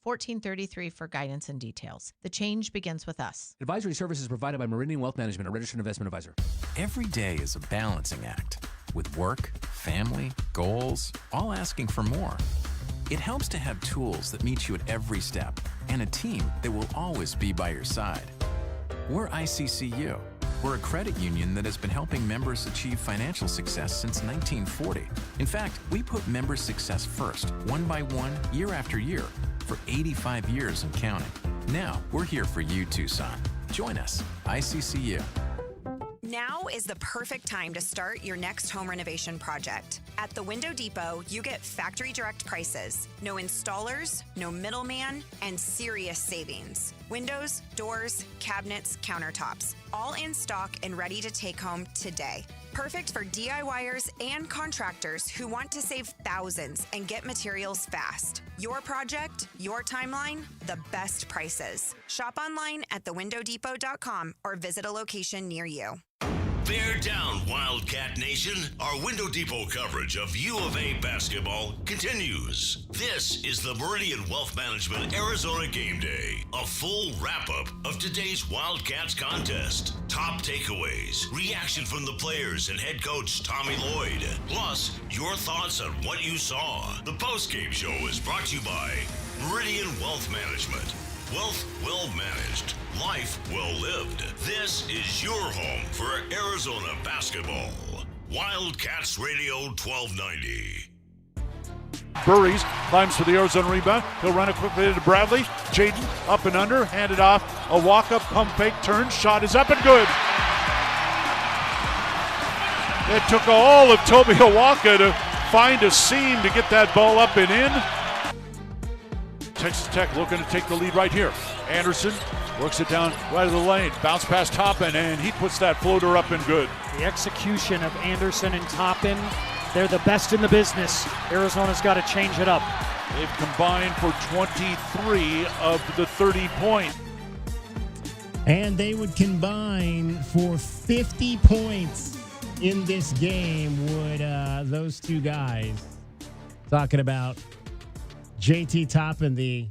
1433 for guidance and details. The change begins with us. Advisory services provided by Meridian Wealth Management, a registered investment advisor. Every day is a balancing act, with work, family, goals, all asking for more. It helps to have tools that meet you at every step and a team that will always be by your side. We're ICCU. We're a credit union that has been helping members achieve financial success since 1940. In fact, we put members' success first, one by one, year after year, for 85 years and counting. Now, we're here for you, Tucson. Join us, ICCU. Now is the perfect time to start your next home renovation project. At the Window Depot, you get factory direct prices, no installers, no middleman, and serious savings. Windows, doors, cabinets, countertops, all in stock and ready to take home today. Perfect for DIYers and contractors who want to save thousands and get materials fast. Your project, your timeline, the best prices. Shop online at thewindowdepot.com or visit a location near you. Bear down, Wildcat Nation. Our Window Depot coverage of U of A basketball continues. This is the Meridian Wealth Management Arizona Game Day, a full wrap-up of today's Wildcats contest. Top takeaways, reaction from the players and head coach Tommy Lloyd, plus your thoughts on what you saw. The postgame show is brought to you by Meridian Wealth Management. Wealth well managed, life well lived. This is your home for Arizona basketball. Wildcats Radio 1290. Burries climbs for the Arizona rebound. He'll run it quickly to Bradley. Jaden up and under, handed off. A walk-up, pump fake, turn, shot is up and good. It took all of Toby Awaka to find a seam to get that ball up and in. Texas Tech looking to take the lead right here. Anderson works it down right of the lane. Bounce past Toppin, and he puts that floater up and good. The execution of Anderson and Toppin, they're the best in the business. Arizona's got to change it up. They've combined for 23 of the 30 points. And they would combine for 50 points in this game, would those two guys. Talking about JT Toppin, the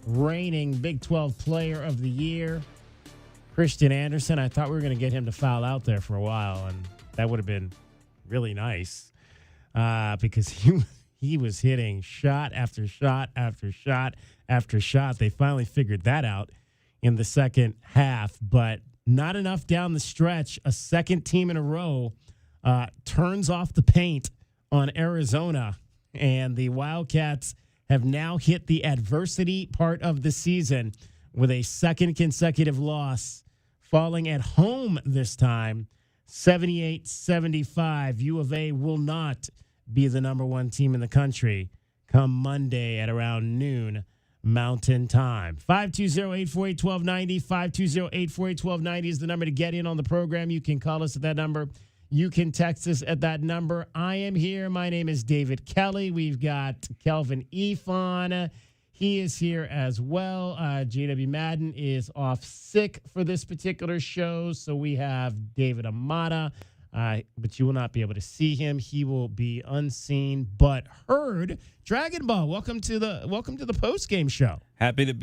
reigning Big 12 Player of the Year. Christian Anderson, I thought we were going to get him to foul out there for a while, and that would have been really nice because he was hitting shot after shot after shot after shot. They finally figured that out in the second half, but not enough down the stretch. A second team in a row turns off the paint on Arizona, and the Wildcats have now hit the adversity part of the season with a second consecutive loss, falling at home this time, 78-75. U of A will not be the number one team in the country come Monday at around noon Mountain Time. 520-848-1290, 520-848-1290 is the number to get in on the program. You can call us at that number. You can text us at that number. I am here. My name is David Kelly. We've got Kelvin Efon. He is here as well. JW Madden is off sick for this particular show, so we have David Amata, but you will not be able to see him. He will be unseen but heard. Dragon Ball, welcome to the post game show. Happy to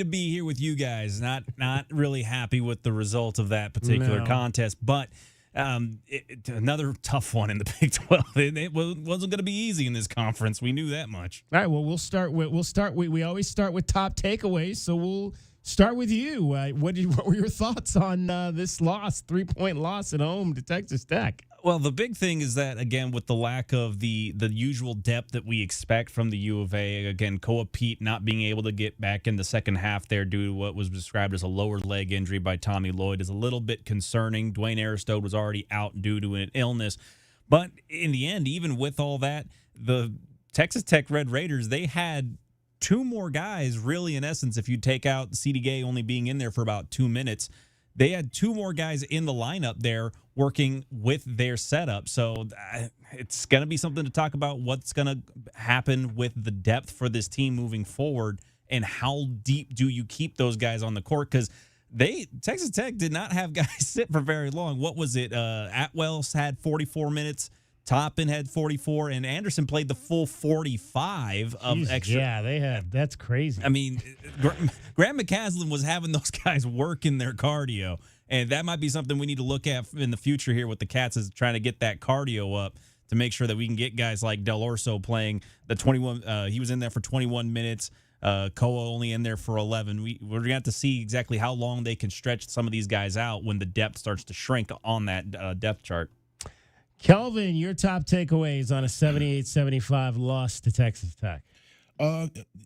be here with you guys. Not really happy with the result of that particular contest, but. Another tough one in the Big 12. It wasn't going to be easy in this conference. We knew that much. All right. Well, we always start with top takeaways. So we'll start with you. What were your thoughts on this loss, 3-point loss at home to Texas Tech? Well, the big thing is that, again, with the lack of the usual depth that we expect from the U of A, again, Koa Pete not being able to get back in the second half there due to what was described as a lower leg injury by Tommy Lloyd is a little bit concerning. Dwayne Aristode was already out due to an illness. But in the end, even with all that, the Texas Tech Red Raiders, they had two more guys, really, in essence, if you take out C.D. Gay only being in there for about 2 minutes. They had two more guys in the lineup there working with their setup. So it's going to be something to talk about what's going to happen with the depth for this team moving forward and how deep do you keep those guys on the court, because Texas Tech did not have guys sit for very long. What was it? Atwell had 44 minutes. Toppin had 44, and Anderson played the full 45 of Jeez, extra. Yeah, they had. That's crazy. I mean, Grant McCaslin was having those guys working their cardio, and that might be something we need to look at in the future here with the Cats, is trying to get that cardio up to make sure that we can get guys like Del Orso playing the 21. He was in there for 21 minutes. Koa only in there for 11. We're going to have to see exactly how long they can stretch some of these guys out when the depth starts to shrink on that depth chart. Kelvin, your top takeaways on a 78-75 loss to Texas Tech.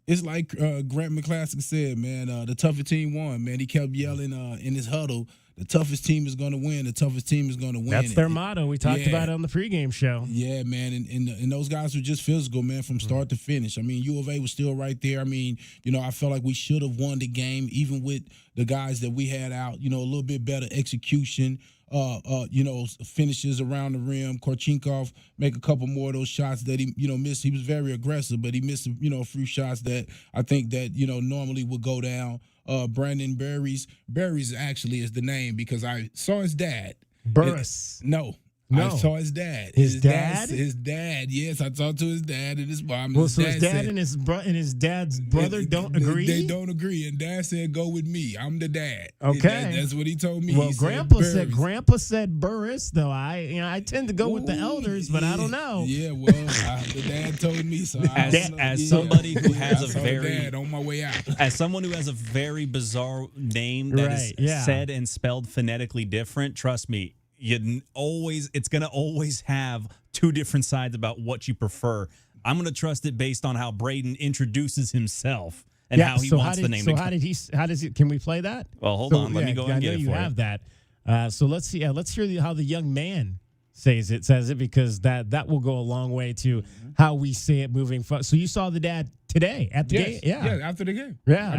It's like Grant McClaskey said, man, the toughest team won, man. He kept yelling in his huddle, the toughest team is going to win. The toughest team is going to win. That's their motto. We talked about it on the pregame show. Yeah, man, and those guys were just physical, man, from start to finish. I mean, U of A was still right there. I mean, I felt like we should have won the game, even with the guys that we had out, a little bit better execution. Finishes around the rim. Korchinkov make a couple more of those shots that he, missed. He was very aggressive, but he missed, a few shots that I think that, normally would go down. Brandon Berries actually is the name because I saw his dad. Burris. No. I saw his dad. His dad? His dad. Yes, I talked to his dad and his mom. Well, so his dad and his dad's brother don't agree? They don't agree, and Dad said, "Go with me. I'm the dad." Okay, that's what he told me. Well, he Grandpa said Burris, though. I tend to go with the elders, but I don't know. Yeah, well, the dad told me so. As somebody who has a very dad on my way out, as someone who has a very bizarre name that is said and spelled phonetically different, trust me. It's going to always have two different sides about what you prefer. I'm going to trust it based on how Braden introduces himself and how he wants the name to go. How does he, can we play that? Well, hold on. Let me go and get it for you. I know you have that. So let's see. Let's hear how the young man says it, because that will go a long way to how we say it moving forward. So you saw the dad today at the game? Yeah, after the game. Yeah,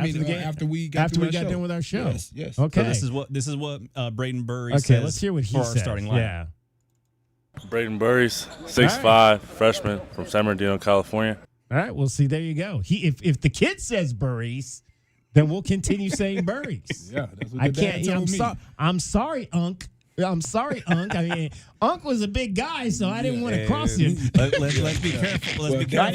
after we got done with our show. Yes. Okay. So this is what Braden Burry says. Okay, let's hear what he for says. Our starting line. Yeah. Braden Burries, 6'5", freshman from San Bernardino, California. All right, well, see, there you go. If the kid says Burries, then we'll continue saying Burries. Yeah, that's what the dad told me. I'm sorry, Unc. I'm sorry, Unc. I mean, Unc was a big guy, so I didn't want to cross him. Let's be careful. I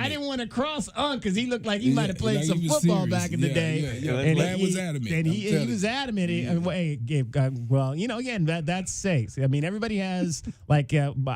didn't want to cross Unc because he looked like he might have played some football back in the day. And Dad was adamant. And he was adamant. Well, again, that's safe. I mean, everybody has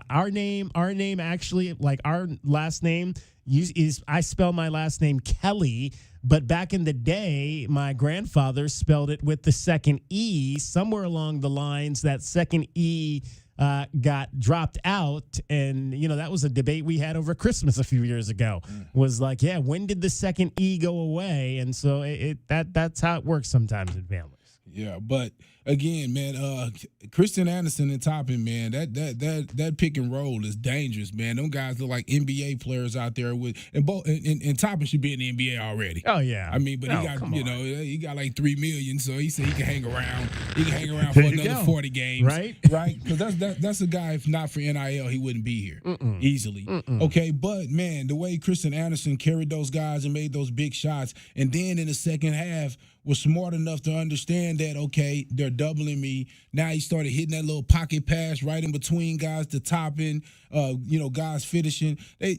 our name actually, like our last name is I spell my last name Kelly. But back in the day, my grandfather spelled it with the second E. Somewhere along the lines, that second E got dropped out. And, that was a debate we had over Christmas a few years ago. Was like, when did the second E go away? And so that's how it works sometimes in families. Yeah, but again, man, Christian Anderson and Toppin, man, that pick and roll is dangerous, man. Them guys look like NBA players out there and Toppin should be in the NBA already. Oh yeah, I mean, but he got like $3 million, so he said he can hang around. He can hang around for another 40 games, right? Because that's a guy. If not for NIL, he wouldn't be here easily. Okay, but man, the way Christian Anderson carried those guys and made those big shots, and then in the second half was smart enough to understand that, okay, they're doubling me. Now he started hitting that little pocket pass right in between guys to Toppin, guys finishing. They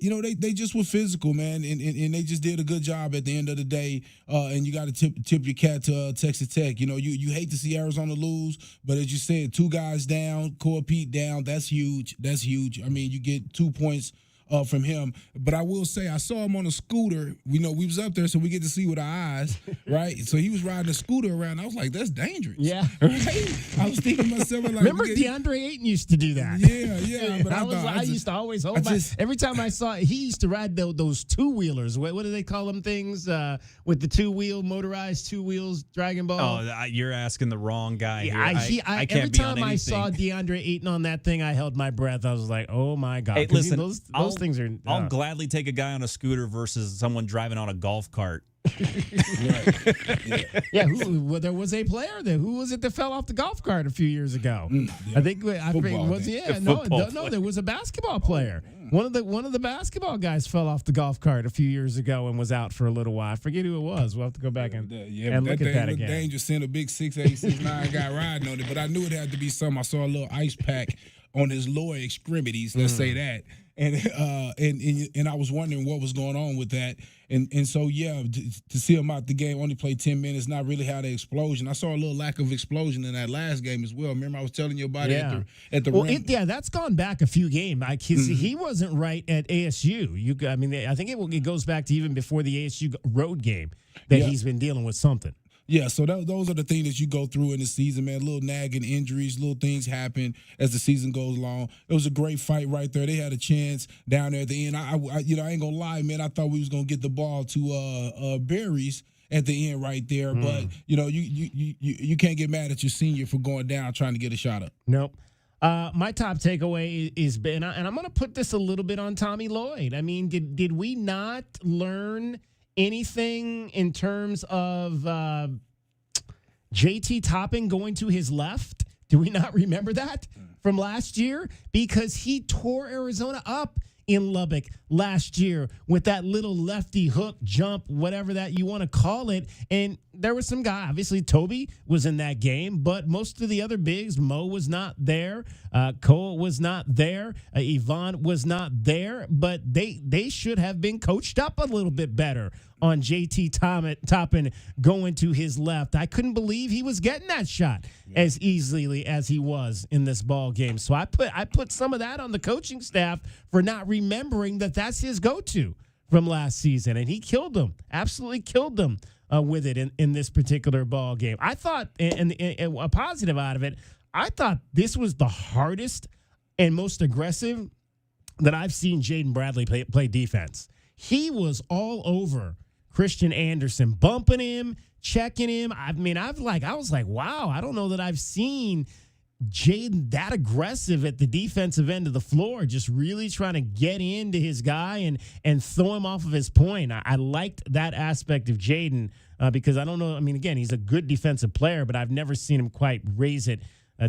just were physical, man, and they just did a good job at the end of the day. And you got to tip your cap to Texas Tech. You hate to see Arizona lose, but as you said, 2 guys down, Core Pete down, that's huge. That's huge. I mean, you get 2 points from him. But I will say, I saw him on a scooter. We was up there, so we get to see with our eyes, right? So he was riding a scooter around. I was like, that's dangerous. Yeah. Right? I was thinking to myself, like, remember DeAndre Ayton used to do that. Yeah. But I used to always hold every time I saw it, he used to ride those 2-wheelers. What do they call them things? With the motorized 2 wheels, Dragon Ball. Oh, you're asking the wrong guy here. I can't every time I saw DeAndre Ayton on that thing, I held my breath. I was like, oh my God. Hey, listen, those things are. I'll gladly take a guy on a scooter versus someone driving on a golf cart. Yeah. There was a player there. Who was it that fell off the golf cart a few years ago? I think there was a basketball player. One of the basketball guys fell off the golf cart a few years ago and was out for a little while. I forget who it was. We'll have to go back and look at that again. Dangerous, sent a big 6'8", 6'9" guy riding on it, but I knew it had to be something. I saw a little ice pack on his lower extremities. Let's say that. And I was wondering what was going on with that. And so, yeah, to see him out the game, only played 10 minutes, not really had an explosion. I saw a little lack of explosion in that last game as well. Remember I was telling you about it at the rim? That's gone back a few games. He wasn't right at ASU. I think it goes back to even before the ASU road game that he's been dealing with something. Yeah, so those are the things that you go through in the season, man. Little nagging injuries, little things happen as the season goes along. It was a great fight right there. They had a chance down there at the end. I ain't gonna lie, man. I thought we was gonna get the ball to Berries at the end right there, but you can't get mad at your senior for going down trying to get a shot up. Nope. My top takeaway is, and I'm going to put this a little bit on Tommy Lloyd. I mean, did we not learn anything in terms of JT Toppin going to his left? Do we not remember that from last year? Because he tore Arizona up in Lubbock last year with that little lefty hook jump, whatever that you want to call it. And there was some guy, obviously Toby was in that game, but most of the other bigs, Mo was not there, Cole was not there, Yvonne was not there, but they should have been coached up a little bit better on JT Toppin going to his left. I couldn't believe he was getting that shot as easily as he was in this ball game. So I put some of that on the coaching staff for not remembering that that's his go-to from last season, and he killed them, absolutely killed them with it in this particular ball game. I thought, and a positive out of it, I thought this was the hardest and most aggressive that I've seen Jaden Bradley play defense. He was all over Christian Anderson, bumping him, checking him. I was like, wow, I don't know that I've seen Jaden that aggressive at the defensive end of the floor, just really trying to get into his guy and throw him off of his point. I liked that aspect of Jaden because I don't know. I mean, again, he's a good defensive player, but I've never seen him quite raise it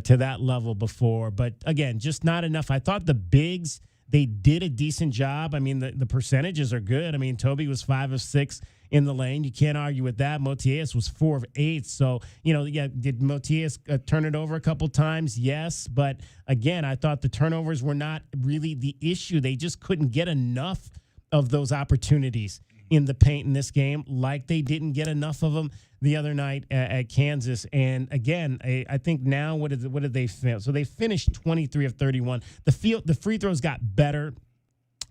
to that level before. But again, just not enough. I thought the bigs, they did a decent job. I mean, the percentages are good. I mean, Toby was 5 of 6 in the lane. You can't argue with that. Motias was 4 of 8. So, did Motias turn it over a couple times? Yes. But again, I thought the turnovers were not really the issue. They just couldn't get enough of those opportunities in the paint in this game, like they didn't get enough of them the other night at Kansas. And again, I think now what did they finish? So they finished 23 of 31. The free throws got better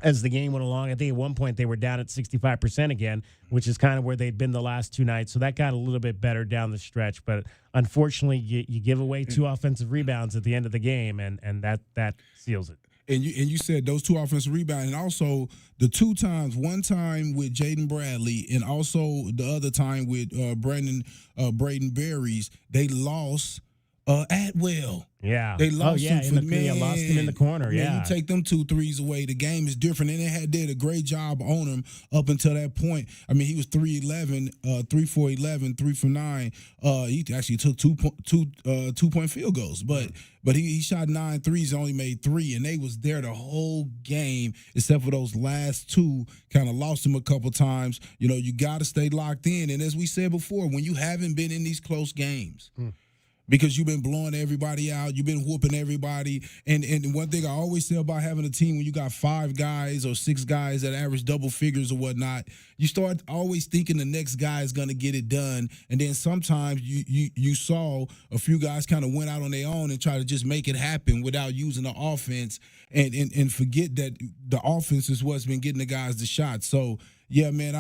as the game went along. I think at one point they were down at 65% again, which is kind of where they'd been the last 2 nights. So that got a little bit better down the stretch. But unfortunately, you give away 2 offensive rebounds at the end of the game, and that seals it. And you said those 2 offensive rebounds, and also the 2 times, one time with Jaden Bradley, and also the other time with Braden Berries, they lost Atwell. Yeah. They lost him lost him in the corner. Man, yeah. You take them 2 threes away, the game is different. And they did a great job on him up until that point. I mean, he was 3-11, 3 for 11, 3 for 9. He actually took 2-point field goals, but he shot 9 threes, only made 3, and they was there the whole game except for those last 2. Kind of lost him a couple times. You got to stay locked in. And as we said before, when you haven't been in these close games. Because you've been blowing everybody out, you've been whooping everybody, and one thing I always say about having a team when you got 5 guys or 6 guys that average double figures or whatnot, you start always thinking the next guy is going to get it done, and then sometimes you saw a few guys kind of went out on their own and try to just make it happen without using the offense, and forget that the offense is what's been getting the guys the shots. So. Yeah, man,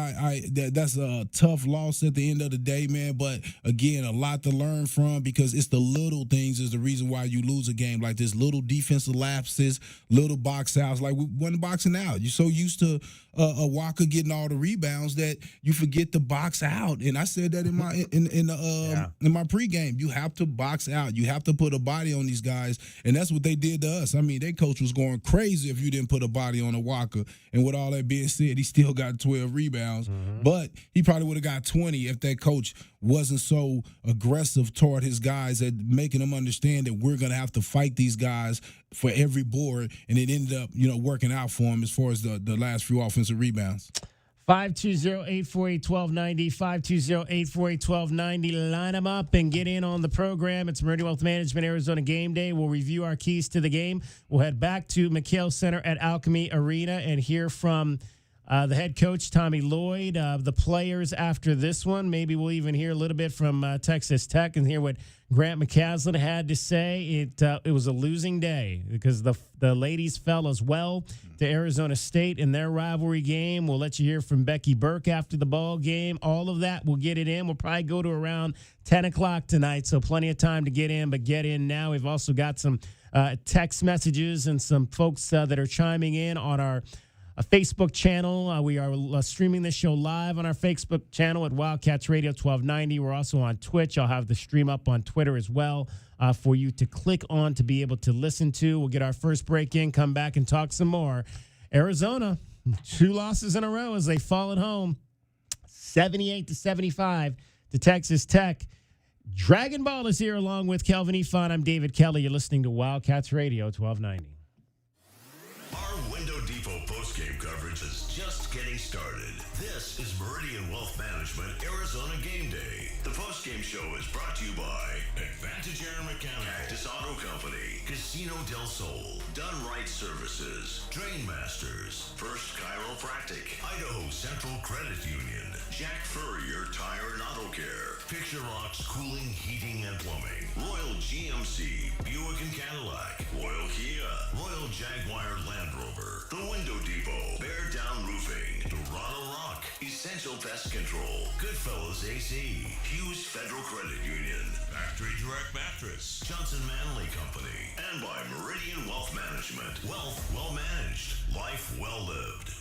that's a tough loss at the end of the day, man. But again, a lot to learn from because it's the little things is the reason why you lose a game like this. Little defensive lapses, little box outs. Like we wasn't boxing out. You're so used to a Walker getting all the rebounds that you forget to box out. And I said that in my pregame. You have to box out. You have to put a body on these guys, and that's what they did to us. I mean, their coach was going crazy if you didn't put a body on a Walker. And with all that being said, he still got 12 rebounds, but he probably would have got 20 if that coach wasn't so aggressive toward his guys at making them understand that we're going to have to fight these guys for every board, and it ended up, working out for him as far as the last few offensive rebounds. 520-848-1290, 520-848-1290. Line them up and get in on the program. It's Meridian Wealth Management, Arizona Game Day. We'll review our keys to the game. We'll head back to McHale Center at Alchemy Arena and hear from the head coach, Tommy Lloyd, the players after this one. Maybe we'll even hear a little bit from Texas Tech and hear what Grant McCaslin had to say. It was a losing day because the ladies fell as well to Arizona State in their rivalry game. We'll let you hear from Becky Burke after the ball game. All of that, we'll get it in. We'll probably go to around 10 o'clock tonight, so plenty of time to get in, but get in now. We've also got some text messages and some folks that are chiming in on our Facebook channel. We are streaming this show live on our Facebook channel at Wildcats Radio 1290. We're also on Twitch. I'll have the stream up on Twitter as well for you to click on to be able to listen to. We'll get our first break in, come back and talk some more. Arizona, 2 losses in a row as they fall at home, 78-75 to Texas Tech. Dragon Ball is here along with Kelvin Ifan. I'm David Kelly. You're listening to Wildcats Radio 1290. Our Window Depot postgame coverage is just getting started. This is Meridian Wealth Management Arizona Game Day. The postgame show is brought to you by Advantage Air Mechanical, Cactus Auto Company, Casino del Sol, Done Right Services, Drain Masters, First Chiropractic, Idaho Central Credit Union, Jack Furrier Tire and Auto Care, Picture Rocks Cooling, Heating and Plumbing, Royal GMC, Buick and Cadillac, Royal Kia, Royal Jaguar Land Rover, The Window Depot, Bear Down Roofing, Dorado Rock, Essential Pest Control, Goodfellas AC, Hughes Federal Credit Union, Factory Direct Mattress, Johnson Manley Company, and by Meridian Wealth Management. Wealth well managed, life well lived.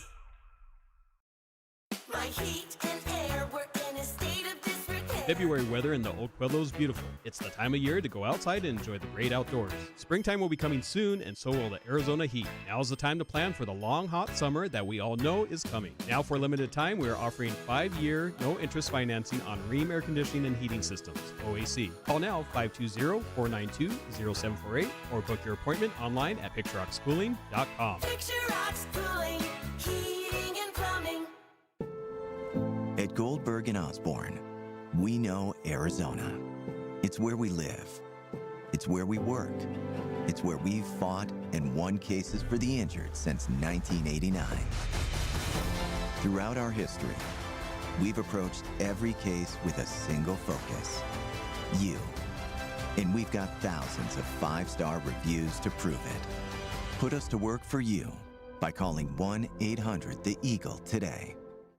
My heat and air were in a state of disrepair. February weather in the Oak Pueblo is beautiful. It's the time of year to go outside and enjoy the great outdoors. Springtime will be coming soon, and so will the Arizona heat. Now's the time to plan for the long, hot summer that we all know is coming. Now, for a limited time, we are offering 5-year, no-interest financing on Rheem air conditioning and heating systems, OAC. Call now, 520-492-0748, or book your appointment online at PictureRocksCooling.com. Picture Rocks Cooling, Heating and Plumbing. At Goldberg and Osborne, we know Arizona. It's where we live. It's where we work. It's where we've fought and won cases for the injured since 1989. Throughout our history, we've approached every case with a single focus: you. And we've got thousands of 5-star reviews to prove it. Put us to work for you by calling 1-800-THE-EAGLE today.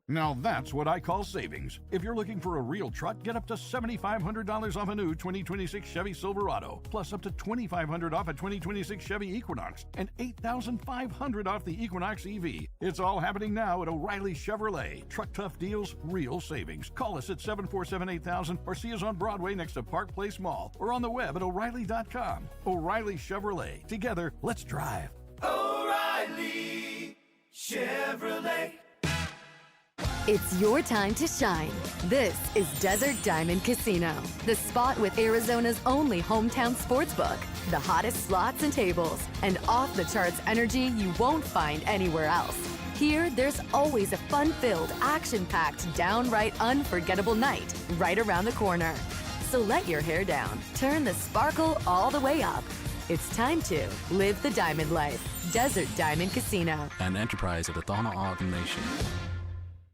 Now that's what I call savings. If you're looking for a real truck, get up to $7,500 off a new 2026 Chevy Silverado, plus up to $2,500 off a 2026 Chevy Equinox, and $8,500 off the Equinox EV. It's all happening now at O'Reilly Chevrolet. Truck tough deals, real savings. Call us at 747-8000 or see us on Broadway next to Park Place Mall or on the web at O'Reilly.com. O'Reilly Chevrolet. Together, let's drive. O'Reilly Chevrolet. It's your time to shine. This is Desert Diamond Casino, the spot with Arizona's only hometown sportsbook, the hottest slots and tables, and off-the-charts energy you won't find anywhere else. Here, there's always a fun-filled, action-packed, downright unforgettable night right around the corner. So let your hair down, turn the sparkle all the way up. It's time to live the diamond life. Desert Diamond Casino. An enterprise of the Thana Ogden Nation.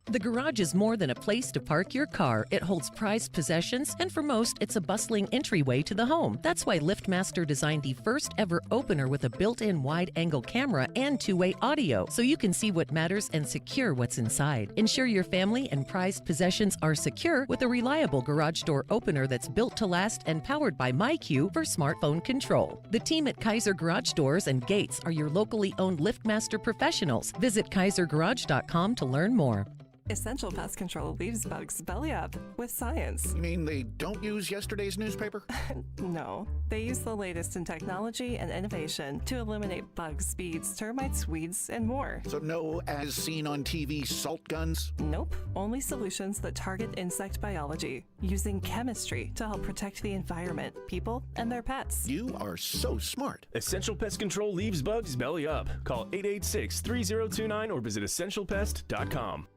The garage is more than a place to park your car. It holds prized possessions, and for most, it's a bustling entryway to the home. That's why LiftMaster designed the first ever opener with a built-in wide-angle camera and two-way audio, so you can see what matters and secure what's inside. Ensure your family and prized possessions are secure with a reliable garage door opener that's built to last and powered by MyQ for smartphone control. The team at Kaiser Garage Doors and Gates are your locally owned LiftMaster professionals. Visit KaiserGarage.com to learn more. Essential Pest Control leaves bugs belly up with science. You mean they don't use yesterday's newspaper? No, they use the latest in technology and innovation to eliminate bugs, bees, termites, weeds, and more. So no as seen on TV salt guns? Nope, only solutions that target insect biology, using chemistry to help protect the environment, people, and their pets. You are so smart. Essential Pest Control leaves bugs belly up. Call 886-3029 or visit essentialpest.com.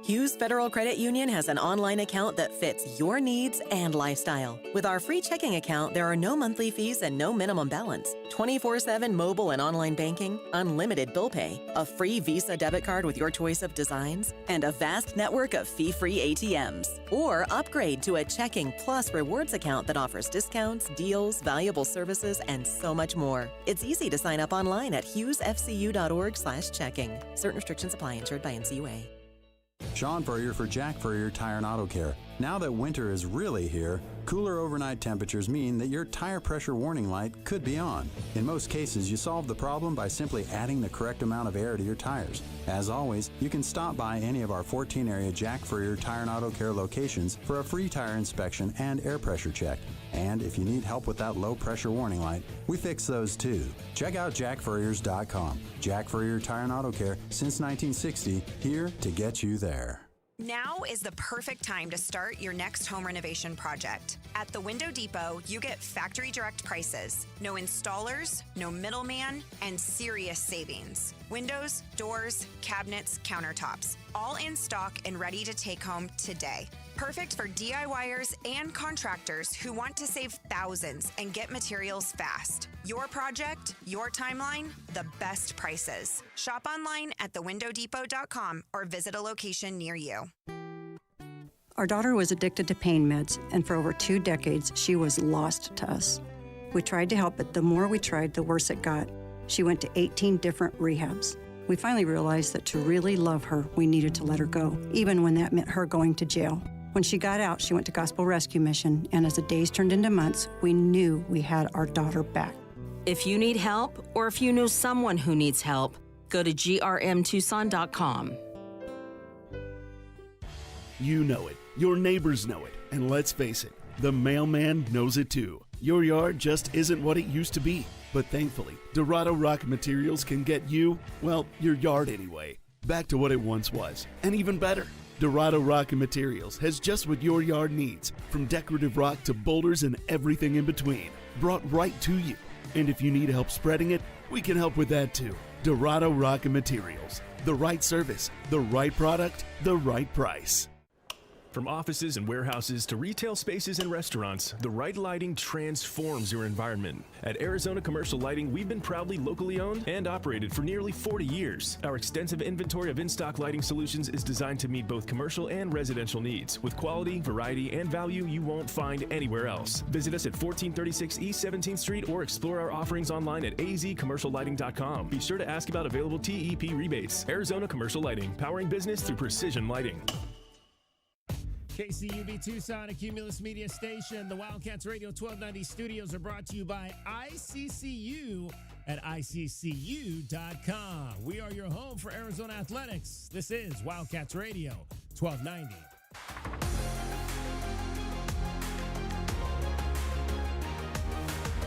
Hughes Federal Credit Union has an online account that fits your needs and lifestyle. With our free checking account, there are no monthly fees and no minimum balance. 24/7 mobile and online banking, unlimited bill pay, a free Visa debit card with your choice of designs, and a vast network of fee-free ATMs. Or upgrade to a checking plus rewards account that offers discounts, deals, valuable services, and so much more. It's easy to sign up online at hughesfcu.org/checking. Certain restrictions apply. Insured by NCUA. Sean Furrier for Jack Furrier Tire and Auto Care. Now that winter is really here, cooler overnight temperatures mean that your tire pressure warning light could be on. In most cases, you solve the problem by simply adding the correct amount of air to your tires. As always, you can stop by any of our 14 area Jack Furrier Tire and Auto Care locations for a free tire inspection and air pressure check. And if you need help with that low pressure warning light, we fix those too. Check out jackfurriers.com. Jack Furrier Tire and Auto Care since 1960, here to get you there. Now is the perfect time to start your next home renovation project. At the Window Depot, you get factory direct prices, no installers, no middleman, and serious savings. Windows, doors, cabinets, countertops, all in stock and ready to take home today. Perfect for DIYers and contractors who want to save thousands and get materials fast. Your project, your timeline, the best prices. Shop online at thewindowdepot.com or visit a location near you. Our daughter was addicted to pain meds, and for over 2 decades, she was lost to us. We tried to help, but the more we tried, the worse it got. She went to 18 different rehabs. We finally realized that to really love her, we needed to let her go, even when that meant her going to jail. When she got out, she went to Gospel Rescue Mission, and as the days turned into months, we knew we had our daughter back. If you need help, or if you know someone who needs help, go to grmtucson.com. You know it, your neighbors know it, and let's face it, the mailman knows it too. Your yard just isn't what it used to be, but thankfully, Dorado Rock Materials can get you, well, your yard anyway, back to what it once was, and even better. Dorado Rock and Materials has just what your yard needs, from decorative rock to boulders and everything in between, brought right to you. And if you need help spreading it, we can help with that too. Dorado Rock and Materials. The right service, the right product, the right price. From offices and warehouses to retail spaces and restaurants, the right lighting transforms your environment. At Arizona Commercial Lighting, we've been proudly locally owned and operated for nearly 40 years. Our extensive inventory of in-stock lighting solutions is designed to meet both commercial and residential needs, with quality, variety, and value you won't find anywhere else. Visit us at 1436 East 17th Street or explore our offerings online at azcommerciallighting.com. Be sure to ask about available TEP rebates. Arizona Commercial Lighting, powering business through precision lighting. KCUB Tucson, a Cumulus Media Station. The Wildcats Radio 1290 studios are brought to you by ICCU at ICCU.com. We are your home for Arizona athletics. This is Wildcats Radio 1290.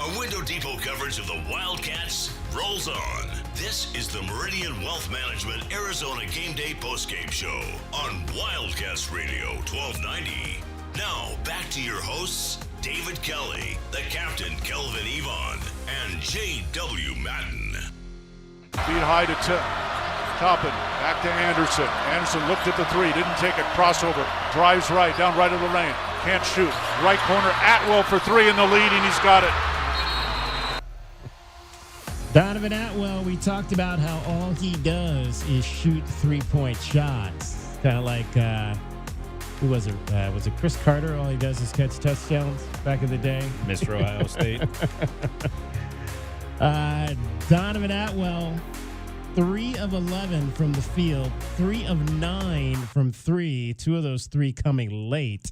A Window Depot coverage of the Wildcats rolls on. This is the Meridian Wealth Management Arizona Game Day postgame show on Wildcats Radio 1290. Now, back to your hosts, David Kelly, the captain, Kelvin Yvonne, and J.W. Madden. Feet high to Toppin. Back to Anderson. Anderson looked at the three, didn't take it. Crossover. Drives right, down right of the lane. Can't shoot. Right corner, Atwell for three in the lead, and he's got it. Donovan Atwell, we talked about how all he does is shoot three-point shots. Kind of like, who was it? Was it Chris Carter? All he does is catch touchdowns back in the day. Mr. Ohio State. Donovan Atwell, 3 of 11 from the field, 3 of 9 from 3, 2 of those 3 coming late.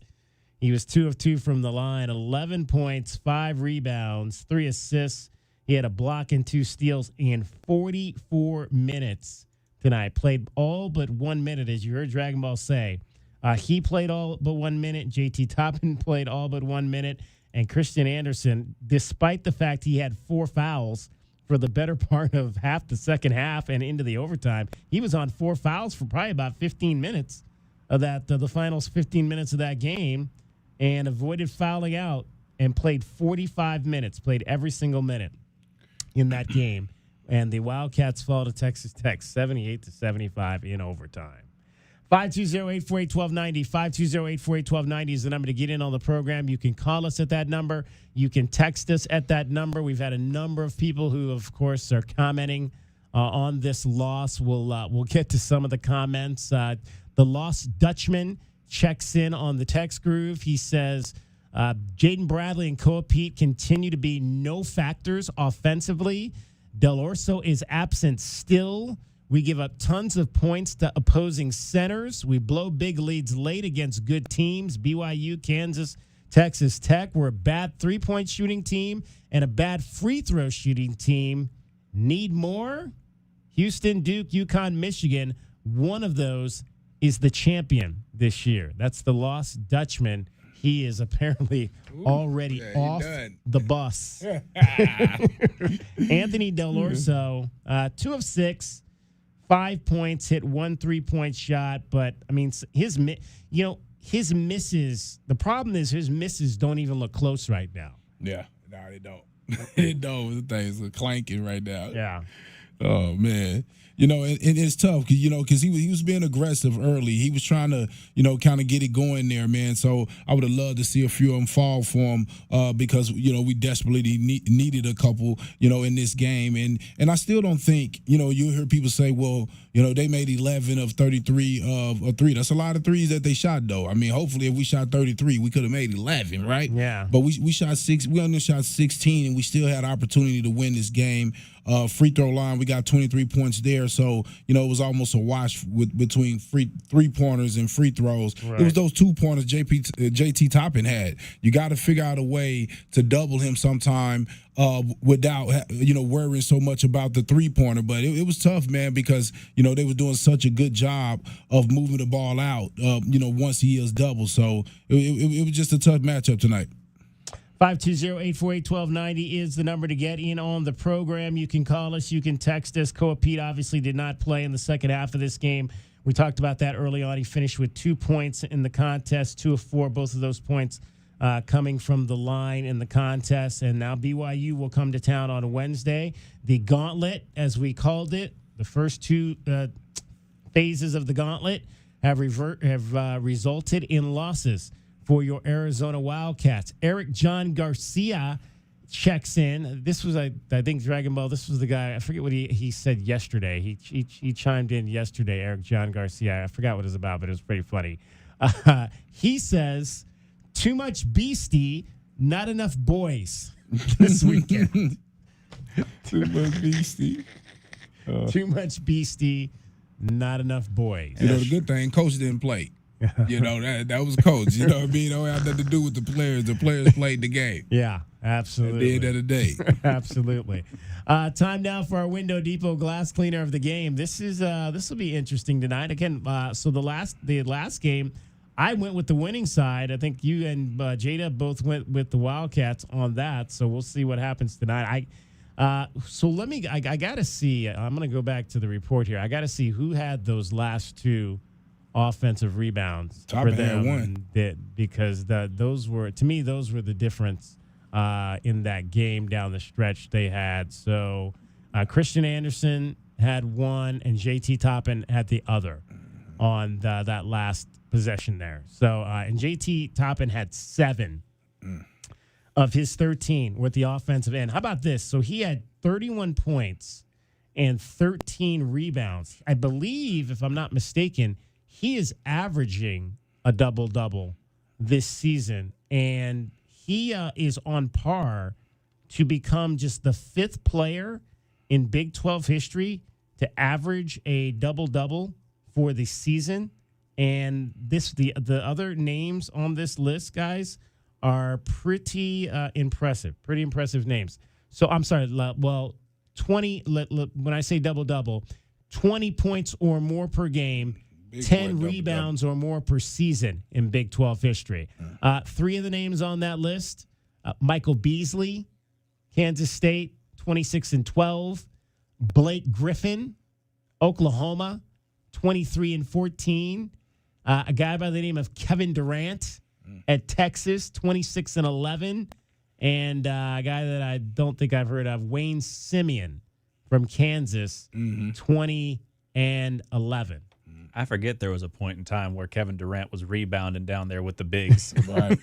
He was 2 of 2 from the line, 11 points, 5 rebounds, 3 assists. He had a block and 2 steals in 44 minutes tonight. Played all but 1 minute, as you heard Dragon Ball say. He played all but 1 minute. JT Toppin played all but 1 minute. And Christian Anderson, despite the fact he had 4 fouls for the better part of half the second half and into the overtime, he was on 4 fouls for probably about 15 minutes of that, the finals 15 minutes of that game, and avoided fouling out and played 45 minutes, played every single minute in that game, and the Wildcats fall to Texas Tech 78-75 in overtime. 520-848-1290. 520-848-1290 is the number to get in on the program. You can call us at that number. You can text us at that number. We've had a number of people who, of course, are commenting on this loss. We'll get to some of the comments. The Lost Dutchman checks in on the text groove. He says, Jaden Bradley and Koa Pete continue to be no factors offensively. Del Orso is absent still. We give up tons of points to opposing centers. We blow big leads late against good teams. BYU, Kansas, Texas Tech. We're a bad three-point shooting team and a bad free throw shooting team. Need more? Houston, Duke, UConn, Michigan. One of those is the champion this year. That's the Lost Dutchman. He is apparently already off the bus. Anthony Del Orso, 2 of 6, 5 points, hit 1 3-point shot. But, I mean, his misses, the problem is his misses don't even look close right now. Yeah, no, they don't. They don't. The things are clanking right now. Yeah. Oh, man. And it's tough, because he was being aggressive early. He was trying to, kind of get it going there, man. So I would have loved to see a few of them fall for him because, we desperately needed a couple, in this game. And I still don't think, you hear people say, well, they made 11 of 33 of 3. That's a lot of threes that they shot, though. I mean, hopefully if we shot 33, we could have made 11, right? Yeah. But we shot 6. We only shot 16, and we still had opportunity to win this game. Free throw line, we got 23 points there. So, it was almost a wash between three-pointers and free throws. Right. It was those 2-pointers JT Toppin had. You got to figure out a way to double him sometime without, worrying so much about the three-pointer. But it was tough, man, because, they were doing such a good job of moving the ball out, once he is double. So it was just a tough matchup tonight. 520-848-1290 is the number to get in on the program. You can call us. You can text us. Koa Pete obviously did not play in the second half of this game. We talked about that early on. He finished with 2 points in the contest, 2 of 4, both of those points coming from the line in the contest. And now BYU will come to town on Wednesday. The gauntlet, as we called it, the first 2 phases of the gauntlet have resulted in losses for your Arizona Wildcats. Eric John Garcia checks in. This was, I think, Dragon Ball. This was the guy. I forget what he said yesterday. He chimed in yesterday, Eric John Garcia. I forgot what it was about, but it was pretty funny. He says, too much beastie, not enough boys this weekend. Too much beastie. Too much beastie, not enough boys. The good thing, coach didn't play. That was coach. You know what I mean? It don't have nothing to do with the players. The players played the game. Yeah, absolutely. At the end of the day. Absolutely. Time now for our Window Depot glass cleaner of the game. This will be interesting tonight. Again, so the last game, I went with the winning side. I think you and Jada both went with the Wildcats on that. So we'll see what happens tonight. I gotta see. I'm gonna go back to the report here. I gotta see who had those last 2 offensive rebounds for them, because those were the difference in that game down the stretch they had. So Christian Anderson had 1 and JT Toppin had the other on that last possession there. So and JT Toppin had 7 of his 13 with the offensive end. How about this? So he had 31 points and 13 rebounds. I believe, if I'm not mistaken, he is averaging a double-double this season, and he is on par to become just the 5th player in Big 12 history to average a double-double for the season. And the other names on this list, guys, are pretty impressive. Pretty impressive names. So I'm sorry. Well, 20. When I say double-double, 20 points or more per game. 10 rebounds or more per season in Big 12 history. 3 of the names on that list, Michael Beasley, Kansas State, 26-12. Blake Griffin, Oklahoma, 23-14. A guy by the name of Kevin Durant at Texas, 26-11. And a guy that I don't think I've heard of, Wayne Simeon from Kansas, 20-11. I forget there was a point in time where Kevin Durant was rebounding down there with the bigs. Right.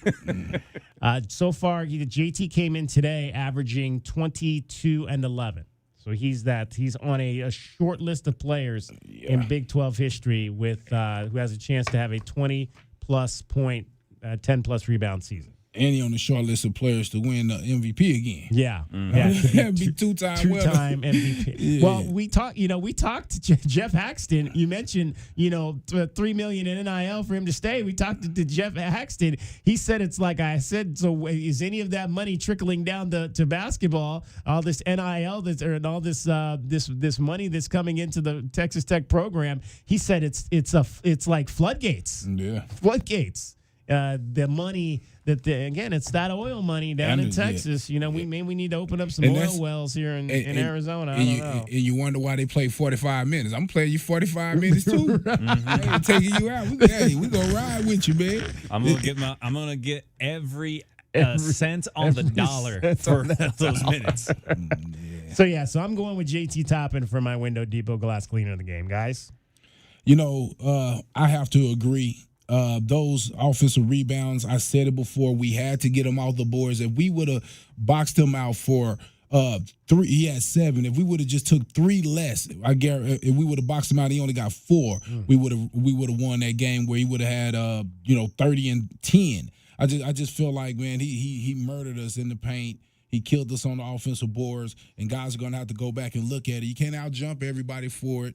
So far, JT came in today averaging 22 and 11. So he's on a short list of players in Big 12 history with who has a chance to have a 20-plus point, 10-plus rebound season. And he on the short list of players to win the MVP again. Yeah, That'd be two-time MVP. Yeah. Well, we talked to Jeff Haxton. You mentioned, $3 million in NIL for him to stay. We talked to Jeff Haxton. He said it's like I said. So is any of that money trickling down to basketball? All this NIL and all this this money that's coming into the Texas Tech program. He said it's like floodgates. Yeah, floodgates. The money it's that oil money down in Texas. We need to open up some oil wells here in Arizona. I don't know. And you wonder why they play 45 minutes. I'm playing you 45 minutes too. I ain't taking you out. We gonna ride with you, man. I'm gonna get every cent on the dollar for those minutes. So I'm going with JT Toppin for my Window Depot glass cleaner of the game, guys. I have to agree. Those offensive rebounds, I said it before, we had to get them off the boards. If we would have boxed him out for 3, he had 7. If we would have just took 3 less, I guarantee if we would have boxed him out, he only got 4. We would have won that game where he would have had 30 and 10. I just feel like, man, he murdered us in the paint. He killed us on the offensive boards, and guys are going to have to go back and look at it. You can't out-jump everybody for it,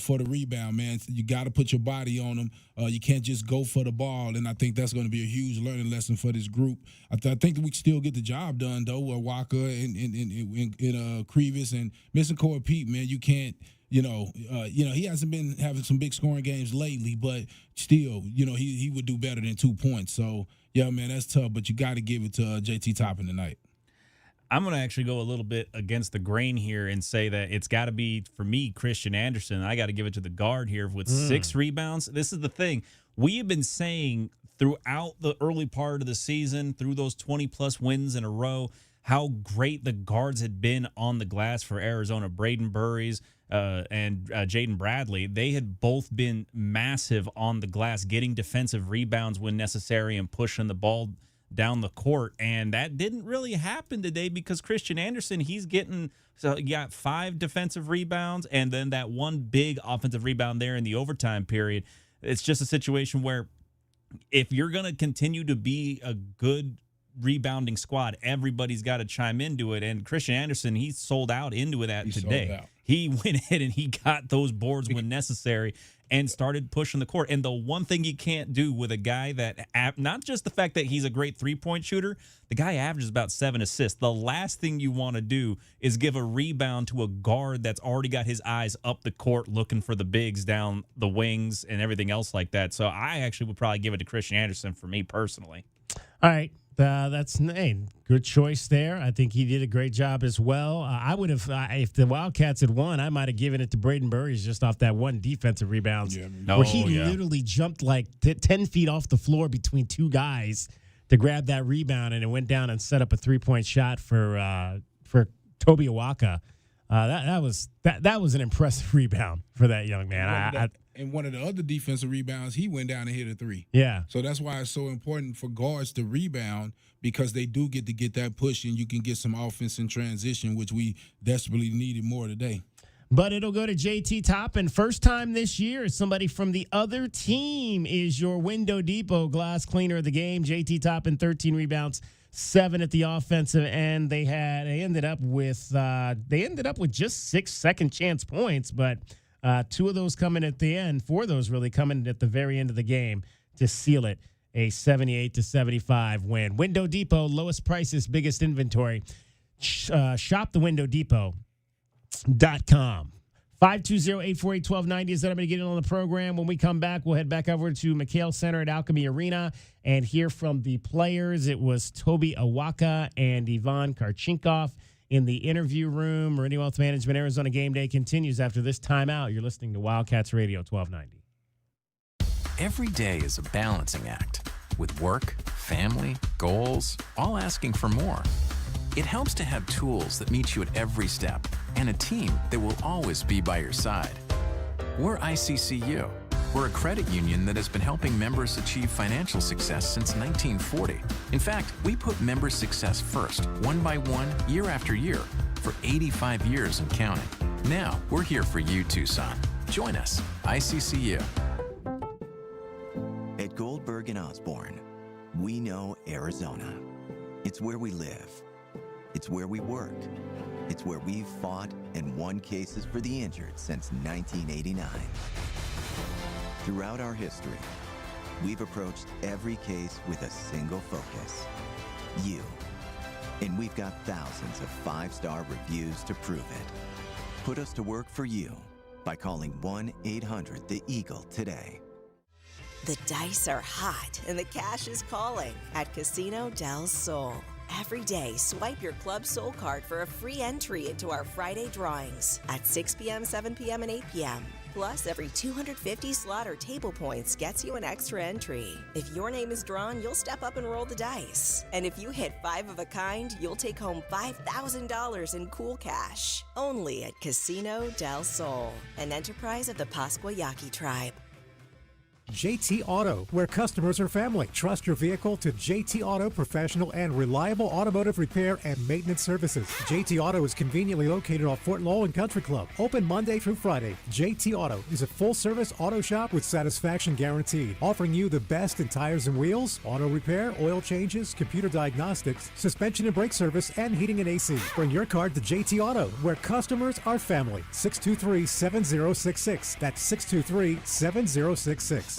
for the rebound, man. You got to put your body on them. You can't just go for the ball, and I think that's going to be a huge learning lesson for this group. I think that we can still get the job done, though, with Walker and Crevis and missing Corey Pete, man. You can't, he hasn't been having some big scoring games lately, but still, he would do better than 2 points. So, yeah, man, that's tough, but you got to give it to JT Toppin tonight. I'm going to actually go a little bit against the grain here and say that it's got to be, for me, Christian Anderson. I got to give it to the guard here with 6 rebounds. This is the thing. We have been saying throughout the early part of the season, through those 20-plus wins in a row, how great the guards had been on the glass for Arizona. Braden Burries and Jaden Bradley, they had both been massive on the glass, getting defensive rebounds when necessary and pushing the ball down the court, and that didn't really happen today because Christian Anderson, he got 5 defensive rebounds and then that one big offensive rebound there in the overtime period. It's just a situation where if you're going to continue to be a good rebounding squad, everybody's got to chime into it, and Christian Anderson, he sold out into that today. He went ahead and he got those boards when necessary and started pushing the court. And the one thing you can't do with a guy that, not just the fact that he's a great three-point shooter, the guy averages about 7 assists. The last thing you want to do is give a rebound to a guard that's already got his eyes up the court looking for the bigs down the wings and everything else like that. So I actually would probably give it to Christian Anderson for me personally. All right. That's good choice there. I think he did a great job as well. I would have, if the Wildcats had won, I might have given it to Braden Burries just off that one defensive rebound where he literally jumped like 10 feet off the floor between 2 guys to grab that rebound, and it went down and set up a 3-point shot for Toby Awaka. That was an impressive rebound for that young man. And one of the other defensive rebounds, he went down and hit a 3. Yeah. So that's why it's so important for guards to rebound, because they do get to get that push and you can get some offense in transition, which we desperately needed more today. But it'll go to JT Toppin. First time this year, somebody from the other team is your Window Depot glass cleaner of the game. JT Toppin, 13 rebounds, 7 at the offensive end. They ended up with just 6 second chance points, but 2 of those coming at the end, 4 of those really coming at the very end of the game to seal it, a 78-75 win. Window Depot, lowest prices, biggest inventory. Shop the windowdepot.com. 520-848-1290 is that I'm going to get in on the program. When we come back, we'll head back over to McHale Center at Alchemy Arena and hear from the players. It was Toby Awaka and Ivan Karchinkov in the interview room. Meridian Wealth Management, Arizona Game Day continues after this timeout. You're listening to Wildcats Radio 1290. Every day is a balancing act with work, family, goals, all asking for more. It helps to have tools that meet you at every step and a team that will always be by your side. We're ICCU, We're a credit union that has been helping members achieve financial success since 1940. In fact, we put members' success first, one by one, year after year, for 85 years and counting. Now, we're here for you, Tucson. Join us, ICCU. At Goldberg and Osborne, we know Arizona. It's where we live. It's where we work. It's where we've fought and won cases for the injured since 1989. Throughout our history, we've approached every case with a single focus: you. And we've got thousands of 5-star reviews to prove it. Put us to work for you by calling 1-800-THE-EAGLE today. The dice are hot and the cash is calling at Casino del Sol. Every day, swipe your Club Soul card for a free entry into our Friday drawings at 6 p.m., 7 p.m., and 8 p.m. Plus, every 250 slot or table points gets you an extra entry. If your name is drawn, you'll step up and roll the dice. And if you hit 5 of a kind, you'll take home $5,000 in cool cash. Only at Casino del Sol, an enterprise of the Pascua Yaqui tribe. JT Auto, where customers are family. Trust your vehicle to JT Auto professional and reliable automotive repair and maintenance services. JT Auto is conveniently located off Fort Lowell and Country Club. Open Monday through Friday. JT Auto is a full-service auto shop with satisfaction guaranteed, offering you the best in tires and wheels, auto repair, oil changes, computer diagnostics, suspension and brake service, and heating and AC. Bring your car to JT Auto, where customers are family. 623-7066. That's 623-7066.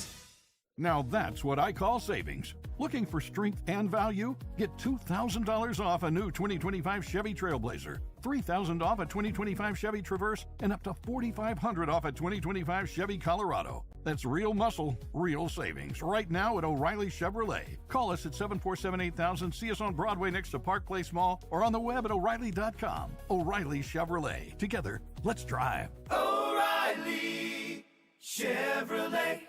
Now that's what I call savings. Looking for strength and value? Get $2,000 off a new 2025 Chevy Trailblazer, $3,000 off a 2025 Chevy Traverse, and up to $4,500 off a 2025 Chevy Colorado. That's real muscle, real savings. Right now at O'Reilly Chevrolet. Call us at 747-8000, see us on Broadway next to Park Place Mall, or on the web at O'Reilly.com. O'Reilly Chevrolet. Together, let's drive. O'Reilly Chevrolet.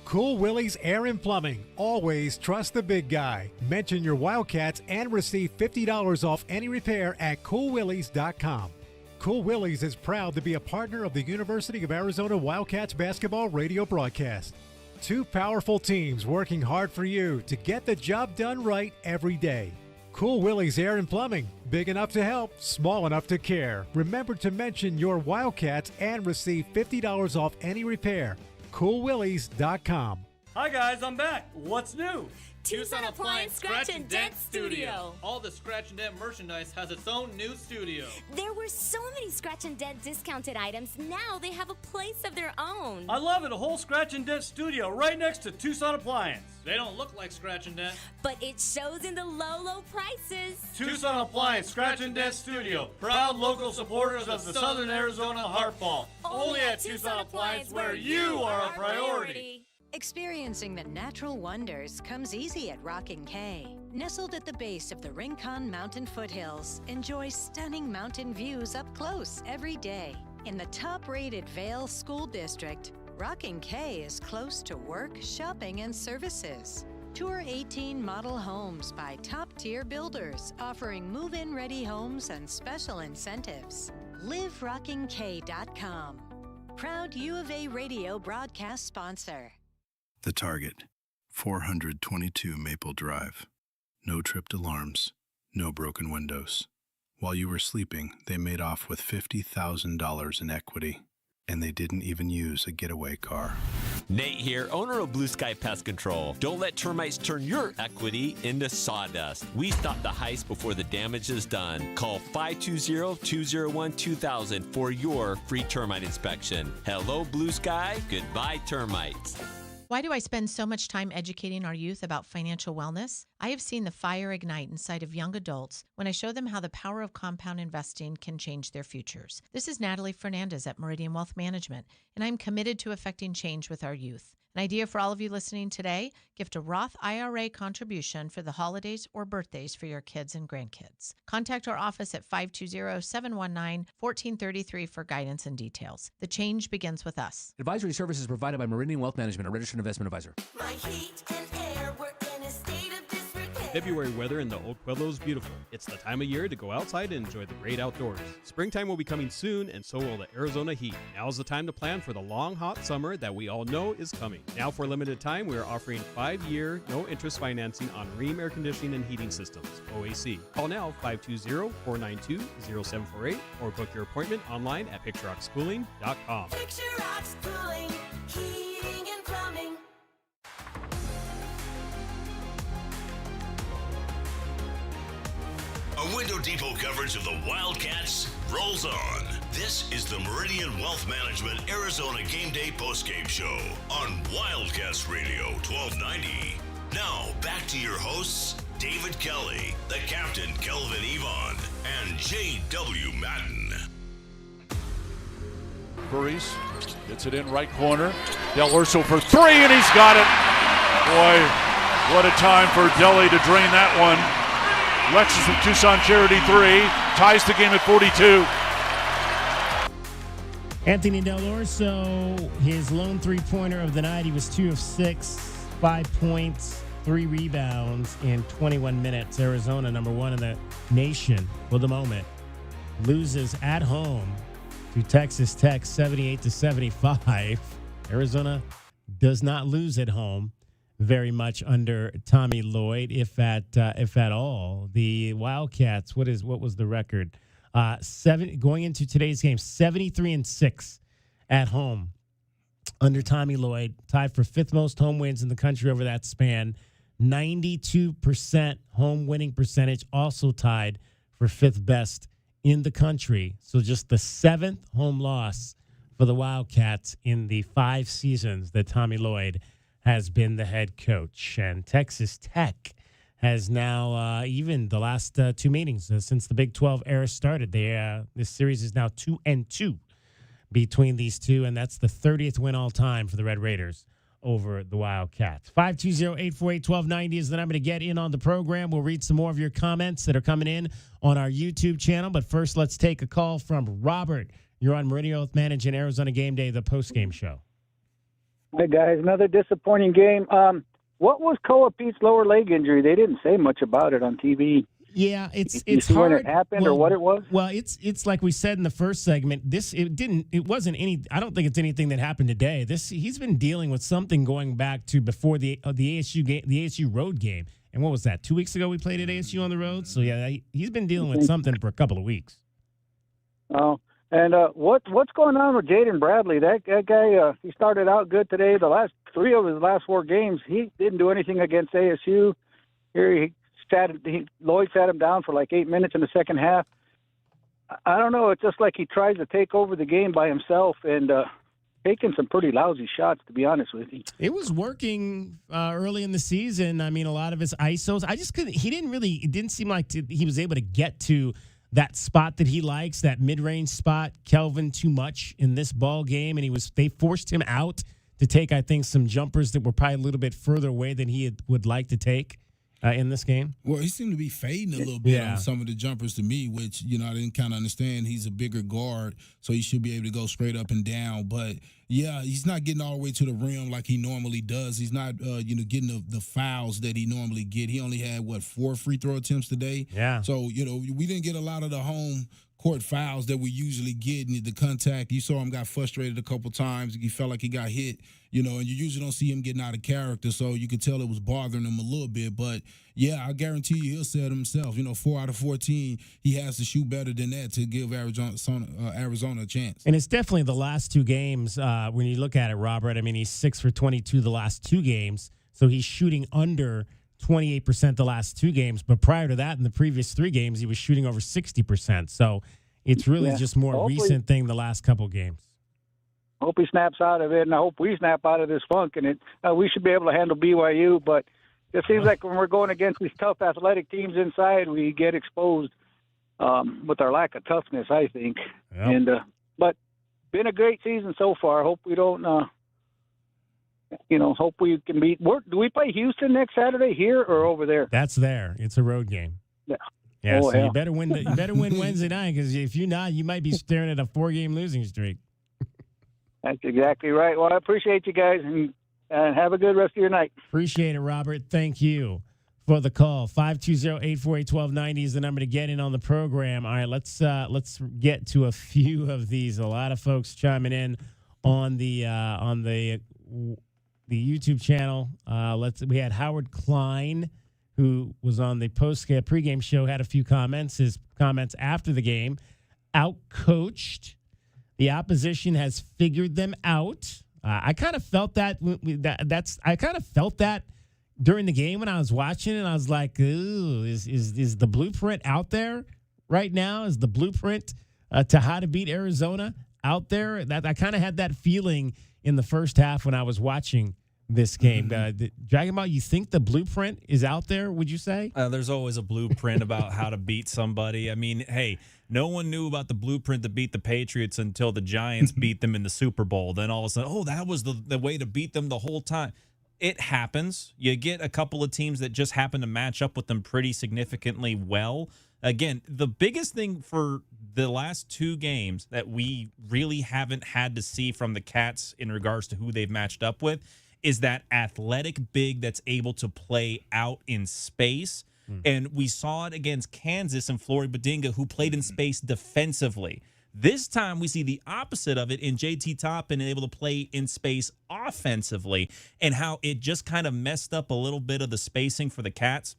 Cool Willie's Air and Plumbing. Always trust the big guy. Mention your Wildcats and receive $50 off any repair at coolwillies.com. Cool Willie's is proud to be a partner of the University of Arizona Wildcats basketball radio broadcast. Two powerful teams working hard for you to get the job done right every day. Cool Willie's Air and Plumbing. Big enough to help, small enough to care. Remember to mention your Wildcats and receive $50 off any repair. CoolWillies.com. Hi guys, I'm back. What's new? Tucson Appliance Scratch and Dent Studio. All the Scratch and Dent merchandise has its own new studio. There were so many Scratch and Dent discounted items. Now they have a place of their own. I love it. A whole Scratch and Dent studio right next to Tucson Appliance. They don't look like Scratch and Dent, but it shows in the low, low prices. Tucson Appliance Scratch and Dent Studio. Proud local supporters of the Southern Arizona Heartball. Only at Tucson Appliance, where you are a priority. Experiencing the natural wonders comes easy at Rockin' K. Nestled at the base of the Rincon Mountain foothills, enjoy stunning mountain views up close every day. In the top-rated Vail School District, Rockin' K is close to work, shopping, and services. Tour 18 model homes by top-tier builders, offering move-in ready homes and special incentives. LiveRockingK.com. Proud U of A radio broadcast sponsor. The Target, 422 Maple Drive. No tripped alarms, no broken windows. While you were sleeping, they made off with $50,000 in equity, and they didn't even use a getaway car. Nate here, owner of Blue Sky Pest Control. Don't let termites turn your equity into sawdust. We stop the heist before the damage is done. Call 520-201-2000 for your free termite inspection. Hello, Blue Sky. Goodbye, termites. Why do I spend so much time educating our youth about financial wellness? I have seen the fire ignite inside of young adults when I show them how the power of compound investing can change their futures. This is Natalie Fernandez at Meridian Wealth Management, and I'm committed to affecting change with our youth. An idea for all of you listening today, gift a Roth IRA contribution for the holidays or birthdays for your kids and grandkids. Contact our office at 520-719-1433 for guidance and details. The change begins with us. Advisory services provided by Meridian Wealth Management, a registered investment advisor. My heat and air were in a state of disrepair. February weather in the Oak Pueblo is beautiful. It's the time of year to go outside and enjoy the great outdoors. Springtime will be coming soon, and so will the Arizona heat. Now's the time to plan for the long, hot summer that we all know is coming. Now, for a limited time, we are offering 5-year, no-interest financing on Rheem air conditioning and heating systems, OAC. Call now, 520-492-0748, or book your appointment online at PictureRocksCooling.com. Picture Rocks Cooling, Heating and Plumbing. A Window Depot coverage of the Wildcats rolls on. This is the Meridian Wealth Management Arizona Game Day postgame show on Wildcats Radio 1290. Now, back to your hosts, David Kelly, the captain, Kelvin Yvonne, and J.W. Madden. Burries gets it in right corner. Del Urso for three, and he's got it. Boy, what a time for Deli to drain that one. Lexus from Tucson Charity 3 ties the game at 42. Anthony Del Orso, his lone three-pointer of the night. He was 2 of 6, 5 points, 3 rebounds in 21 minutes. Arizona, number 1 in the nation for the moment, loses at home to Texas Tech 78-75. Arizona does not lose at home very much under Tommy Lloyd, if at all. The Wildcats, what was the record? Going into today's game, 73-6 at home under Tommy Lloyd, tied for 5th most home wins in the country over that span. 92% home winning percentage, also tied for 5th best in the country. So just the 7th home loss for the Wildcats in the 5 seasons that Tommy Lloyd has been the head coach. And Texas Tech has now, even the last 2 meetings since the Big 12 era started, this series is now 2-2 between these two, and that's the 30th win all time for the Red Raiders over the Wildcats. 520-848-1290 is the number to get in on the program. We'll read some more of your comments that are coming in on our YouTube channel, but first let's take a call from Robert. You're on Meridian Wealth Management Arizona Game Day, the postgame show. Hey, guys, another disappointing game. What was Koa Pete's lower leg injury? They didn't say much about it on TV. Yeah, it's see hard. when it happened or what it was? Well, it's like we said in the first segment. It wasn't any. I don't think it's anything that happened today. He's been dealing with something going back to before the ASU game, the ASU road game. And what was that? 2 weeks ago we played at ASU on the road. So yeah, he's been dealing with something for a couple of weeks. Oh. And what's going on with Jaden Bradley? That guy, he started out good today. The last 3 of his last 4 games, he didn't do anything against ASU. Here Lloyd sat him down for like 8 minutes in the second half. I don't know. It's just like he tries to take over the game by himself and taking some pretty lousy shots, to be honest with you. It was working early in the season. I mean, a lot of his ISOs. I just couldn't. It didn't seem like he was able to get to that spot that he likes, that mid-range spot, Kelvin, too much in this ball game, and they forced him out to take, I think, some jumpers that were probably a little bit further away than he would like to take in this game. Well, he seemed to be fading a little bit on some of the jumpers to me, which, I didn't kind of understand. He's a bigger guard, so he should be able to go straight up and down. But, yeah, he's not getting all the way to the rim like he normally does. He's not, getting the fouls that he normally get. He only had, 4 free throw attempts today? Yeah. So, we didn't get a lot of the home court fouls that we usually get, and the contact. You saw him got frustrated a couple times. He felt like he got hit, and you usually don't see him getting out of character, so you could tell it was bothering him a little bit. But, yeah, I guarantee you he'll say it himself. 4 out of 14, he has to shoot better than that to give Arizona a chance. And it's definitely the last 2 games when you look at it, Robert. I mean, he's 6 for 22 the last 2 games, so he's shooting under 28% the last 2 games, but prior to that, in the previous 3 games, he was shooting over 60%. So it's really just more recent thing the last couple games. Hope he snaps out of it, and I hope we snap out of this funk, and we should be able to handle BYU, but it seems like when we're going against these tough athletic teams inside, we get exposed with our lack of toughness, I think. Yep. And but been a great season so far. Hope we don't hope we can beat. Do we play Houston next Saturday here or over there? That's there. It's a road game. Yeah. Yeah. So you better win. You better win Wednesday night, because if you're not, you might be staring at a 4-game losing streak. That's exactly right. Well, I appreciate you guys, and have a good rest of your night. Appreciate it, Robert. Thank you. for the call. 520-848-1290 is the number to get in on the program. All right, let's get to a few of these. A lot of folks chiming in on the YouTube channel. We had Howard Klein, who was on the pregame show, had a few comments. His comments after the game: outcoached. The opposition has figured them out. I kind of felt that. I kind of felt that during the game when I was watching it. I was like, "Ooh, is the blueprint out there right now? Is the blueprint to how to beat Arizona out there?" That I kind of had that feeling in the first half when I was watching this game. Dragon Ball, you think the blueprint is out there, would you say? There's always a blueprint about how to beat somebody. I mean, hey, no one knew about the blueprint to beat the Patriots until the Giants beat them in the Super Bowl. Then all of a sudden, oh, that was the way to beat them the whole time. It happens. You get a couple of teams that just happen to match up with them pretty significantly well. Again, the biggest thing for the last two games that we really haven't had to see from the Cats in regards to who they've matched up with is that athletic big that's able to play out in space. And we saw it against Kansas and Flory Badinga, who played in space defensively. This time we see the opposite of it in JT Toppin able to play in space offensively, and how it just kind of messed up a little bit of the spacing for the Cats.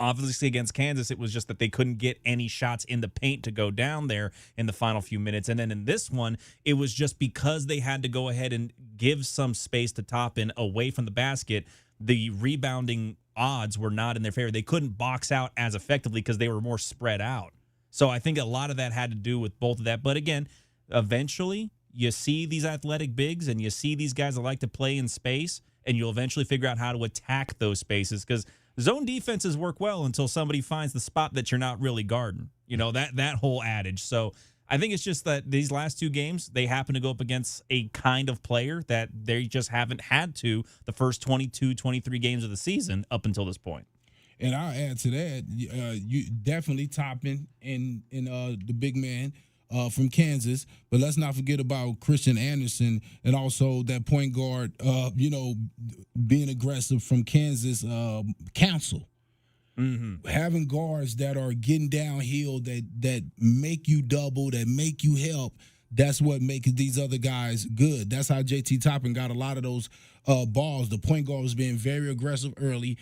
Obviously, against Kansas, it was just that they couldn't get any shots in the paint to go down there in the final few minutes. And then in this one, it was just because they had to go ahead and give some space to Toppin away from the basket, the rebounding odds were not in their favor. They couldn't box out as effectively because they were more spread out. So I think a lot of that had to do with both of that. But again, eventually, you see these athletic bigs and you see these guys that like to play in space, and you'll eventually figure out how to attack those spaces, because zone defenses work well until somebody finds the spot that you're not really guarding. You know, that whole adage. So I think it's just that these last two games, they happen to go up against a kind of player that they just haven't had to the first 22, 23 games of the season up until this point. And I'll add to that, you definitely Toppin in the big man from Kansas, but let's not forget about Christian Anderson and also that point guard, being aggressive from Kansas Council. Having guards that are getting downhill, that make you double, that make you help, that's what makes these other guys good. That's how JT Toppin got a lot of those balls. The point guard was being very aggressive early.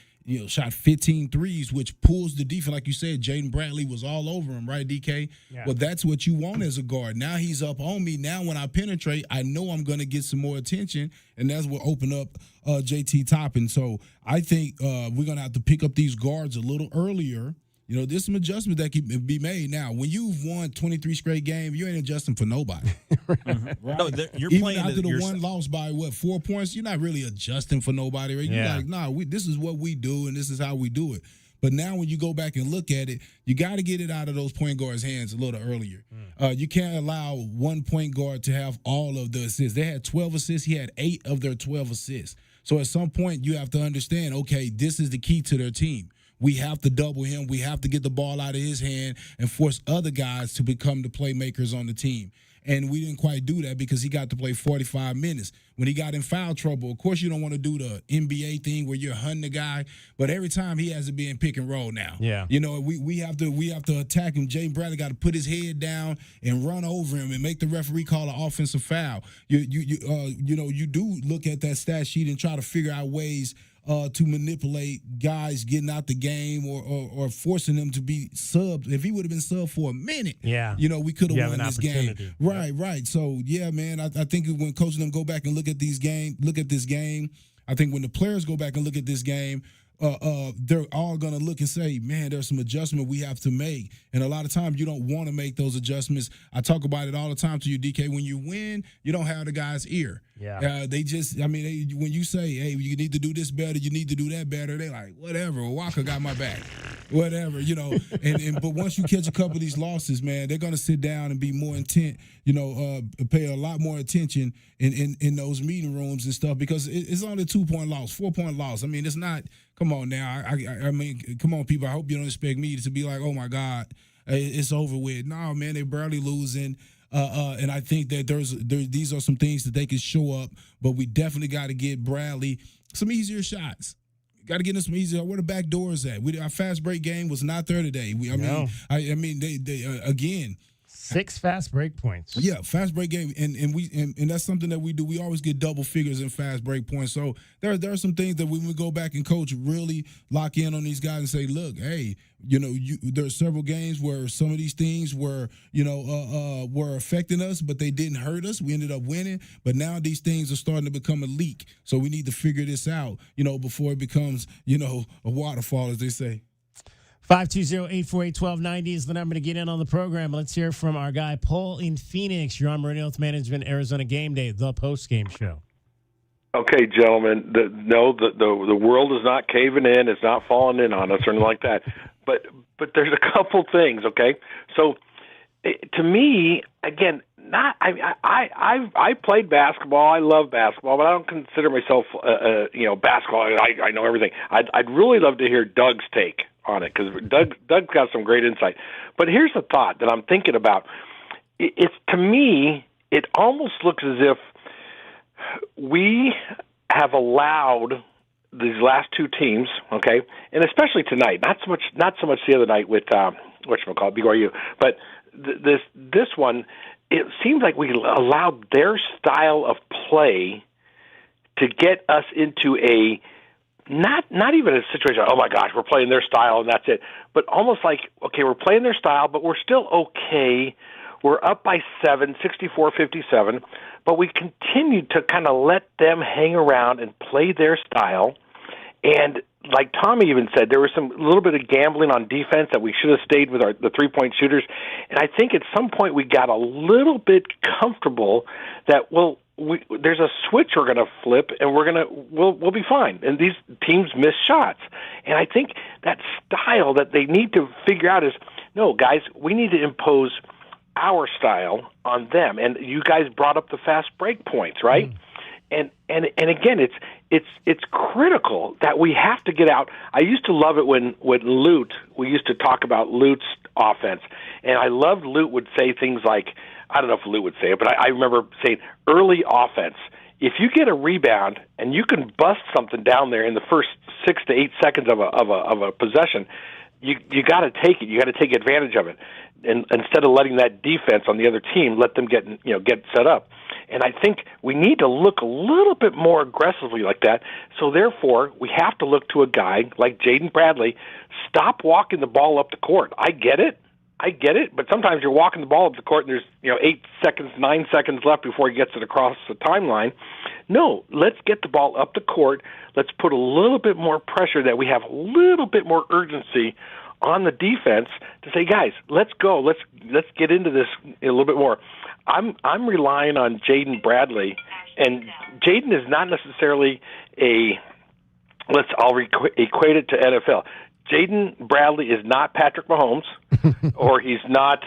Shot 15 threes, which pulls the defense. Like you said, Jaden Bradley was all over him, right, DK? Yeah. Well, that's what you want as a guard. Now he's up on me. Now when I penetrate, I know I'm going to get some more attention, and that's what opened up JT Toppin. So I think we're going to have to pick up these guards a little earlier. There's some adjustments that can be made. Now, when you've won 23 straight games, you ain't adjusting for nobody. Right? No, you're even playing after the one loss by 4 points, you're not really adjusting for nobody. Right? You're like, nah, this is what we do, and this is how we do it. But now when you go back and look at it, you got to get it out of those point guards' hands a little earlier. You can't allow one point guard to have all of the assists. They had 12 assists. He had 8 of their 12 assists. So at some point, you have to understand, okay, this is the key to their team. We have to double him. We have to get the ball out of his hand and force other guys to become the playmakers on the team. And we didn't quite do that because he got to play 45 minutes. When he got in foul trouble, of course you don't want to do the NBA thing where you're hunting the guy, but every time he has to be in pick and roll now. Yeah. We have to attack him. Jaden Bradley got to put his head down and run over him and make the referee call an offensive foul. You do look at that stat sheet and try to figure out ways to manipulate guys getting out the game or forcing them to be subbed. If he would have been subbed for a minute, we could have won this game. Right. So, yeah, man, I think when coaches them go back and look at this game, I think when the players go back and look at this game, they're all going to look and say, man, there's some adjustment we have to make. And a lot of times you don't want to make those adjustments. I talk about it all the time to you, DK. When you win, you don't have the guy's ear. Yeah. When you say, hey, you need to do this better, you need to do that better, they're like, whatever, Walker got my back. Whatever, but once you catch a couple of these losses, man, they're going to sit down and be more intent, pay a lot more attention in those meeting rooms and stuff, because it's only a 2-point loss, 4-point loss. I mean, it's not, come on now. I mean, come on, people. I hope you don't expect me to be like, oh, my God, it's over with. No, man, they're barely losing. And I think that these are some things that they can show up, but we definitely got to get Bradley some easier shots. got to get in some easier. Where the back doors at? Our fast break game was not there today. I mean, they again. 6 fast break points. Yeah, fast break game, and that's something that we do. We always get double figures in fast break points. So there are some things that when we go back and coach, really lock in on these guys and say, look, hey, there are several games where some of these things were affecting us, but they didn't hurt us. We ended up winning, but now these things are starting to become a leak. So we need to figure this out, before it becomes, a waterfall, as they say. 520-848-1290 is the number to get in on the program. Let's hear from our guy, Paul in Phoenix. You're on Meridian Wealth Management, Arizona Game Day, the post-game show. Okay, gentlemen, the world is not caving in. It's not falling in on us or anything like that. But there's a couple things, okay? So to me, again, I played basketball. I love basketball, but I don't consider myself, basketball. I know everything. I'd really love to hear Doug's take on it because Doug's got some great insight. But here's the thought that I'm thinking about. It's to me, it almost looks as if we have allowed these last two teams, okay, and especially tonight, not so much the other night with whatchamacallit, BYU, but this one, it seems like we allowed their style of play to get us into a not even a situation, oh my gosh, we're playing their style and that's it, but almost like, okay, we're playing their style, but we're still okay. We're up by 7, 64-57, but we continued to kind of let them hang around and play their style. And like Tommy even said, there was a little bit of gambling on defense that we should have stayed with the three-point shooters. And I think at some point we got a little bit comfortable that, there's a switch we're going to flip, and we'll be fine. And these teams miss shots. And I think that style that they need to figure out is, no, guys, we need to impose our style on them. And you guys brought up the fast break points, right? And again, it's critical that we have to get out. I used to love it when Lute, we used to talk about Lute's offense, and I loved Lute would say things like, I don't know if Lute would say it, but I remember saying early offense. If you get a rebound and you can bust something down there in the first 6 to 8 seconds of a possession, you got to take it. You got to take advantage of it, and instead of letting that defense on the other team let them get set up. And I think we need to look a little bit more aggressively like that. So therefore, we have to look to a guy like Jaden Bradley. Stop walking the ball up the court. I get it, but sometimes you're walking the ball up the court and there's 8 seconds, 9 seconds left before he gets it across the timeline. No, let's get the ball up the court. Let's put a little bit more pressure, that we have a little bit more urgency on the defense to say, guys, let's go. Let's get into this a little bit more. I'm relying on Jaden Bradley, and Jaden is not necessarily I'll equate it to NFL. Jaden Bradley is not Patrick Mahomes, or he's not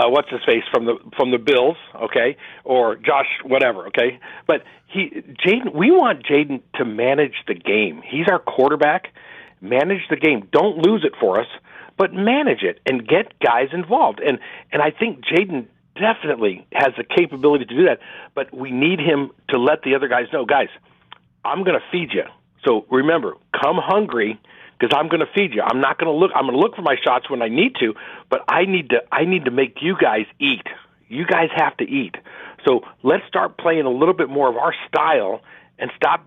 what's his face from the Bills, okay, or Josh whatever, okay. But we want Jaden to manage the game. He's our quarterback. Manage the game. Don't lose it for us, but manage it and get guys involved. And I think Jaden definitely has the capability to do that, but we need him to let the other guys know, guys, I'm going to feed you. So remember, come hungry, because I'm going to feed you. I'm not going to look. I'm going to look for my shots when I need to, but I need to make you guys eat. You guys have to eat. So let's start playing a little bit more of our style and stop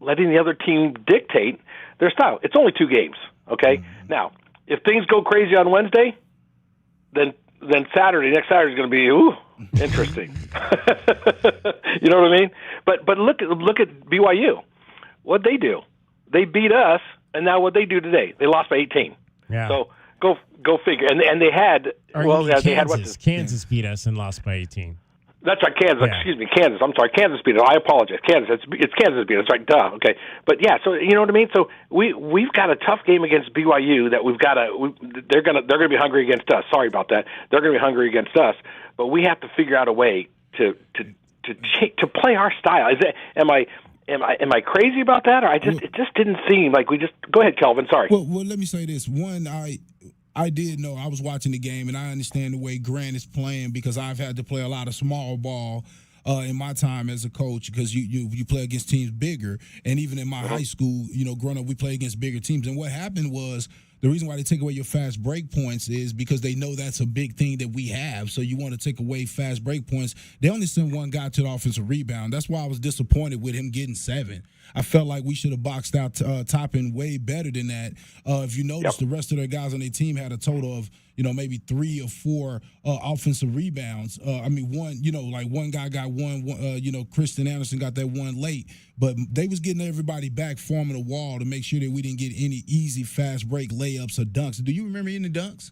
letting the other team dictate their style. It's only 2 games, okay? Mm-hmm. Now, if things go crazy on Wednesday, then next Saturday is going to be interesting. You know what I mean? But look at BYU. What'd they do? They beat us, and now what they do today? They lost by 18. Yeah. So go figure. And they had Kansas beat us and lost by 18. That's right, Kansas. Yeah. Excuse me, Kansas. I'm sorry, Kansas beat it. I apologize. Kansas. It's Kansas beat it. That's right. Duh. Okay. But yeah, so you know what I mean. So we've got a tough game against BYU that they're gonna be hungry against us. Sorry about that. They're gonna be hungry against us. But we have to figure out a way to play our style. Am I crazy about that, or it just didn't seem like we just go ahead, Kelvin. Sorry. Well, let me say this. One, I did know, I was watching the game, and I understand the way Grant is playing because I've had to play a lot of small ball in my time as a coach because you play against teams bigger, and even in my high school, growing up, we play against bigger teams. And what happened was, the reason why they take away your fast break points is because they know that's a big thing that we have. So you want to take away fast break points. They only send one guy to the offensive rebound. That's why I was disappointed with him getting 7. I felt like we should have boxed out Toppin way better than that. If you notice, the rest of their guys on their team had a total of maybe 3 or 4 offensive rebounds. One guy got one. Kristen Anderson got that one late, but they was getting everybody back, forming a wall to make sure that we didn't get any easy fast break layups or dunks. Do you remember any dunks?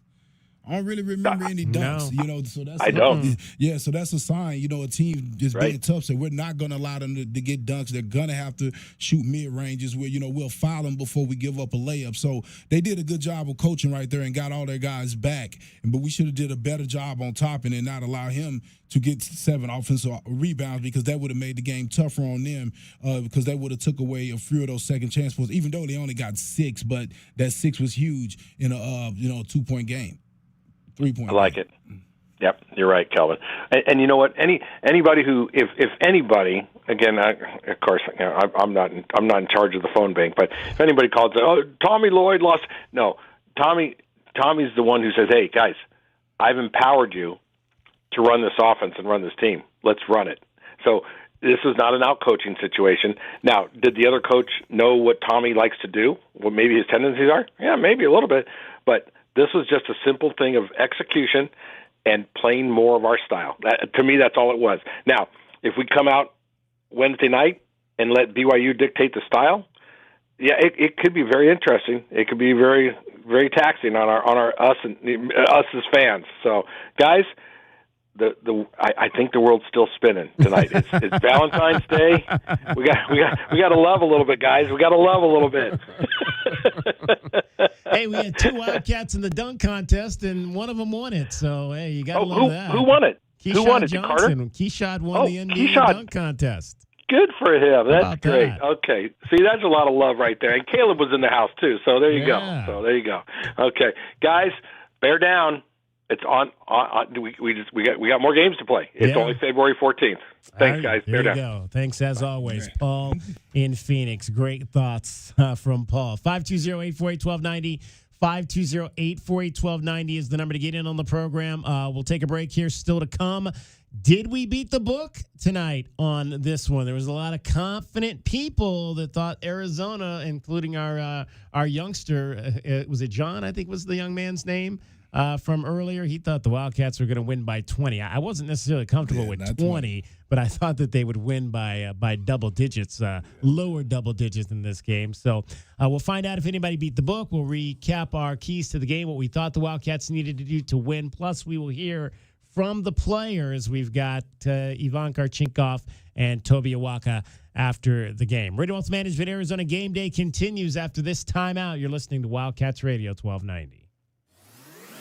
I don't really remember any dunks, so that's I don't. Yeah, so that's a sign, a team is being tough, so we're not going to allow them to get dunks. They're going to have to shoot mid-ranges where, we'll foul them before we give up a layup. So they did a good job of coaching right there and got all their guys back, but we should have did a better job on top and not allow him to get 7 offensive rebounds, because that would have made the game tougher on them, because they would have took away a few of those second chance points, even though they only got 6, but that 6 was huge in a 2-point game. 3-point. I like it. Yep, you're right, Kelvin. And you know what? Anybody who, if anybody, again, of course, I'm not in charge of the phone bank, but if anybody calls, Tommy Lloyd lost. No, Tommy's the one who says, hey guys, I've empowered you to run this offense and run this team. Let's run it. So this is not an out-coaching situation. Now, did the other coach know what Tommy likes to do? What maybe his tendencies are? Yeah, maybe a little bit, but this was just a simple thing of execution and playing more of our style. To me, that's all it was. Now, if we come out Wednesday night and let BYU dictate the style, yeah, it could be very interesting. It could be very, very taxing on us as fans. So, guys, I think the world's still spinning tonight. It's Valentine's Day. We got to love a little bit, guys. We got to love a little bit. Hey, we had 2 Wildcats in the dunk contest, and one of them won it. So, hey, you got to love that. Who won it? Keyshawn Who won it? Johnson. Carter? Keyshawn won the NBA dunk contest. Good for him. That's great. That? Okay. See, that's a lot of love right there. And Caleb was in the house, too. So there you go. Okay. Guys, bear down. It's on. We got more games to play. It's only February 14th. Thanks, guys. There you go. Thanks as always, Paul in Phoenix. Great thoughts from Paul. 520-848-1290. 520-848-1290 is the number to get in on the program. We'll take a break here. Still to come. Did we beat the book tonight on this one? There was a lot of confident people that thought Arizona, including our youngster, was it John, I think was the young man's name, from earlier. He thought the Wildcats were going to win by 20. I wasn't necessarily comfortable with 20, but I thought that they would win by double digits, lower double digits in this game. So we'll find out if anybody beat the book. We'll recap our keys to the game, what we thought the Wildcats needed to do to win. Plus, we will hear from the players. We've got Ivan Karchinkov and Toby Awaka after the game. Radio Wealth Management Arizona Game Day continues after this timeout. You're listening to Wildcats Radio 1290.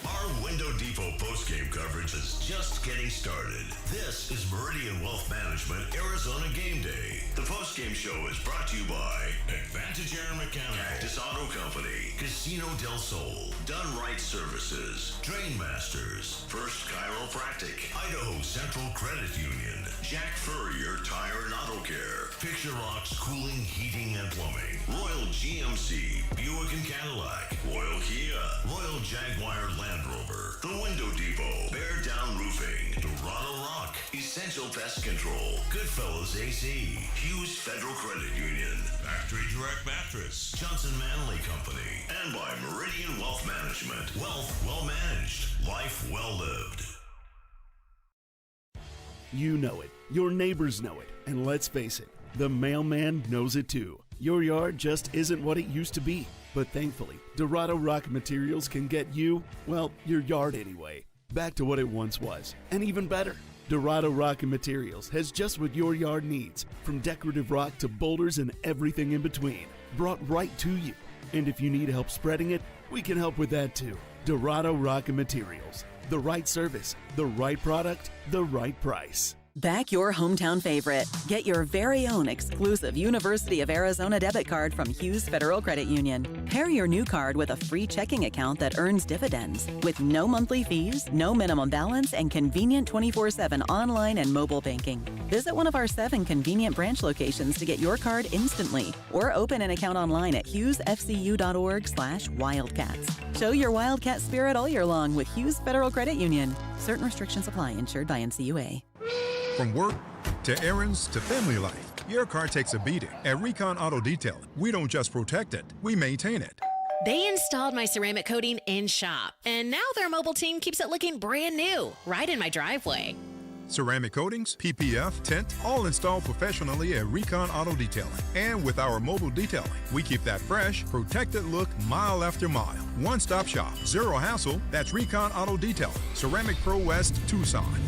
Our Window Depot postgame coverage is just getting started. This is Meridian Wealth Management Arizona Game Day. The postgame show is brought to you by Advantage Air Mechanical, Cactus Auto Company, Casino del Sol, Done Right Services, Drain Masters, First Chiropractic, Idaho Central Credit Union, Jack Furrier Tire and Auto Care, Picture Rocks Cooling, Heating and Plumbing, Royal GMC, Buick and Cadillac, Royal Kia, Royal Jaguar Land Rover, The Window Depot, Bear Down Roofing, Dorado Rock, Essential Pest Control, Goodfellas AC, Hughes Federal Credit Union, Factory Direct Mattress, Johnson Manley Company, and by Meridian Wealth Management. Wealth well managed, life well lived. You know it, your neighbors know it, and let's face it, the mailman knows it too. Your yard just isn't what it used to be, but thankfully, Dorado Rock Materials can get you, well, your yard anyway, back to what it once was, and even better. Dorado Rock Materials has just what your yard needs, from decorative rock to boulders and everything in between, brought right to you. And if you need help spreading it, we can help with that too. Dorado Rock Materials. The right service, the right product, the right price. Back your hometown favorite. Get your very own exclusive University of Arizona debit card from Hughes Federal Credit Union. Pair your new card with a free checking account that earns dividends with no monthly fees, no minimum balance, and convenient 24/7 online and mobile banking. Visit one of our 7 convenient branch locations to get your card instantly or open an account online at hughesfcu.org/wildcats. Show your Wildcat spirit all year long with Hughes Federal Credit Union. Certain restrictions apply. Insured by NCUA. From work to errands to family life, your car takes a beating. At Recon Auto Detailing, we don't just protect it, we maintain it. They installed my ceramic coating in shop, and now their mobile team keeps it looking brand new, right in my driveway. Ceramic coatings, PPF, tint, all installed professionally at Recon Auto Detailing. And with our mobile detailing, we keep that fresh, protected look mile after mile. One-stop shop, zero hassle, that's Recon Auto Detailing, Ceramic Pro West, Tucson.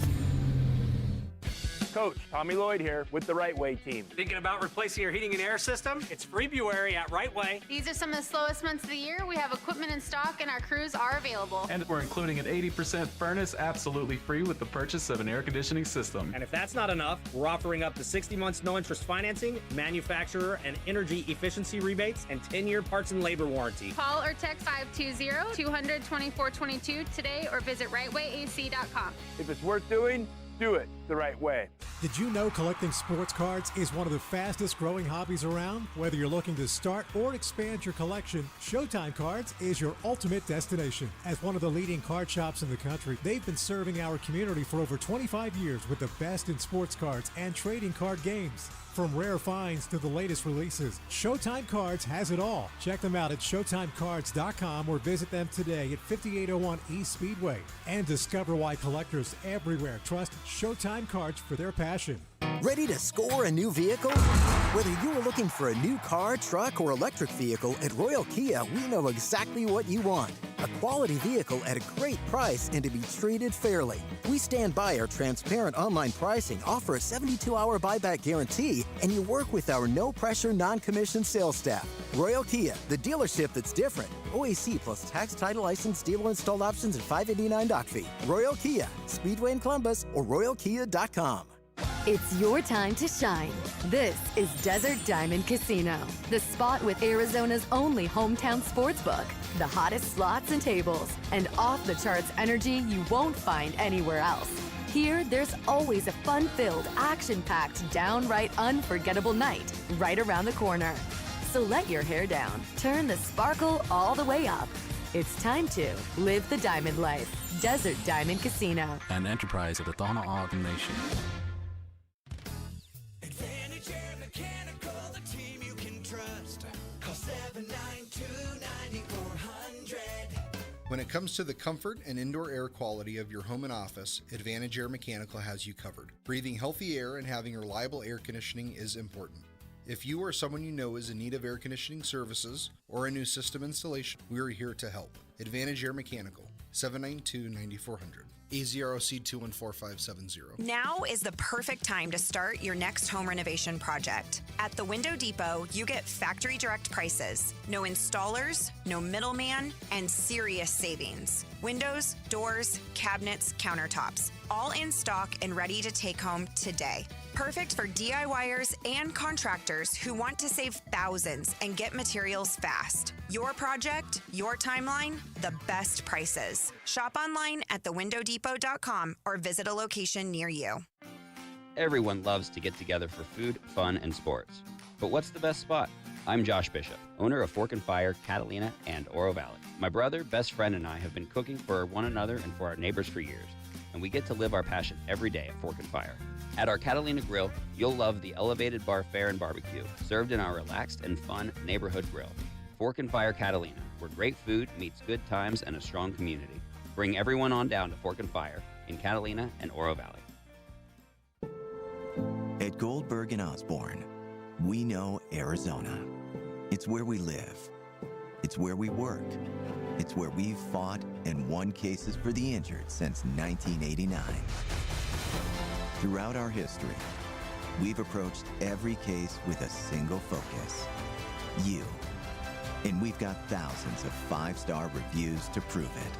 Coach, Tommy Lloyd here with the Right Way team. Thinking about replacing your heating and air system? It's February at Right Way. These are some of the slowest months of the year. We have equipment in stock and our crews are available. And we're including an 80% furnace absolutely free with the purchase of an air conditioning system. And if that's not enough, we're offering up to 60 months no interest financing, manufacturer and energy efficiency rebates, and 10-year parts and labor warranty. Call or text 520-200-2422 today or visit rightwayac.com. If it's worth doing, do it the right way. Did you know collecting sports cards is one of the fastest growing hobbies around? Whether you're looking to start or expand your collection, Showtime Cards is your ultimate destination. As one of the leading card shops in the country, they've been serving our community for over 25 years with the best in sports cards and trading card games. From rare finds to the latest releases, Showtime Cards has it all. Check them out at ShowtimeCards.com or visit them today at 5801 East Speedway. And discover why collectors everywhere trust Showtime Cards for their passion. Ready to score a new vehicle? Whether you are looking for a new car, truck, or electric vehicle, at Royal Kia, we know exactly what you want. A quality vehicle at a great price and to be treated fairly. We stand by our transparent online pricing, offer a 72-hour buyback guarantee, and you work with our no-pressure, non-commissioned sales staff. Royal Kia, the dealership that's different. OAC plus tax, title, license, dealer installed options, and $589 doc fee. Royal Kia, Speedway in Columbus, or RoyalKia.com. It's your time to shine. This is Desert Diamond Casino, the spot with Arizona's only hometown sportsbook, the hottest slots and tables, and off-the-charts energy you won't find anywhere else. Here, there's always a fun-filled, action-packed, downright unforgettable night right around the corner. So let your hair down, turn the sparkle all the way up. It's time to live the diamond life. Desert Diamond Casino. An enterprise of the Thana Ogden Nation. When it comes to the comfort and indoor air quality of your home and office, Advantage Air Mechanical has you covered. Breathing healthy air and having reliable air conditioning is important. If you or someone you know is in need of air conditioning services or a new system installation, we are here to help. Advantage Air Mechanical, 792-9400. AZROC 214570. Now is the perfect time to start your next home renovation project. At the Window Depot, you get factory direct prices, no installers, no middleman, and serious savings. Windows, doors, cabinets, countertops, all in stock and ready to take home today. Perfect for DIYers and contractors who want to save thousands and get materials fast. Your project, your timeline, the best prices. Shop online at thewindowdepot.com or visit a location near you. Everyone loves to get together for food, fun, and sports. But what's the best spot? I'm Josh Bishop, owner of Fork and Fire, Catalina, and Oro Valley. My brother, best friend, and I have been cooking for one another and for our neighbors for years, and we get to live our passion every day at Fork and Fire. At our Catalina Grill, you'll love the elevated bar fare and barbecue, served in our relaxed and fun neighborhood grill. Fork and Fire Catalina, where great food meets good times and a strong community. Bring everyone on down to Fork and Fire in Catalina and Oro Valley. At Goldberg and Osborne, we know Arizona. It's where we live. It's where we work. It's where we've fought and won cases for the injured since 1989. Throughout our history, we've approached every case with a single focus: you. And we've got thousands of 5-star reviews to prove it.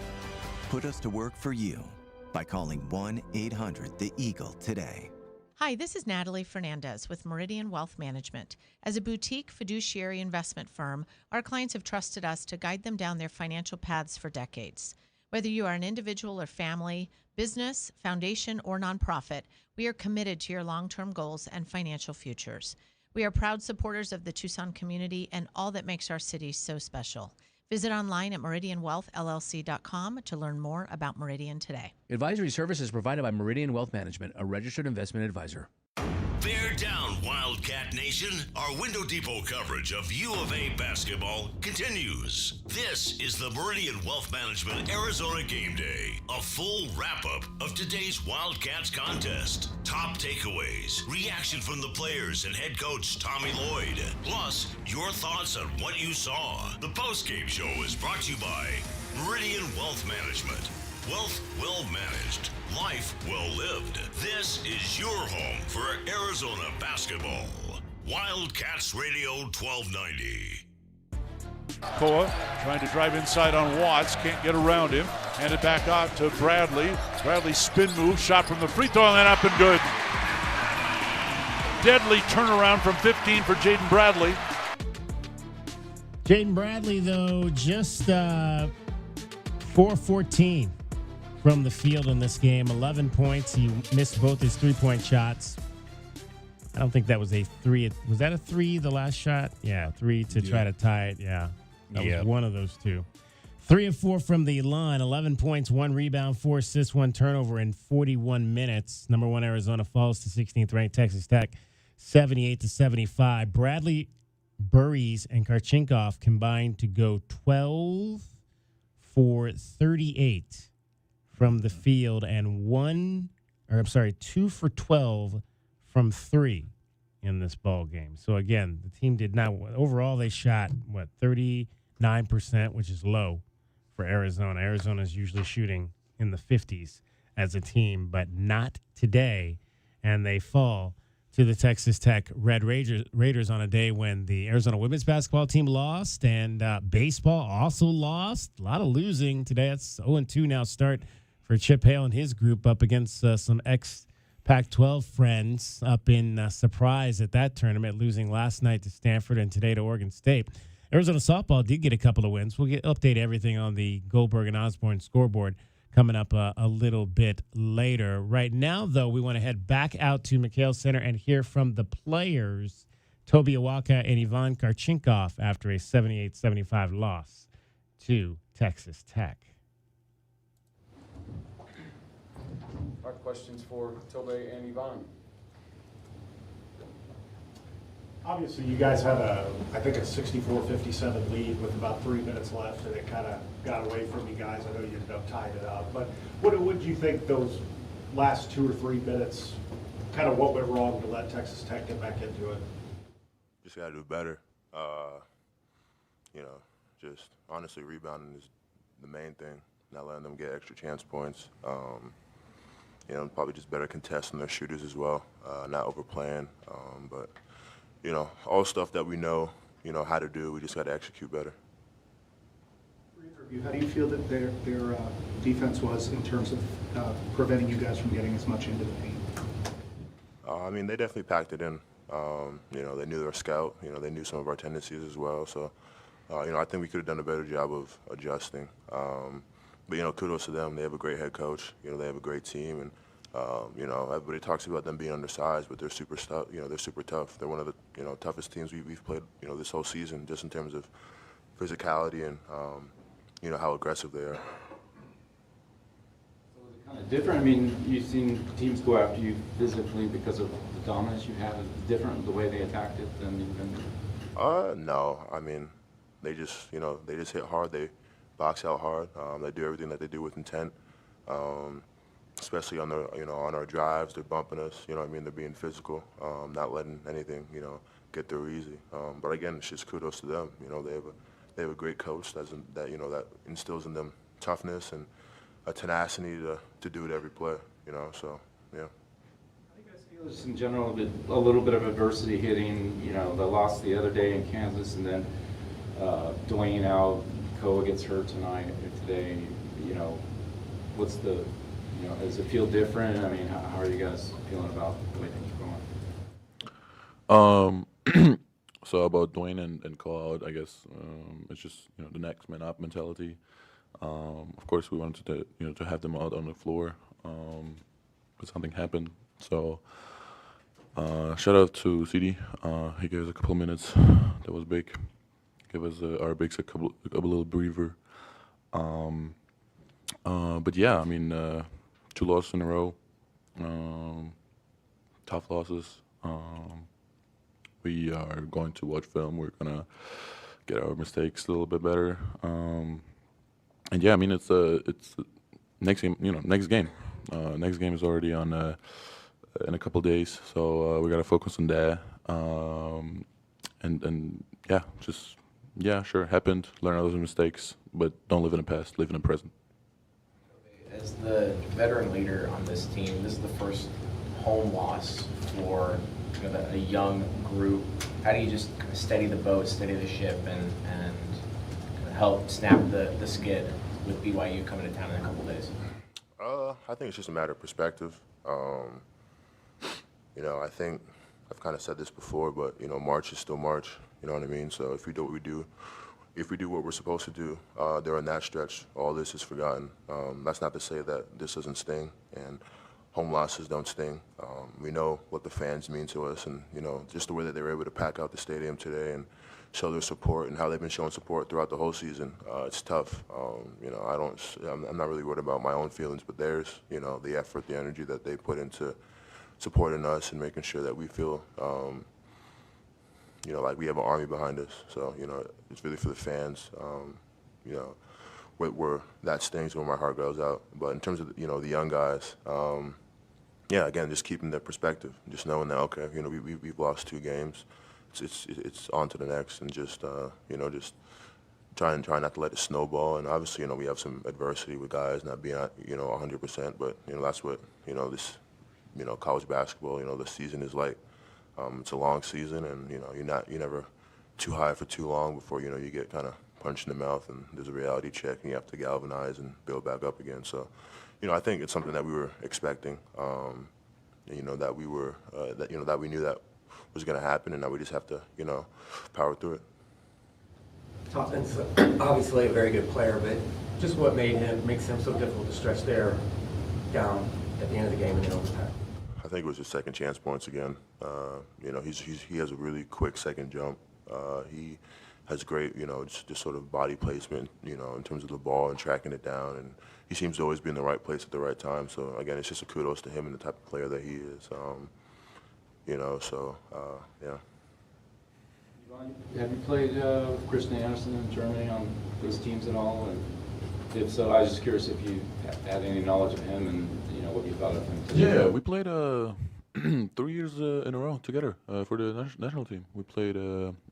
Put us to work for you by calling 1-800-THE-EAGLE today. Hi, this is Natalie Fernandez with Meridian Wealth Management. As a boutique fiduciary investment firm, our clients have trusted us to guide them down their financial paths for decades. Whether you are an individual or family, business, foundation, or nonprofit, we are committed to your long-term goals and financial futures. We are proud supporters of the Tucson community and all that makes our city so special. Visit online at meridianwealthllc.com to learn more about Meridian today. Advisory services provided by Meridian Wealth Management, a registered investment advisor. Bear down, Wildcat Nation. Our Window Depot coverage of U of A basketball continues. This is the Meridian Wealth Management Arizona Game Day, a full wrap-up of today's Wildcats contest. Top takeaways, reaction from the players and head coach Tommy Lloyd, plus your thoughts on what you saw. The postgame show is brought to you by Meridian Wealth Management. Wealth well managed, life well lived. This is your home for Arizona basketball. Wildcats Radio 1290. Koa trying to drive inside on Watts, can't get around him. Hand it back out to Bradley. Bradley spin move, shot from the free throw line, up and good. Deadly turnaround from 15 for Jaden Bradley. Jaden Bradley, though, just 4-14 from the field in this game. 11 points. He missed both his three-point shots. I don't think that was a three. Was that a three, the last shot? Yeah, three to try to tie it. Yeah, that was one of those two. 3 of 4 from the line. 11 points, 1 rebound, 4 assists, 1 turnover in 41 minutes. Number 1 Arizona falls to 16th ranked Texas Tech, 78-75. Bradley, Burries, and Karchinkov combined to go 12 for 38 from the field and 2 for 12 from 3 in this ball game. So again, the team did not. Overall, they shot 39%, which is low for Arizona. Arizona is usually shooting in the 50s as a team, but not today. And they fall to the Texas Tech Red Raiders on a day when the Arizona women's basketball team lost and baseball also lost. A lot of losing today. It's 0-2 now start for Chip Hale and his group up against some ex-Pac-12 friends up in Surprise at that tournament, losing last night to Stanford and today to Oregon State. Arizona softball did get a couple of wins. We'll update everything on the Goldberg and Osborne scoreboard coming up a little bit later. Right now, though, we want to head back out to McHale Center and hear from the players, Toby Awaka and Ivan Karchinkov, after a 78-75 loss to Texas Tech. Our questions for Toby and Ivan. Obviously, you guys had a 64-57 lead with about 3 minutes left, and it kind of got away from you guys. I know you ended up tying it up, but what do you think those last 2 or 3 minutes, kind of what went wrong to let Texas Tech get back into it? Just got to do better. Just honestly, rebounding is the main thing. Not letting them get extra chance points. Probably just better contesting their shooters as well. Not overplaying, but. All stuff that we know, how to do. We just got to execute better. How do you feel that their defense was in terms of preventing you guys from getting as much into the paint? They definitely packed it in. They knew they were a scout. They knew some of our tendencies as well. So, I think we could have done a better job of adjusting. But, kudos to them. They have a great head coach. They have a great team. And, everybody talks about them being undersized, but they're super tough. They're super tough. They're one of the toughest teams we've played this whole season, just in terms of physicality and how aggressive they are. So is it kind of different? You've seen teams go after you physically because of the dominance you have. Is it different the way they attacked it than even? No. They just hit hard. They box out hard. They do everything that they do with intent. Especially on on our drives, they're bumping us. They're being physical, not letting anything get through easy. But again, it's just kudos to them. They have a great coach that instills in them toughness and a tenacity to do it every play. So yeah. How do you guys feel just in general a little bit of adversity hitting? The loss the other day in Kansas, and then Dwayne out, Koa gets hurt today. What's the Does it feel different? I mean, how are you guys feeling about the way things are going? So about Dwayne and call out, I guess it's just the next man up mentality. Of course, we wanted to have them out on the floor, but something happened. So shout out to CD. He gave us a couple of minutes. That was big. Gave us our bigs a little breather. But yeah, I mean, 2 losses in a row. Tough losses. We are going to watch film. We're gonna get our mistakes a little bit better. And yeah, I mean it's next game. Next game. Next game is already on in a couple of days, so we gotta focus on that. And yeah, sure, happened. Learn all those mistakes, but don't live in the past. Live in the present. As the veteran leader on this team, this is the first home loss for a young group. How do you just kind of steady the boat, steady the ship, and kind of help snap the skid with BYU coming to town in a couple days? I think it's just a matter of perspective. I think I've kind of said this before, but March is still March. You know what I mean? So if we do what we do, if we do what we're supposed to do during that stretch, all this is forgotten. That's not to say that this doesn't sting, and home losses don't sting. We know what the fans mean to us, and just the way that they were able to pack out the stadium today and show their support, and how they've been showing support throughout the whole season. It's tough. I'm not really worried about my own feelings, but theirs. The effort, the energy that they put into supporting us and making sure that we feel, like we have an army behind us. So it's really for the fans. Where that stings, where my heart goes out. But in terms of the young guys. Again, just keeping that perspective, just knowing that we've lost 2 games, it's on to the next, and just just trying not to let it snowball. And obviously, we have some adversity with guys not being 100%, but that's what this college basketball, the season is like. It's a long season, and you're never too high for too long before you get kind of punched in the mouth, and there's a reality check, and you have to galvanize and build back up again. So. I think it's something that we were expecting, that we were, that we knew that was going to happen, and now we just have to, power through it. Toppin's obviously a very good player, but just what makes him so difficult to stretch there down at the end of the game and in overtime? I think it was his second chance points again. He has a really quick second jump. He has great, just sort of body placement, in terms of the ball and tracking it down, and he seems to always be in the right place at the right time. So again, it's just a kudos to him and the type of player that he is. Yeah. Have you played Christian Andersen in Germany on those teams at all? And if so, I was just curious if you had any knowledge of him and what you thought of him today. Yeah, we played 3 years in a row together for the national team. We played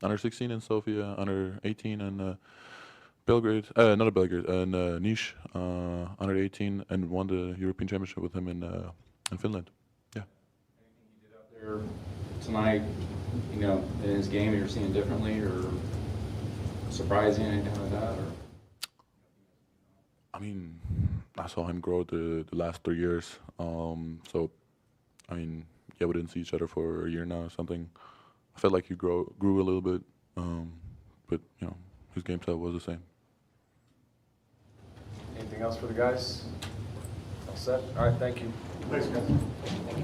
under 16 in Sofia, under 18 in Belgrade, and Niš, under 18, and won the European Championship with him in Finland. Yeah. Anything he did out there tonight, in his game you're seeing differently or surprising, anything like that? Or? I mean, I saw him grow the last 3 years. So, I mean, yeah, we didn't see each other for a year now or something. I felt like he grew a little bit, but his game style was the same. Anything else for the guys? All set? All right, thank you. Thanks, guys.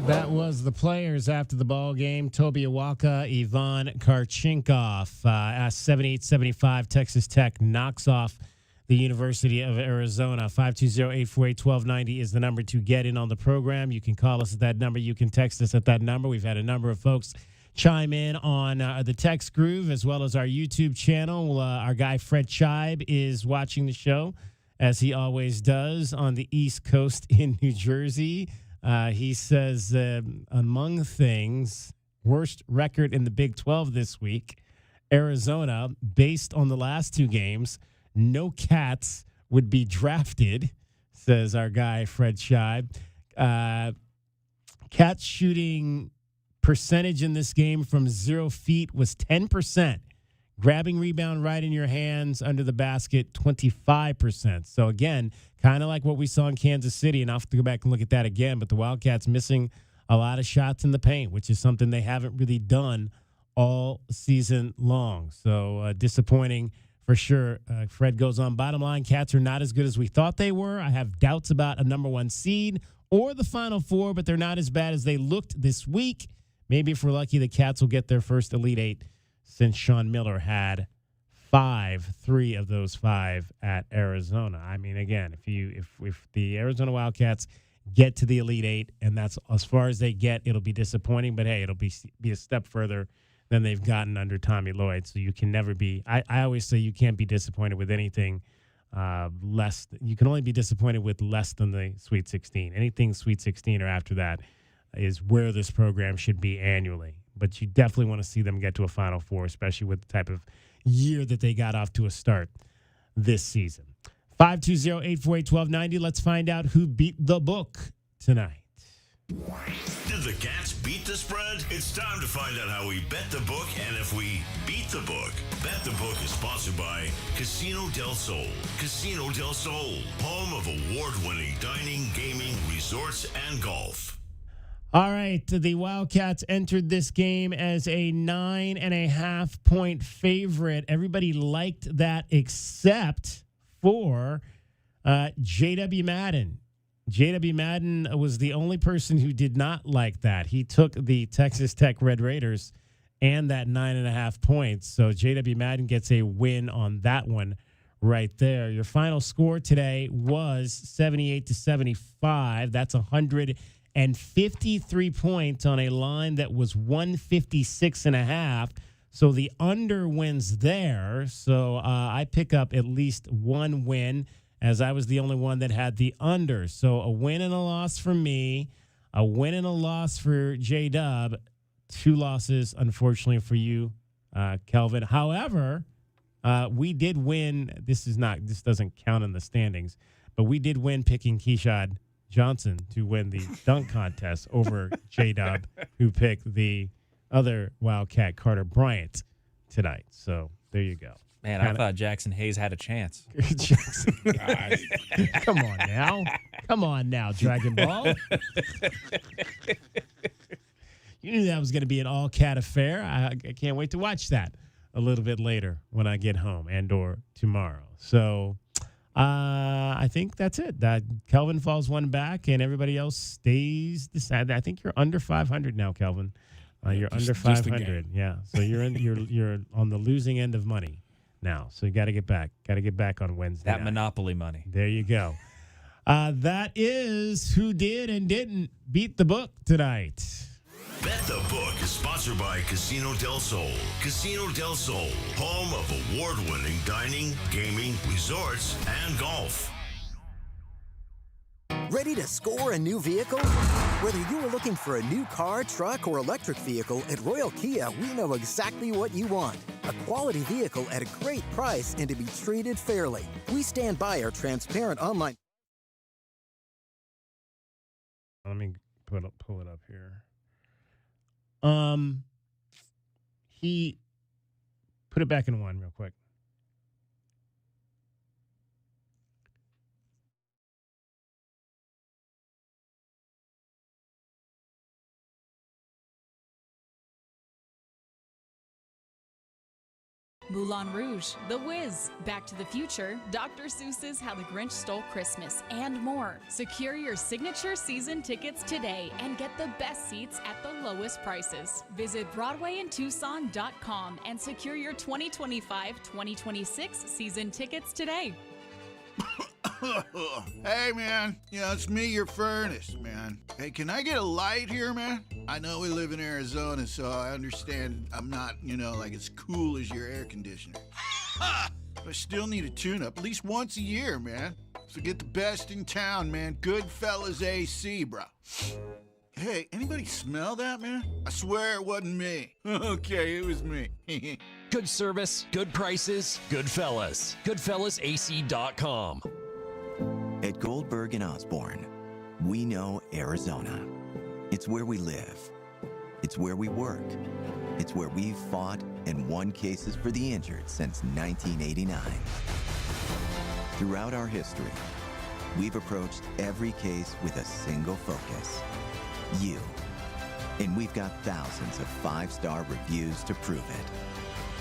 That was the players after the ball game. Toby Awaka, Ivan Karchinkov. 78-75, Texas Tech knocks off the University of Arizona. 520-848-1290 is the number to get in on the program. You can call us at that number. You can text us at that number. We've had a number of folks chime in on the text groove as well as our YouTube channel. Our guy Fred Scheib is watching the show, as he always does, on the East Coast in New Jersey. He says, among things, worst record in the Big 12 this week, Arizona, based on the last 2 games, no Cats would be drafted, says our guy Fred Scheib. Cats shooting percentage in this game from 0 feet was 10%. Grabbing rebound right in your hands under the basket, 25%. So, again, kind of like what we saw in Kansas City, and I'll have to go back and look at that again, but the Wildcats missing a lot of shots in the paint, which is something they haven't really done all season long. So, disappointing for sure. Fred goes on, bottom line, Cats are not as good as we thought they were. I have doubts about a number 1 seed or the Final Four, but they're not as bad as they looked this week. Maybe if we're lucky, the Cats will get their first Elite 8 since Sean Miller had 3 of those 5 at Arizona. I mean, again, if the Arizona Wildcats get to the Elite 8, and that's as far as they get, it'll be disappointing. But, hey, it'll be a step further than they've gotten under Tommy Lloyd. So you can never be – I always say you can't be disappointed with anything less – you can only be disappointed with less than the Sweet 16. Anything Sweet 16 or after that is where this program should be annually. But you definitely want to see them get to a Final Four, especially with the type of year that they got off to a start this season. 520-848-1290. Let's find out who beat the book tonight. Did the Cats beat the spread? It's time to find out how we bet the book and if we beat the book. Bet the Book is sponsored by Casino del Sol. Casino del Sol, home of award-winning dining, gaming, resorts, and golf. All right, the Wildcats entered this game as a 9.5-point favorite. Everybody liked that except for J.W. Madden. J.W. Madden was the only person who did not like that. He took the Texas Tech Red Raiders and that 9.5 points. So J.W. Madden gets a win on that one right there. Your final score today was 78-75. That's 153 points on a line that was 156.5. So the under wins there. So I pick up at least one win, as I was the only one that had the under. So a win and a loss for me, a win and a loss for J-Dub, 2 losses, unfortunately, for you, Kelvin. However, we did win. This doesn't count in the standings, but we did win picking Keyshawn Johnson to win the dunk contest over J-Dub, who picked the other Wildcat, Carter Bryant, tonight. So there you go. Man, I thought Jackson Hayes had a chance. Jackson. Come on now, Dragon Ball. You knew that was going to be an all-cat affair. I can't wait to watch that a little bit later when I get home and/or tomorrow. So I think that's it. That Kelvin falls one back, and everybody else stays the same. I think you're under 500 now, Kelvin. You're under 500. Yeah. So you're on the losing end of money now. So you got to get back. Got to get back on Wednesday. That Monopoly money. There you go. That is who did and didn't beat the book tonight. Bet the Book is sponsored by Casino del Sol. Casino del Sol, home of award-winning dining, gaming, resorts, and golf. Ready to score a new vehicle? Whether you are looking for a new car, truck, or electric vehicle, at Royal Kia, we know exactly what you want. A quality vehicle at a great price and to be treated fairly. We stand by our transparent online. Let me pull it up here. He put it back in one real quick. Moulin Rouge, The Wiz, Back to the Future, Dr. Seuss's How the Grinch Stole Christmas, and more. Secure your signature season tickets today and get the best seats at the lowest prices. Visit BroadwayInTucson.com and secure your 2025-2026 season tickets today. Hey, man. Yeah, it's me, your furnace, man. Hey, can I get a light here, man? I know we live in Arizona, so I understand I'm not, like as cool as your air conditioner. But I still need a tune-up at least once a year, man. So get the best in town, man. Goodfellas AC, bro. Hey, anybody smell that, man? I swear it wasn't me. Okay, it was me. Good service, good prices, Goodfellas. GoodfellasAC.com. At Goldberg and Osborne, we know Arizona. It's where we live, It's where we work. It's where we've fought and won cases for the injured since 1989. Throughout our history, we've approached every case with a single focus: you. And we've got thousands of 5-star reviews to prove it.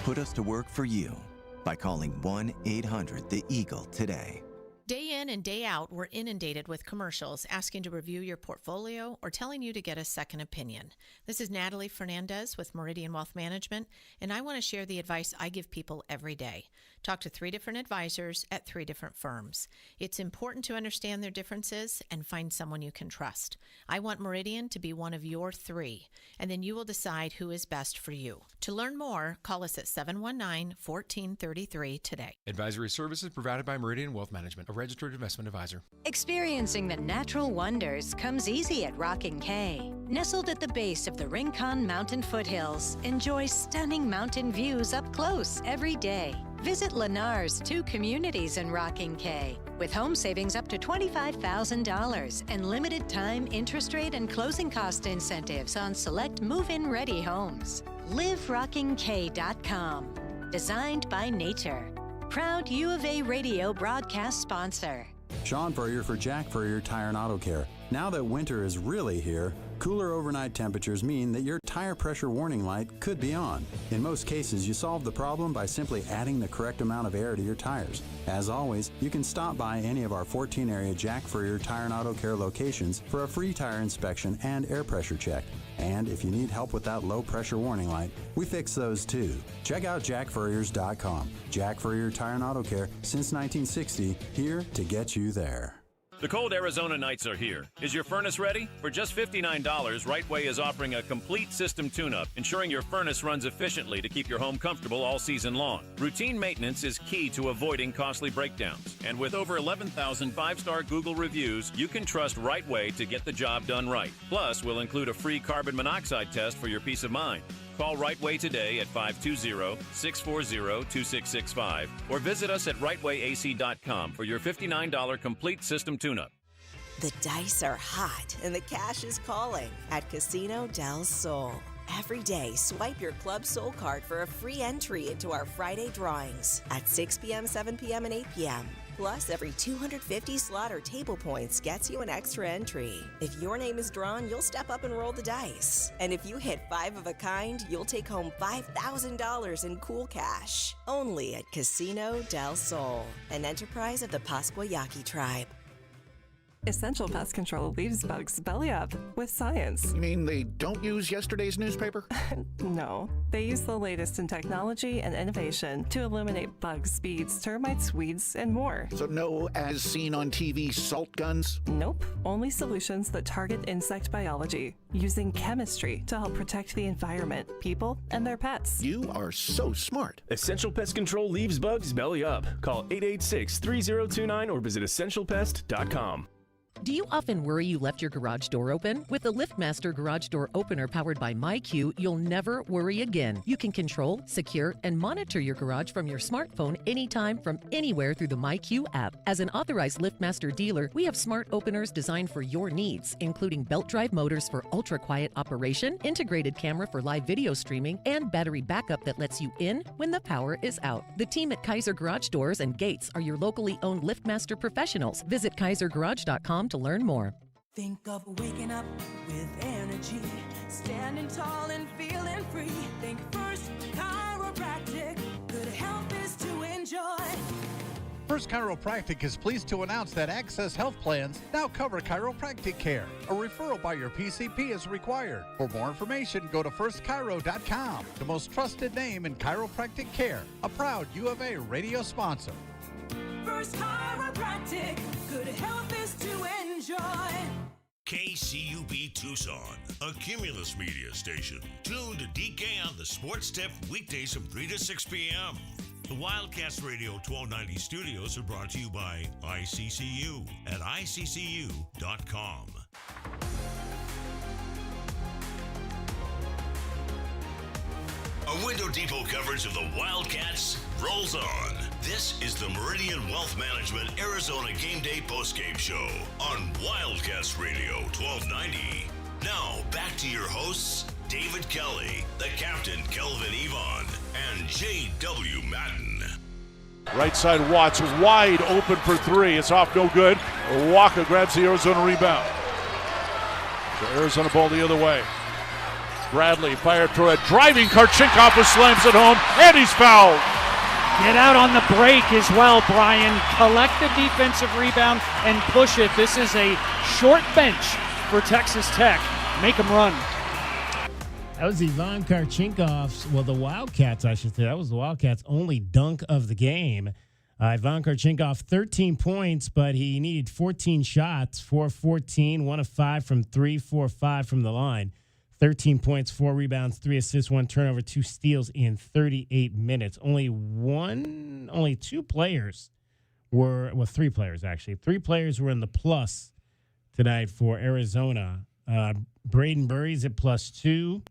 Put us to work for you by calling 1-800-THE-EAGLE today. Day in and day out, we're inundated with commercials asking to review your portfolio or telling you to get a second opinion. This is Natalie Fernandez with Meridian Wealth Management, and I want to share the advice I give people every day. Talk to 3 different advisors at 3 different firms. It's important to understand their differences and find someone you can trust. I want Meridian to be one of your 3, and then you will decide who is best for you. To learn more, call us at 719-1433 today. Advisory services provided by Meridian Wealth Management, a registered investment advisor. Experiencing the natural wonders comes easy at Rockin' Cay. Nestled at the base of the Rincon Mountain foothills, enjoy stunning mountain views up close every day. Visit Lennar's 2 communities in Rockin' Cay with home savings up to $25,000 and limited time interest rate and closing cost incentives on select move-in ready homes. LiveRockingK.com. Designed by nature. Proud U of A radio broadcast sponsor. Sean Furrier for Jack Furrier Tire and Auto Care. Now that winter is really here, cooler overnight temperatures mean that your tire pressure warning light could be on. In most cases, you solve the problem by simply adding the correct amount of air to your tires. As always, you can stop by any of our 14-area Jack Furrier Tire and Auto Care locations for a free tire inspection and air pressure check. And if you need help with that low pressure warning light, we fix those too. Check out jackfurriers.com. Jack Furrier Tire and Auto Care since 1960, here to get you there. The cold Arizona nights are here. Is your furnace ready? For just $59, Rightway is offering a complete system tune-up, ensuring your furnace runs efficiently to keep your home comfortable all season long. Routine maintenance is key to avoiding costly breakdowns. And with over 11,000 5-star Google reviews, you can trust Rightway to get the job done right. Plus, we'll include a free carbon monoxide test for your peace of mind. Call Rightway today at 520-640-2665 or visit us at rightwayac.com for your $59 complete system tune-up. The dice are hot and the cash is calling at Casino del Sol. Every day, swipe your Club Soul card for a free entry into our Friday drawings at 6 p.m., 7 p.m., and 8 p.m. Plus, every 250 slot or table points gets you an extra entry. If your name is drawn, you'll step up and roll the dice. And if you hit 5 of a kind, you'll take home $5,000 in cool cash. Only at Casino del Sol, an enterprise of the Pasquayaki tribe. Essential Pest Control leaves bugs belly up with science. You mean they don't use yesterday's newspaper? No, they use the latest in technology and innovation to eliminate bugs, bees, termites, weeds, and more. So no as seen on TV salt guns? Nope, only solutions that target insect biology, using chemistry to help protect the environment, people, and their pets. You are so smart. Essential Pest Control leaves bugs belly up. Call 886-3029 or visit essentialpest.com. Do you often worry you left your garage door open? With the LiftMaster Garage Door Opener powered by MyQ, you'll never worry again. You can control, secure, and monitor your garage from your smartphone anytime from anywhere through the MyQ app. As an authorized LiftMaster dealer, we have smart openers designed for your needs, including belt drive motors for ultra-quiet operation, integrated camera for live video streaming, and battery backup that lets you in when the power is out. The team at Kaiser Garage Doors and Gates are your locally owned LiftMaster professionals. Visit kaisergarage.com to learn more. Think of waking up with energy, standing tall and feeling free. Think First Chiropractic, good health is to enjoy. First Chiropractic is pleased to announce that Access Health Plans now cover chiropractic care. A referral by your PCP is required. For more information, go to firstchiro.com, the most trusted name in chiropractic care, a proud U of A radio sponsor. First Chiropractic, good health is to enjoy. KCUB Tucson, a Cumulus media station. Tune to DK on the Sports Tip weekdays from 3 to 6 p.m. The Wildcats Radio 1290 studios are brought to you by ICCU at iccu.com. A Window Depot coverage of the Wildcats rolls on. This is the Meridian Wealth Management Arizona Game Day postgame show on Wildcats Radio 1290. Now, back to your hosts, David Kelly, the captain Kelvin Yvonne, and J.W. Madden. Right side, Watts wide open for three. It's off, no good. Waka grabs the Arizona rebound. So Arizona ball the other way. Bradley fired through it. Driving Karchinkov slams it home, and he's fouled. Get out on the break as well, Brian. Collect the defensive rebound and push it. This is a short bench for Texas Tech. Make them run. That was Ivan Karchinkov's, well, the Wildcats, I should say. That was the Wildcats' only dunk of the game. Ivan Karchinkov, 13 points, but he needed 14 shots, 4 of 14, 1 of 5 from 3, 4 of 5 from the line. 13 points, 4 rebounds, 3 assists, 1 turnover, 2 steals in 38 minutes. Only 2 players were, well, 3 players actually. 3 players were in the plus tonight for Arizona. Braden Burries at +2,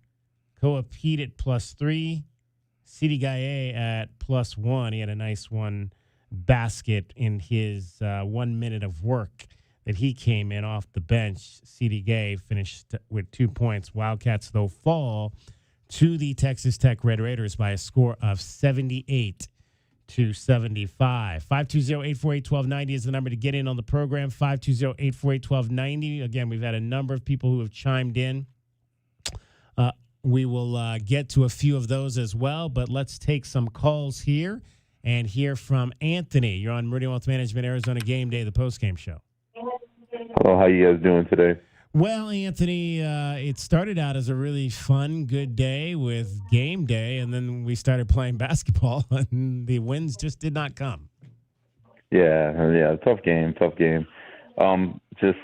Koa Pete at +3, Sidi Gaye at +1. He had a nice one basket in his 1 minute of work that he came in off the bench. Sidi Gaye finished with 2 points. Wildcats, though, fall to the Texas Tech Red Raiders by a score of 78-75. 520-848-1290 is the number to get in on the program. 520-848-1290. Again, we've had a number of people who have chimed in. We will get to a few of those as well, but let's take some calls here and hear from Anthony. You're on Meridian Wealth Management, Arizona Game Day, the postgame show. Hello, how you guys doing today? Well, Anthony, it started out as a really fun, good day with Game Day, and then we started playing basketball, and the wins just did not come. Yeah, tough game. Just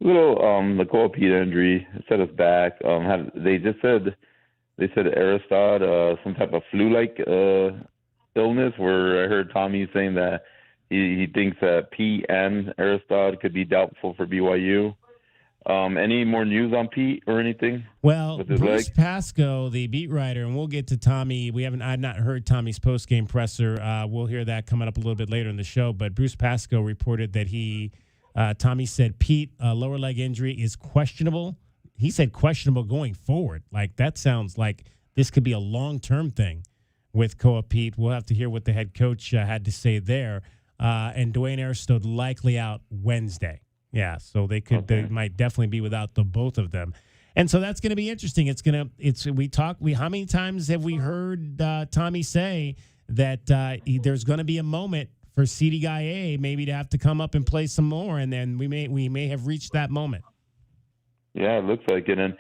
a little the Koa Pete injury set us back. They said Aristod, some type of flu-like illness, where I heard Tommy saying that he thinks that Pete and Aristod could be doubtful for BYU. Any more news on Pete or anything? Well, Bruce Pascoe, the beat writer, and we'll get to Tommy. I've not heard Tommy's post-game presser. We'll hear that coming up a little bit later in the show. But Bruce Pascoe reported that Tommy said Pete, lower leg injury is questionable. He said questionable going forward. Like, that sounds like this could be a long-term thing with Koa Pete. We'll have to hear what the head coach had to say there. And Dwayne Aristode likely out Wednesday. Yeah, so they might definitely be without the both of them. And so that's going to be interesting. How many times have we heard Tommy say that there's going to be a moment for Sidi Gaye maybe to have to come up and play some more, and then we may have reached that moment. Yeah, it looks like it. And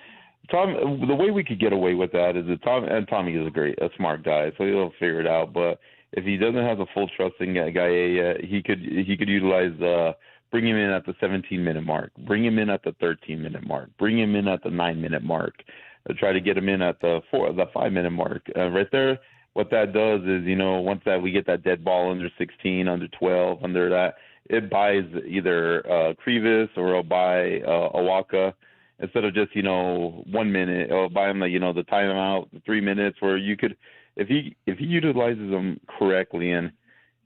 Tom, the way we could get away with that is that Tommy is a smart guy, so he'll figure it out. But if he doesn't have the full trust in Gaye, he could utilize bring him in at the 17-minute mark, bring him in at the 13-minute mark, bring him in at the 9-minute mark, try to get him in at the 5-minute mark. Right there, what that does is, once that we get that dead ball under 16, under 12, under that, it buys either Krivas or it'll buy Awaka, instead of just 1 minute. It'll buy him the timeout, the 3 minutes, where you could, if he utilizes them correctly, and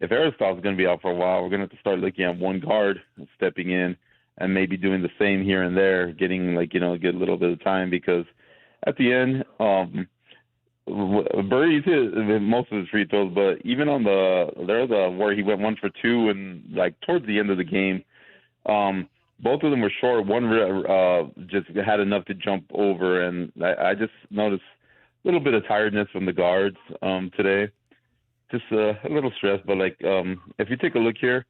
if Aristotle's going to be out for a while, we're going to have to start looking at one guard stepping in and maybe doing the same here and there, getting get a little bit of time, because at the end, Burries hit most of his free throws, but even on where he went 1 for 2 and towards the end of the game, both of them were short. One just had enough to jump over, and I just noticed a little bit of tiredness from the guards today. Just a little stress, but if you take a look here,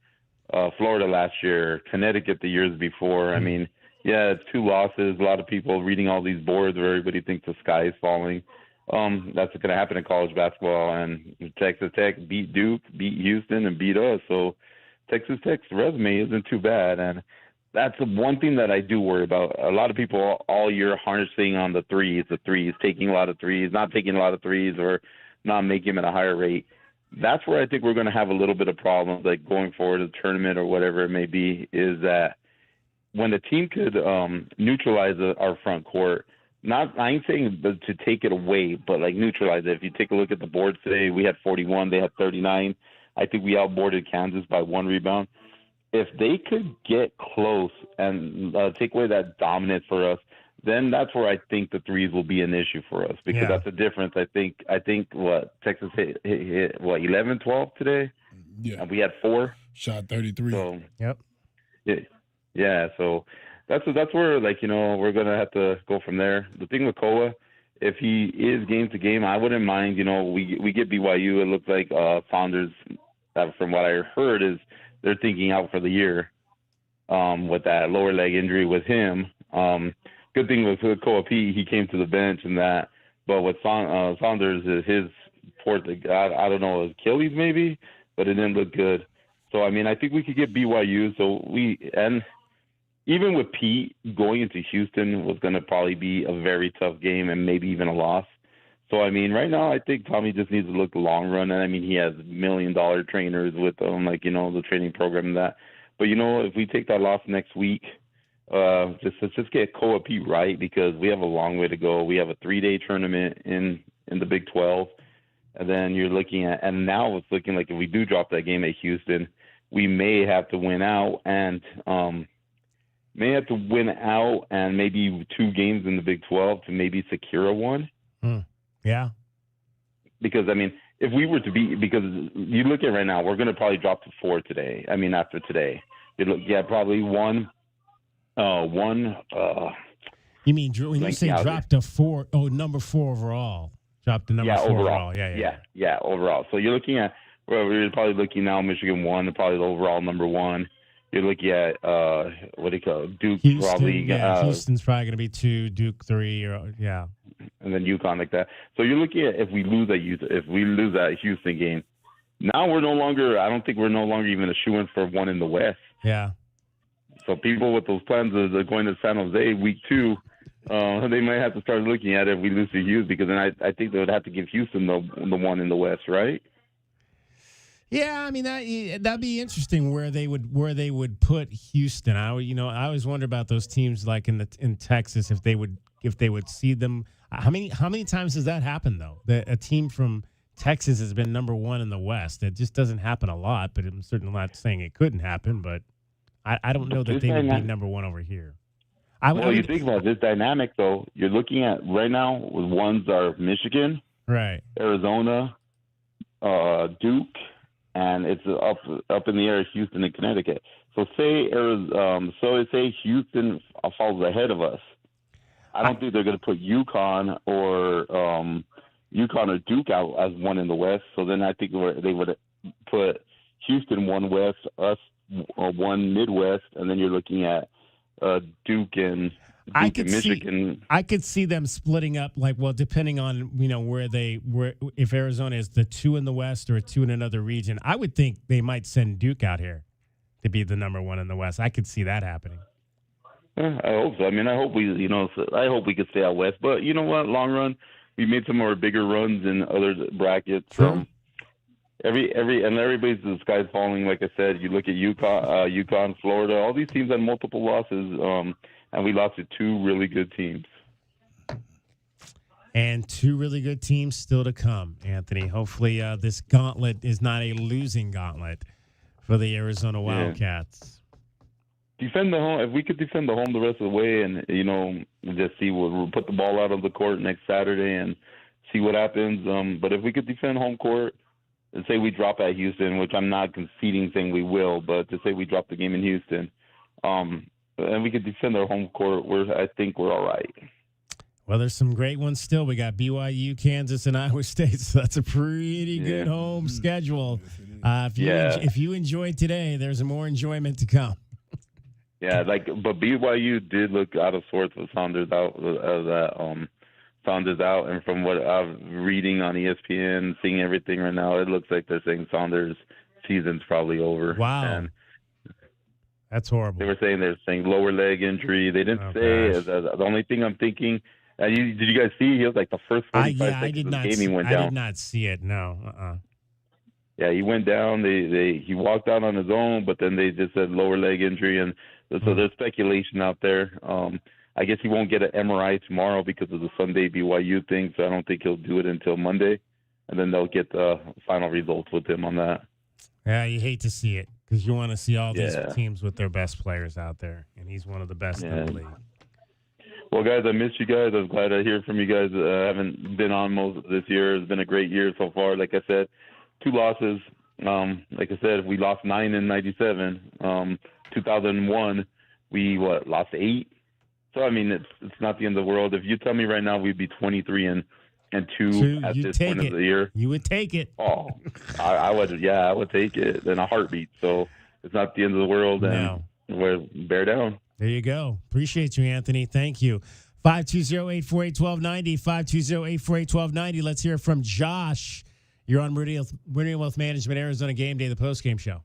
Florida last year, Connecticut the years before. I mean, yeah, it's 2 losses. A lot of people reading all these boards where everybody thinks the sky is falling. That's going to happen in college basketball, and Texas Tech beat Duke, beat Houston, and beat us. So Texas Tech's resume isn't too bad, and that's the one thing that I do worry about. A lot of people all year harnessing on the threes, taking a lot of threes, not taking a lot of threes, or not making them at a higher rate. That's where I think we're going to have a little bit of problems, going forward to the tournament or whatever it may be, is that when the team could neutralize our front court, I ain't saying to take it away, but neutralize it. If you take a look at the board today, we had 41, they had 39. I think we outboarded Kansas by 1 rebound. If they could get close and take away that dominance for us, then that's where I think the threes will be an issue for us because that's the difference. I think what Texas hit 11, 12 today. Yeah, and we had 4. Shot 33. So, yep. Yeah. So that's where we're gonna have to go from there. The thing with Koa, if he is game to game, I wouldn't mind. We get BYU. It looks like Saunders, from what I heard, is they're thinking out for the year with that lower leg injury with him. Good thing with Koa P, he came to the bench and that. But with Saunders, his I don't know, Achilles maybe, but it didn't look good. So, I mean, I think we could get BYU. And even with Pete, going into Houston was going to probably be a very tough game and maybe even a loss. So, I mean, right now I think Tommy just needs to look the long run. And, I mean, he has $1 million trainers with him, the training program and that. But, if we take that loss next week, let's just get Koa Pete right because we have a long way to go. We have a 3-day tournament in the Big 12. And then you're looking at – and now it's looking like if we do drop that game at Houston, we may have to win out and maybe 2 games in the Big 12 to maybe secure a 1. Yeah. Because, I mean, if we were to be – because you look at right now, we're going to probably drop to 4 today. I mean, after today. Probably 1. You mean when you say drop to 4? Oh, number 4 overall. Drop to number 4 overall. Yeah, overall. So you're looking at we're probably looking now Michigan 1, probably the overall number 1. You're looking at Duke Houston, probably. Houston's probably going to be 2, Duke 3, and then UConn like that. So you're looking at if we lose that Houston game, now we're no longer. I don't think we're no longer even a shoo-in for 1 in the West. Yeah. So people with those plans of going to San Jose week 2. They might have to start looking at it if we lose to Houston because then I think they would have to give Houston the 1 in the West, right? Yeah, I mean that'd be interesting where they would put Houston. I always wonder about those teams like in Texas if they would see them. How many times has that happened though? That a team from Texas has been number 1 in the West. It just doesn't happen a lot. But I'm certainly not saying it couldn't happen. But I don't know that they would be number 1 over here. You think about this dynamic, though. You're looking at right now with ones are Michigan, right, Arizona, Duke, and it's up in the air, Houston and Connecticut. So say Houston falls ahead of us. I don't think they're going to put UConn or Duke out as 1 in the West. So then I think they would put Houston 1 West, us 1 Midwest, and then you're looking at Duke and Michigan. I could see them splitting up, depending on where if Arizona is the 2 in the West or a 2 in another region. I would think they might send Duke out here to be the number 1 in the West. I could see that happening. I hope so. I mean, I hope I hope we could stay out West. But you know what? Long run, we made some of our bigger runs in other brackets. Everybody's the sky's falling. Like I said, you look at UConn, Florida. All these teams had multiple losses, and we lost to 2 really good teams. And 2 really good teams still to come, Anthony. Hopefully, this gauntlet is not a losing gauntlet for the Arizona Wildcats. Defend the home. If we could defend the home the rest of the way, and just see we'll put the ball out of the court next Saturday and see what happens. But if we could defend home court. And say we drop at Houston, which I'm not conceding saying we will, but to say we drop the game in Houston, and we could defend our home court, I think we're all right. Well, there's some great ones still. We got BYU, Kansas, and Iowa State, so that's a pretty good home schedule. If you enjoyed today, there's more enjoyment to come. But BYU did look out of sorts with Saunders out Saunders out, and from what I'm reading on ESPN, seeing everything right now, it looks like they're saying Saunders' season's probably over. Wow. And that's horrible. They're saying lower leg injury. They didn't say. The only thing I'm thinking, did you guys see? He was like the first 45 seconds of the game he went down. I did not see it, no. Yeah, he went down. He walked out on his own, but then they just said lower leg injury, and so there's speculation out there. I guess he won't get an MRI tomorrow because of the Sunday BYU thing, so I don't think he'll do it until Monday, and then they'll get the final results with him on that. Yeah, you hate to see it because you want to see all these teams with their best players out there, and he's one of the best in the league. Well, guys, I missed you guys. I was glad to hear from you guys. I haven't been on most of this year. It's been a great year so far. Like I said, 2 losses. Like I said, we lost 9 in 97. 2001, we lost 8. So I mean, it's not the end of the world. If you tell me right now we'd be 23-2 at this point of the year, you would take it. Oh, I would. Yeah, I would take it in a heartbeat. So it's not the end of the world, and we'll bear down. There you go. Appreciate you, Anthony. Thank you. 520-848-1290, 520-848-1290. Let's hear from Josh. You're on Meridian Wealth Management, Arizona Game Day, the post-game show.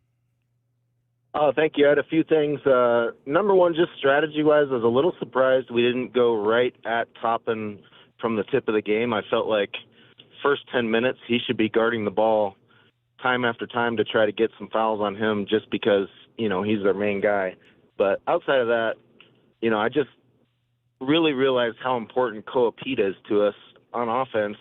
Oh, thank you. I had a few things. Number one, just strategy-wise, I was a little surprised we didn't go right at Toppin from the tip of the game. I felt like first 10 minutes he should be guarding the ball time after time to try to get some fouls on him just because, he's their main guy. But outside of that, I just really realized how important Koa Pete is to us on offense,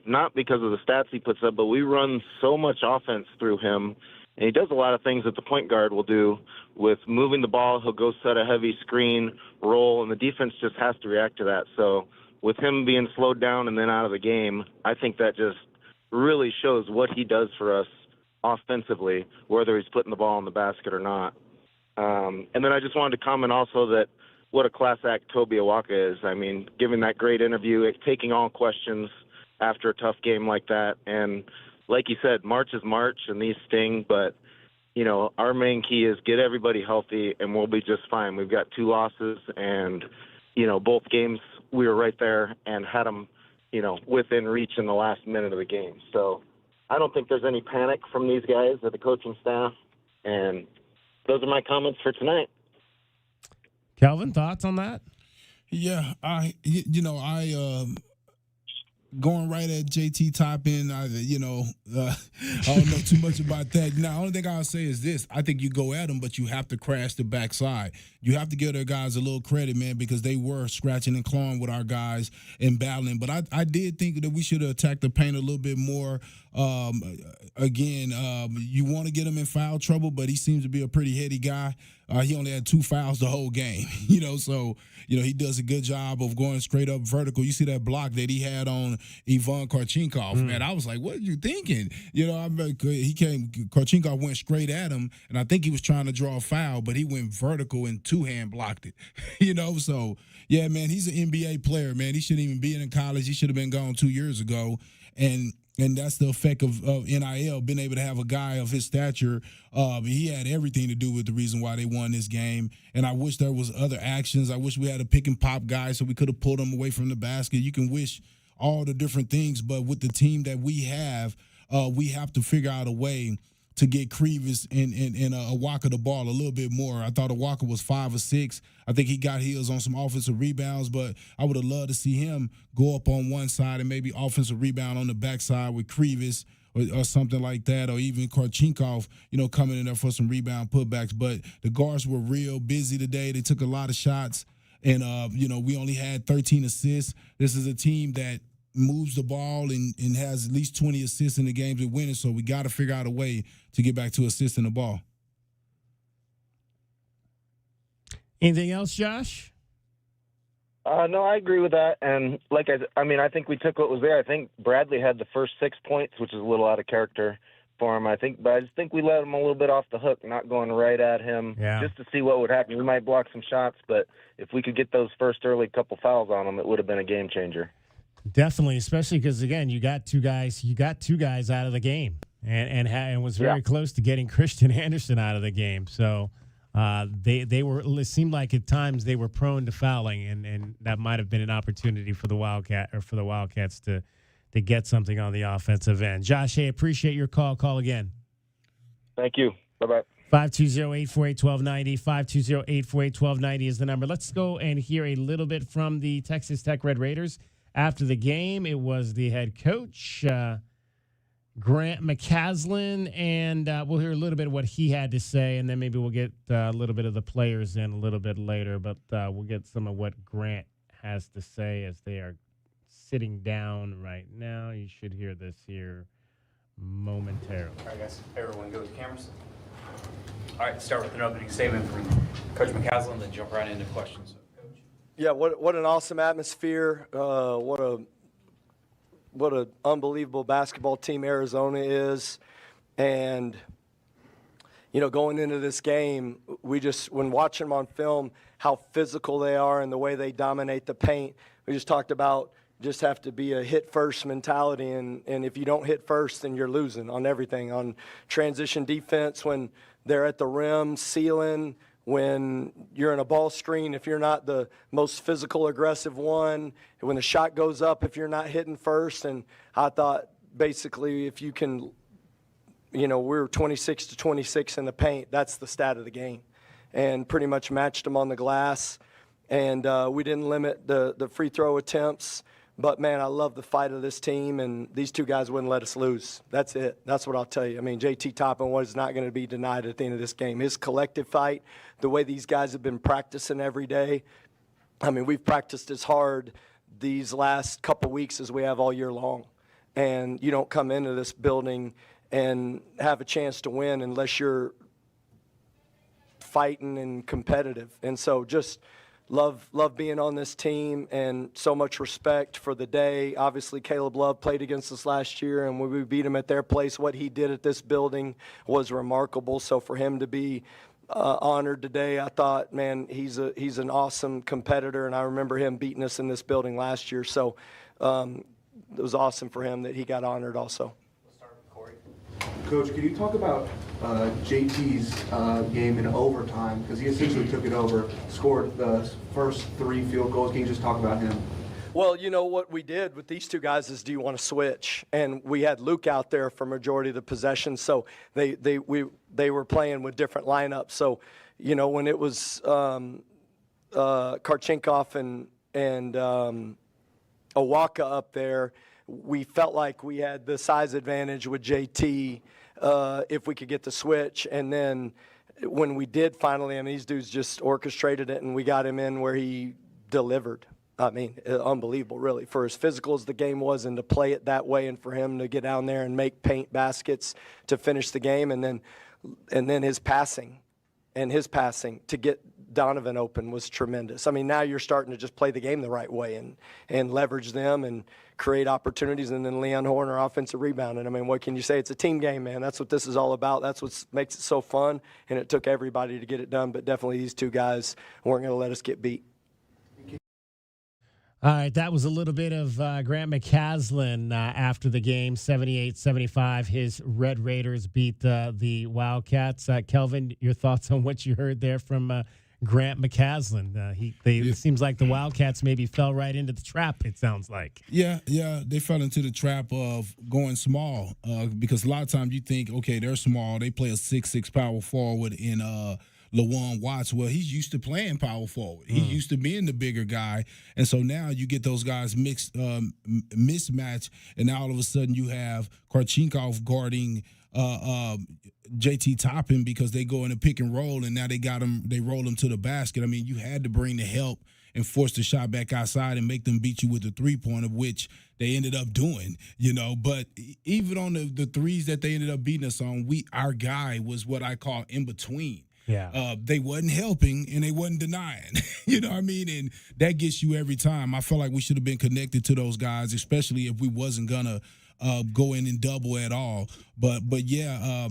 not because of the stats he puts up, but we run so much offense through him. And he does a lot of things that the point guard will do with moving the ball. He'll go set a heavy screen, roll, and the defense just has to react to that. So with him being slowed down and then out of the game, I think that just really shows what he does for us offensively, whether he's putting the ball in the basket or not. And then I just wanted to comment also that what a class act Toby Awaka is. I mean, giving that great interview, taking all questions after a tough game like that. And like you said, March is March and these sting, but, our main key is get everybody healthy and we'll be just fine. We've got 2 losses and, both games we were right there and had them, within reach in the last minute of the game. So I don't think there's any panic from these guys or the coaching staff. And those are my comments for tonight. Kelvin, thoughts on that? Yeah, I going right at JT Toppin, I don't know too much about that. Now, the only thing I'll say is this. I think you go at them, but you have to crash the backside. You have to give their guys a little credit, man, because they were scratching and clawing with our guys and battling. But I did think that we should have attacked the paint a little bit more. You want to get him in foul trouble, but he seems to be a pretty heady guy. He only had 2 fouls the whole game, so, he does a good job of going straight up vertical. You see that block that he had on Ivan Karchinkov, man. I was like, what are you thinking? Karchinkov went straight at him, and I think he was trying to draw a foul, but he went vertical and 2-hand blocked it, so, yeah, man, he's an NBA player, man. He shouldn't even be in college. He should have been gone 2 years ago, and that's the effect of NIL, being able to have a guy of his stature. He had everything to do with the reason why they won this game. And I wish there was other actions. I wish we had a pick and pop guy so we could have pulled him away from the basket. You can wish all the different things, but with the team that we have to figure out a way to get Crevis and Awaka the ball a little bit more. I thought Awaka was 5 or 6. I think he got heels on some offensive rebounds, but I would have loved to see him go up on one side and maybe offensive rebound on the backside with Crevis or something like that, or even Karchinkov, coming in there for some rebound putbacks. But the guards were real busy today. They took a lot of shots, and, we only had 13 assists. This is a team that moves the ball and has at least 20 assists in the games they're winning, so we got to figure out a way to get back to assisting the ball. Anything else, Josh? No, I agree with that. And I think we took what was there. I think Bradley had the first 6 points, which is a little out of character for him. But I just think we let him a little bit off the hook, not going right at him just to see what would happen. We might block some shots, but if we could get those first early couple fouls on him, it would have been a game changer. Definitely, especially because, again, you got two guys out of the game and was very close to getting Christian Anderson out of the game. So it seemed like at times they were prone to fouling, and that might have been an opportunity for the Wildcats to get something on the offensive end. Josh, hey, appreciate your call. Call again. Thank you. Bye-bye. 520-848-1290, 520-848-1290 is the number. Let's go and hear a little bit from the Texas Tech Red Raiders. After the game, it was the head coach, Grant McCaslin, and we'll hear a little bit of what he had to say, and then maybe we'll get a little bit of the players in a little bit later, but we'll get some of what Grant has to say as they are sitting down right now. You should hear this here momentarily. All right, guys. Everyone go to the cameras. All right, start with an opening statement from Coach McCaslin, then jump right into questions. Coach. Yeah, what an awesome atmosphere. What an unbelievable basketball team Arizona is. And, going into this game, when watching them on film, how physical they are and the way they dominate the paint, we just talked about just have to be a hit-first mentality. And if you don't hit first, then you're losing on everything. On transition defense, when they're at the rim, sealing, when you're in a ball screen, if you're not the most physical, aggressive one, when the shot goes up, if you're not hitting first. And I thought basically if you can, we're 26 to 26 in the paint. That's the stat of the game. And pretty much matched them on the glass. And we didn't limit the free throw attempts. But, man, I love the fight of this team, and these two guys wouldn't let us lose. That's it. That's what I'll tell you. I mean, JT Toppin was not going to be denied at the end of this game. His collective fight, the way these guys have been practicing every day, I mean, we've practiced as hard these last couple weeks as we have all year long. And you don't come into this building and have a chance to win unless you're fighting and competitive. And so just – Love being on this team, and so much respect for the day. Obviously, Caleb Love played against us last year, and when we beat him at their place, what he did at this building was remarkable. So for him to be honored today, I thought, man, he's an awesome competitor, and I remember him beating us in this building last year. So it was awesome for him that he got honored also. Coach, can you talk about JT's game in overtime? Because he essentially took it over, scored the first 3 field goals. Can you just talk about him? Well, what we did with these two guys is, do you want to switch? And we had Luke out there for majority of the possession, so they were playing with different lineups. So, when it was Karchenkov and Awaka up there, we felt like we had the size advantage with JT if we could get the switch. And then when we did finally, these dudes just orchestrated it, and we got him in where he delivered. Unbelievable, really, for as physical as the game was, and to play it that way, and for him to get down there and make paint baskets to finish the game. And then his passing to get Donovan open was tremendous. Now you're starting to just play the game the right way and leverage them and create opportunities, and then Leon Horner offensive rebounding. What can you say? It's a team game, man. That's what this is all about. That's what makes it so fun, and it took everybody to get it done, but definitely these two guys weren't going to let us get beat. All right, that was a little bit of Grant McCaslin after the game, 78-75. His Red Raiders beat the Wildcats. Kelvin, your thoughts on what you heard there from Grant McCaslin? It seems like the Wildcats maybe fell right into the trap, it sounds like. Yeah, they fell into the trap of going small because a lot of times you think, okay, they're small. They play a 6'6" power forward in Lawan Watts. Well, he's used to playing power forward. He's used to being the bigger guy. And so now you get those guys mismatch, and now all of a sudden you have Karchenkov guarding JT Toppin because they go in a pick and roll, and now they roll him to the basket. You had to bring the help and force the shot back outside and make them beat you with the three-pointer, which they ended up doing, But even on the threes that they ended up beating us on, our guy was what I call in between. Yeah. They wasn't helping and they wasn't denying. You know what I mean? And that gets you every time. I feel like we should have been connected to those guys, especially if we wasn't gonna go in and double at all. But yeah,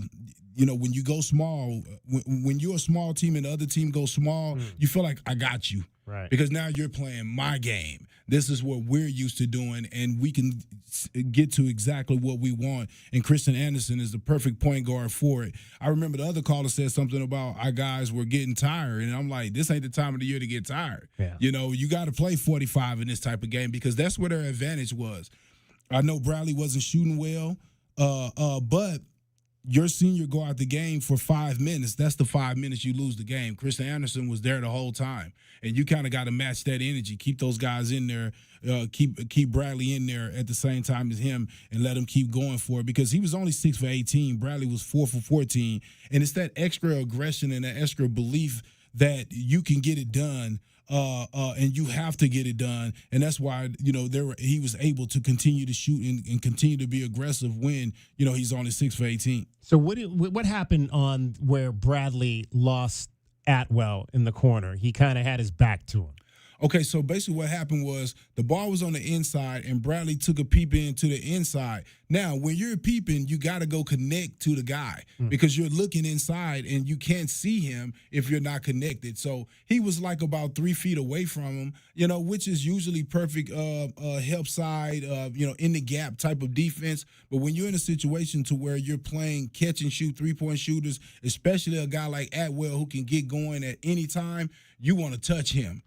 when you go small, when you're a small team and the other team goes small, you feel like I got you. Right. Because now you're playing my game. This is what we're used to doing, and we can get to exactly what we want. And Christian Anderson is the perfect point guard for it. I remember the other caller said something about our guys were getting tired, and I'm like, this ain't the time of the year to get tired. Yeah. You got to play 45 in this type of game because that's where their advantage was. I know Bradley wasn't shooting well, but your senior go out the game for 5 minutes. That's the 5 minutes you lose the game. Christian Anderson was there the whole time, and you kind of got to match that energy. Keep those guys in there. Keep Bradley in there at the same time as him, and let him keep going for it because he was only 6 for 18. Bradley was 4 for 14, and it's that extra aggression and that extra belief that you can get it done. And you have to get it done, and that's why he was able to continue to shoot and continue to be aggressive when he's only 6 for 18. So what happened on where Bradley lost Atwell in the corner? He kind of had his back to him. Okay, so basically what happened was the ball was on the inside and Bradley took a peep into the inside. Now, when you're peeping, you got to go connect to the guy because you're looking inside and you can't see him if you're not connected. So he was like about 3 feet away from him, which is usually perfect help side, in the gap type of defense. But when you're in a situation to where you're playing catch and shoot 3-point shooters, especially a guy like Atwell who can get going at any time, you want to touch him.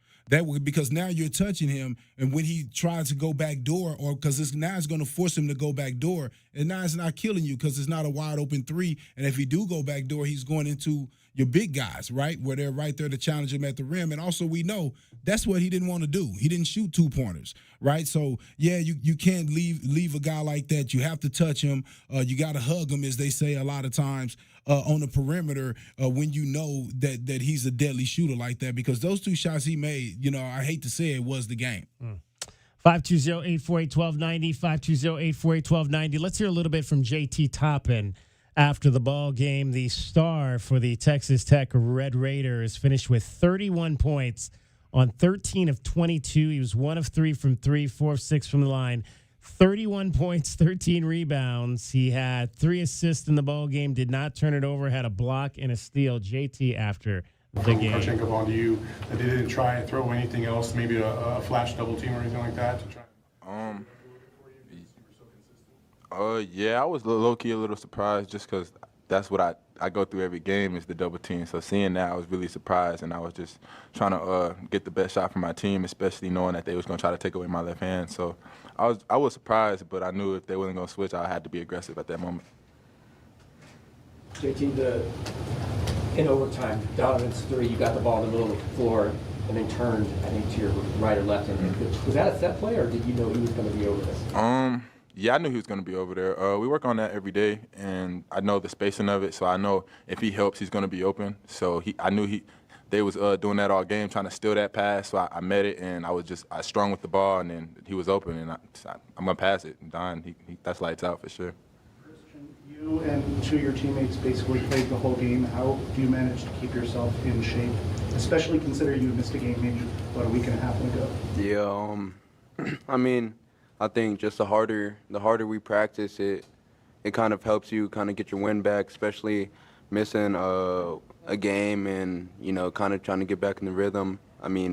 Because now you're touching him, and when he tries to go back door, or because now it's going to force him to go back door, and now it's not killing you because it's not a wide open three. And if he do go back door, he's going into your big guys, right, where they're right there to challenge him at the rim. And also we know that's what he didn't want to do. He didn't shoot 2-pointers, right? So yeah, you can't leave a guy like that. You have to touch him. You got to hug him, as they say a lot of times. On the perimeter when you know that he's a deadly shooter like that, because those 2 shots he made, I hate to say it, was the game. 520-848-1290, 520-848-1290. Let's hear a little bit from JT Toppin after the ball game. The star for the Texas Tech Red Raiders finished with 31 points on 13 of 22. He was 1 of 3 from 3, 4 of 6 from the line. 31 points, 13 rebounds. He had 3 assists in the ball game, did not turn it over, had a block and a steal. JT after the game. Coaching up onto you that they didn't try and throw anything else, maybe a flash double team or anything like that? Yeah, I was low-key a little surprised just because that's what I go through every game is the double team. So seeing that, I was really surprised, and I was just trying to get the best shot for my team, especially knowing that they was going to try to take away my left hand. So I was surprised, but I knew if they wasn't going to switch, I had to be aggressive at that moment. JT, in overtime, Donovan's 3, you got the ball in the middle of the floor and then turned, I think, to your right or left. Was that a set play, or did you know he was going to be over this? Yeah, I knew he was going to be over there. We work on that every day, and I know the spacing of it, so I know if he helps, he's going to be open. So I knew they was doing that all game, trying to steal that pass. So I met it, and I strung with the ball, and then he was open, and I'm going to pass it. And Don, that's lights out for sure. Christian, you and 2 of your teammates basically played the whole game. How do you manage to keep yourself in shape, especially considering you missed a game maybe about a week and a half ago? Yeah, I think just the harder we practice it kind of helps you kind of get your wind back, especially missing a game and, kind of trying to get back in the rhythm.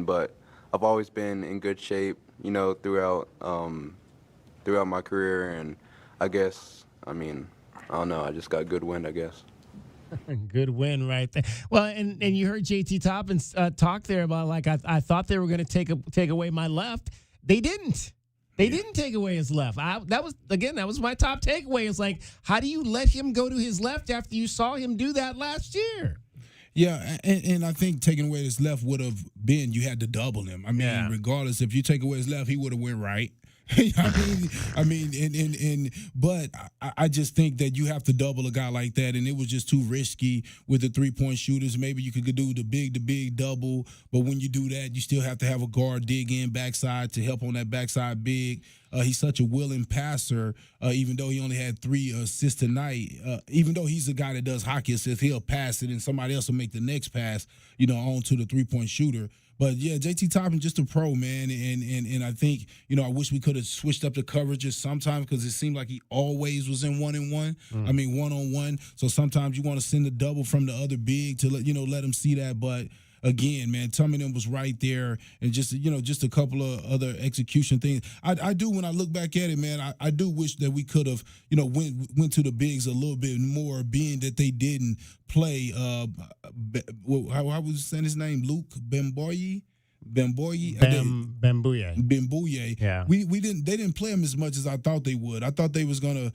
But I've always been in good shape, throughout my career, and I guess, I don't know, I just got good wind, I guess. Good win right there. Well, and you heard JT Toppin talk there about, like, I thought they were going to take away my left. They didn't. They didn't take away his left. That was my top takeaway. It's like, how do you let him go to his left after you saw him do that last year? Yeah, and I think taking away his left would have been you had to double him. Regardless, if you take away his left, he would have went right. But I just think that you have to double a guy like that, and it was just too risky with the 3-point shooters. Maybe you could do the big double, but when you do that, you still have to have a guard dig in backside to help on that backside big. He's such a willing passer, even though he only had 3 assists tonight. Even though he's a guy that does hockey assists, he'll pass it, and somebody else will make the next pass, on to the 3-point shooter. But, yeah, JT Toppin, just a pro, man, and I think, I wish we could have switched up the coverages sometimes because it seemed like he always was in 1-on-1. One-on-one. So sometimes you want to send a double from the other big to, let him see that. But, again, man, Tumminan was right there, and just a couple of other execution things. I do, when I look back at it, man, I do wish that we could have, went to the bigs a little bit more, being that they didn't play, how was saying his name, Luke Bembuye? Bembuye. Yeah. They didn't play him as much as I thought they would. I thought they was gonna,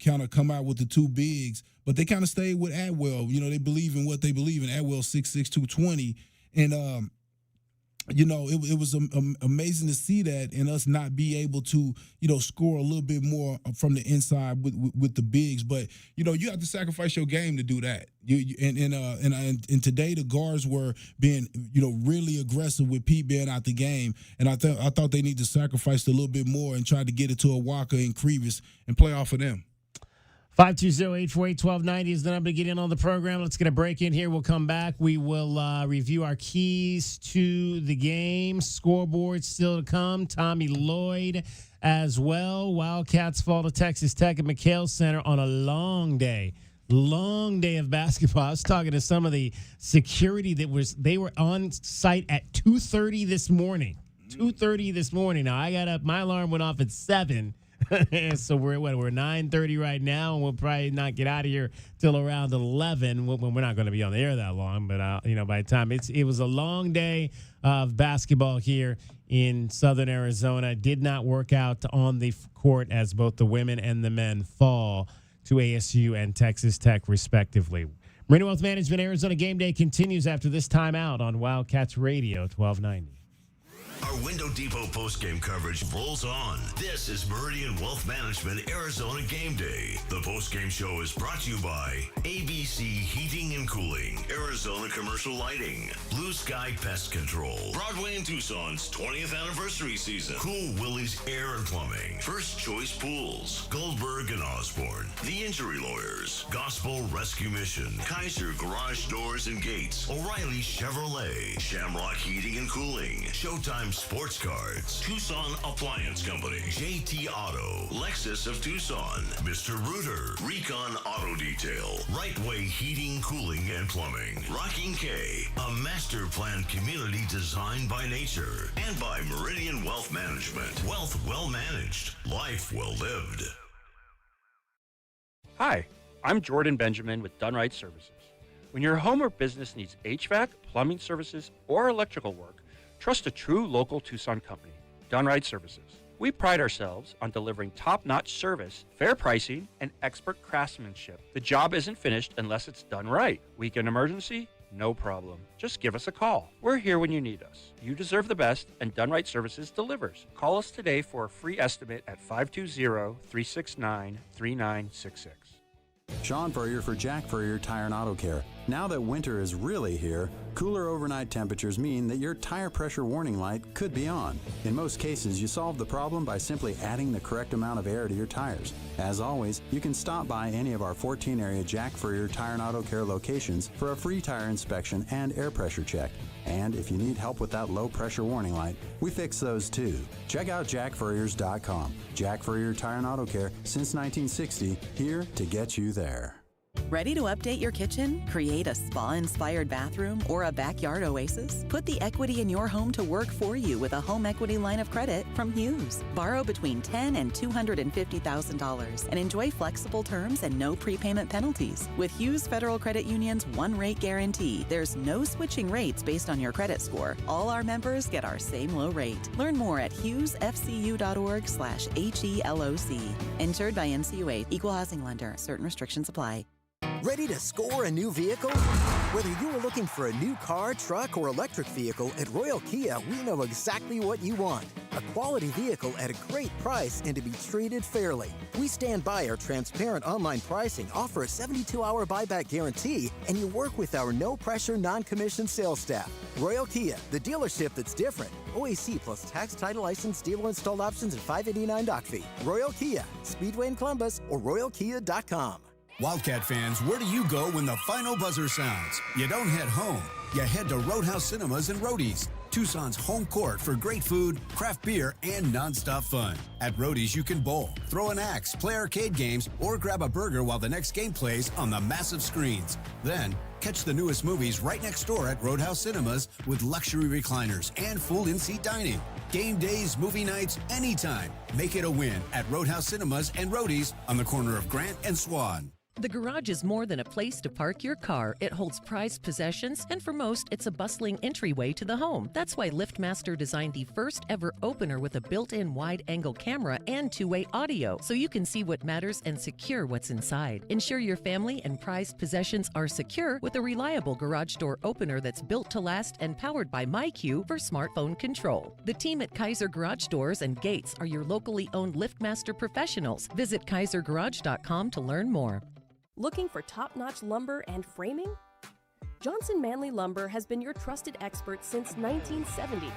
kind of come out with the 2 bigs, but they kind of stayed with Atwell. They believe in what they believe in. Atwell 6'6", 220, and it was amazing to see that, and us not be able to, score a little bit more from the inside with the bigs. But you have to sacrifice your game to do that. And today the guards were being, really aggressive with Pete being out the game, and I thought they need to sacrifice a little bit more and try to get it to a Walker and Crevis and play off of them. 520-848-1290 is the number to get in on the program. Let's get a break in here. We'll come back. We will review our keys to the game. Scoreboard still to come. Tommy Lloyd as well. Wildcats fall to Texas Tech at McHale Center on a long day. Long day of basketball. I was talking to some of the security they were on site at 2:30 this morning. 2:30 this morning. Now, I got up. My alarm went off at 7. So we're 9:30 right now, and we'll probably not get out of here till around 11. We're not going to be on the air that long, but by the time it was a long day of basketball here in Southern Arizona. Did not work out on the court as both the women and the men fall to ASU and Texas Tech respectively. Meridian Wealth Management Arizona Game Day continues after this timeout on Wildcats Radio 1290. Our Window Depot postgame coverage rolls on. This is Meridian Wealth Management Arizona Game Day. The postgame show is brought to you by ABC Heating and Cooling, Arizona Commercial Lighting, Blue Sky Pest Control, Broadway and Tucson's 20th anniversary season, Cool Willie's Air and Plumbing, First Choice Pools, Goldberg and Osborne, The Injury Lawyers, Gospel Rescue Mission, Kaiser Garage Doors and Gates, O'Reilly Chevrolet, Shamrock Heating and Cooling, Showtime Sports Cards, Tucson Appliance Company, JT Auto, Lexus of Tucson, Mr. Rooter, Recon Auto Detail, Right Way Heating, Cooling, and Plumbing, Rocking K, a master planned community designed by nature, and by Meridian Wealth Management. Wealth well managed, life well lived. Hi, I'm Jordan Benjamin with Done Right Services. When your home or business needs HVAC, plumbing services, or electrical work, trust a true local Tucson company, Done Right Services. We pride ourselves on delivering top-notch service, fair pricing, and expert craftsmanship. The job isn't finished unless it's done right. Weekend emergency? No problem. Just give us a call. We're here when you need us. You deserve the best, and Done Right Services delivers. Call us today for a free estimate at 520-369-3966. Sean Furrier for Jack Furrier Tire and Auto Care. Now that winter is really here, cooler overnight temperatures mean that your tire pressure warning light could be on. In most cases, you solve the problem by simply adding the correct amount of air to your tires. As always, you can stop by any of our 14 area Jack Furrier Tire and Auto Care locations for a free tire inspection and air pressure check. And if you need help with that low pressure warning light, we fix those too. Check out jackfurriers.com. Jack Furrier Tire and Auto Care since 1960, here to get you there. Ready to update your kitchen? Create a spa-inspired bathroom or a backyard oasis? Put the equity in your home to work for you with a home equity line of credit from Hughes. Borrow between $10,000 and $250,000 and enjoy flexible terms and no prepayment penalties. With Hughes Federal Credit Union's one rate guarantee, there's no switching rates based on your credit score. All our members get our same low rate. Learn more at hughesfcu.org/HELOC. Insured by NCUA. Equal housing lender. Certain restrictions apply. Ready to score a new vehicle? Whether you are looking for a new car, truck, or electric vehicle, at Royal Kia, we know exactly what you want. A quality vehicle at a great price and to be treated fairly. We stand by our transparent online pricing, offer a 72-hour buyback guarantee, and you work with our no-pressure, non-commissioned sales staff. Royal Kia, the dealership that's different. OAC plus tax, title, license, dealer installed options, and $589 doc fee. Royal Kia, Speedway in Columbus, or royalkia.com. Wildcat fans, where do you go when the final buzzer sounds? You don't head home. You head to Roadhouse Cinemas and Roadies, Tucson's home court for great food, craft beer, and nonstop fun. At Roadies, you can bowl, throw an axe, play arcade games, or grab a burger while the next game plays on the massive screens. Then, catch the newest movies right next door at Roadhouse Cinemas with luxury recliners and full in-seat dining. Game days, movie nights, anytime. Make it a win at Roadhouse Cinemas and Roadies on the corner of Grant and Swan. The garage is more than a place to park your car. It holds prized possessions, and for most, it's a bustling entryway to the home. That's why LiftMaster designed the first ever opener with a built-in wide-angle camera and two-way audio, so you can see what matters and secure what's inside. Ensure your family and prized possessions are secure with a reliable garage door opener that's built to last and powered by MyQ for smartphone control. The team at Kaiser Garage Doors and Gates are your locally owned LiftMaster professionals. Visit kaisergarage.com to learn more. Looking for top-notch lumber and framing? Johnson Manley Lumber has been your trusted expert since 1970,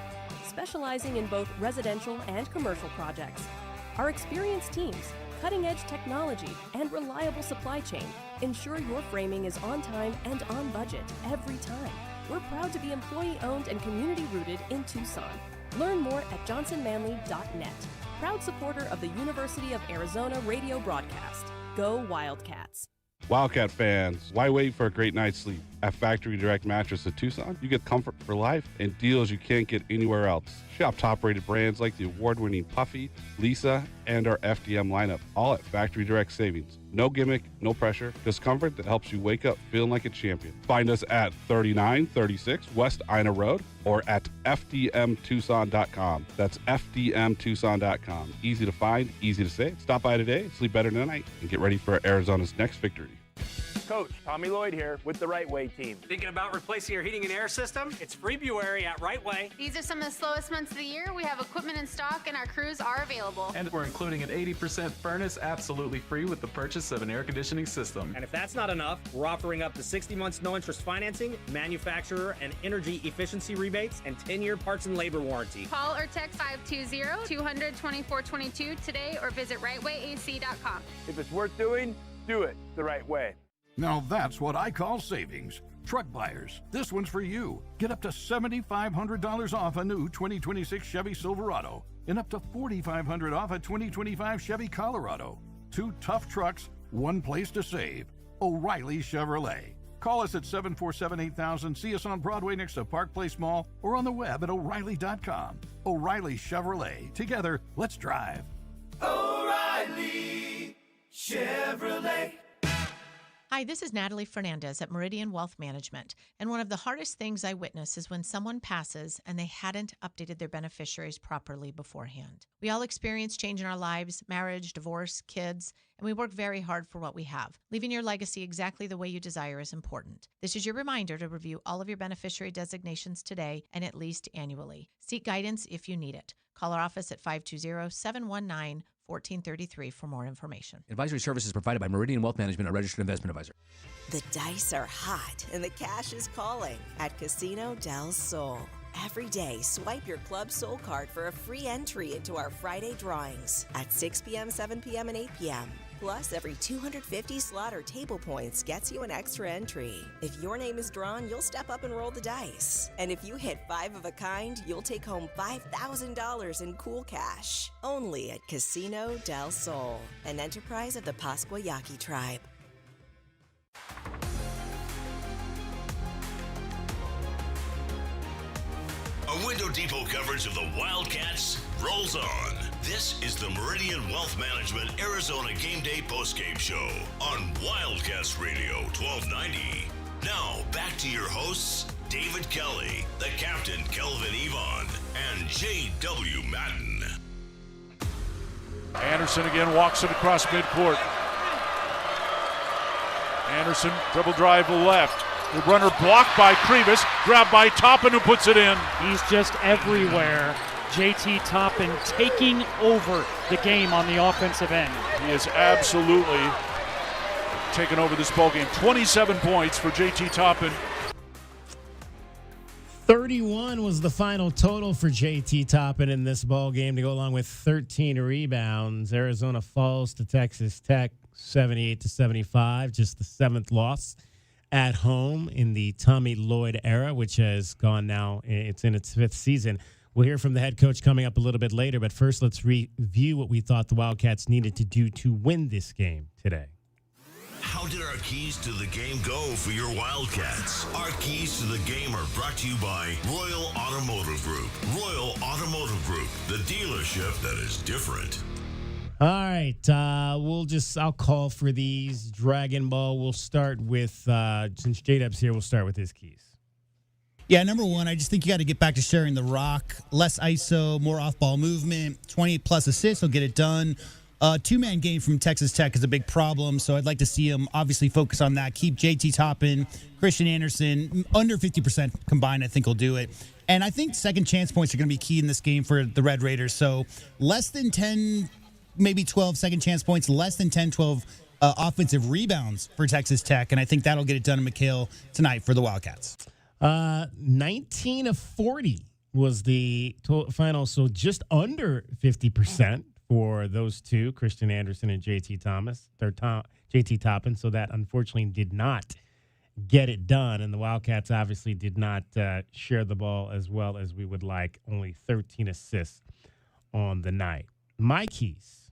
specializing in both residential and commercial projects. Our experienced teams, cutting-edge technology, and reliable supply chain ensure your framing is on time and on budget every time. We're proud to be employee-owned and community-rooted in Tucson. Learn more at johnsonmanley.net. Proud supporter of the University of Arizona radio broadcast. Go Wildcats. Wildcat fans, why wait for a great night's sleep? At Factory Direct Mattress of Tucson, you get comfort for life and deals you can't get anywhere else. Shop top-rated brands like the award-winning Puffy, Lisa, and our FDM lineup, all at Factory Direct Savings. No gimmick, no pressure, just comfort that helps you wake up feeling like a champion. Find us at 3936 West Ina Road or at fdmtucson.com. That's fdmtucson.com. Easy to find, easy to save. Stop by today, sleep better tonight, and get ready for Arizona's next victory. Coach, Tommy Lloyd here with the Right Way team. Thinking about replacing your heating and air system? It's February at Right Way. These are some of the slowest months of the year. We have equipment in stock and our crews are available. And we're including an 80% furnace absolutely free with the purchase of an air conditioning system. And if that's not enough, we're offering up to 60 months no interest financing, manufacturer and energy efficiency rebates, and 10-year parts and labor warranty. Call or text 520-200-2422 today or visit rightwayac.com. If it's worth doing, do it the right way. Now that's what I call savings. Truck buyers, this one's for you. Get up to $7,500 off a new 2026 Chevy Silverado and up to $4,500 off a 2025 Chevy Colorado. Two tough trucks, one place to save. O'Reilly Chevrolet. Call us at 747-8000, see us on Broadway next to Park Place Mall, or on the web at O'Reilly.com. O'Reilly Chevrolet. Together, let's drive. O'Reilly Chevrolet. Hi, this is Natalie Fernandez at Meridian Wealth Management, and one of the hardest things I witness is when someone passes and they hadn't updated their beneficiaries properly beforehand. We all experience change in our lives, marriage, divorce, kids, and we work very hard for what we have. Leaving your legacy exactly the way you desire is important. This is your reminder to review all of your beneficiary designations today and at least annually. Seek guidance if you need it. Call our office at 520-719-1433 for more information. Advisory services provided by Meridian Wealth Management, a registered investment advisor. The dice are hot and the cash is calling at Casino del Sol. Every day, swipe your Club Soul card for a free entry into our Friday drawings at 6 p.m., 7 p.m., and 8 p.m. Plus, every 250 slot or table points gets you an extra entry. If your name is drawn, you'll step up and roll the dice. And if you hit 5 of a kind, you'll take home $5,000 in cool cash. Only at Casino del Sol, an enterprise of the Pascuayaki tribe. A Window Depot coverage of the Wildcats rolls on. This is the Meridian Wealth Management Arizona Game Day postgame show on Wildcats Radio 1290. Now, back to your hosts, David Kelly, the captain Kelvin Yvonne, and J.W. Madden. Anderson again walks it across midcourt. Anderson, dribble drive left. The runner blocked by Krivas, grabbed by Toppin, who puts it in. He's just everywhere. JT Toppin taking over the game on the offensive end. He is absolutely taken over this ballgame. 27 points for JT Toppin. 31 was the final total for JT Toppin in this ball game to go along with 13 rebounds. Arizona falls to Texas Tech 78-75, just the 7th loss at home in the Tommy Lloyd era, which has gone now. It's in its 5th season. We'll hear from the head coach coming up a little bit later, but first let's review what we thought the Wildcats needed to do to win this game today. How did our keys to the game go for your Wildcats? Our keys to the game are brought to you by Royal Automotive Group. Royal Automotive Group, the dealership that is different. All right, I'll call for these. Dragon Ball, we'll start with, since J-Dub's here, we'll start with his keys. Yeah, number one, I just think you got to get back to sharing the rock. Less ISO, more off-ball movement. 20-plus assists will get it done. Two-man game from Texas Tech is a big problem, so I'd like to see him obviously focus on that. Keep JT Toppin, Christian Anderson, under 50% combined, I think will do it. And I think second chance points are going to be key in this game for the Red Raiders. So less than 10, maybe 12 second chance points, less than 10, 12 offensive rebounds for Texas Tech, and I think that'll get it done in McHale tonight for the Wildcats. 19 of 40 was the final, so just under 50% for those two, Christian Anderson and JT Toppin. So that unfortunately did not get it done. And the Wildcats obviously did not share the ball as well as we would like. Only 13 assists on the night. My keys.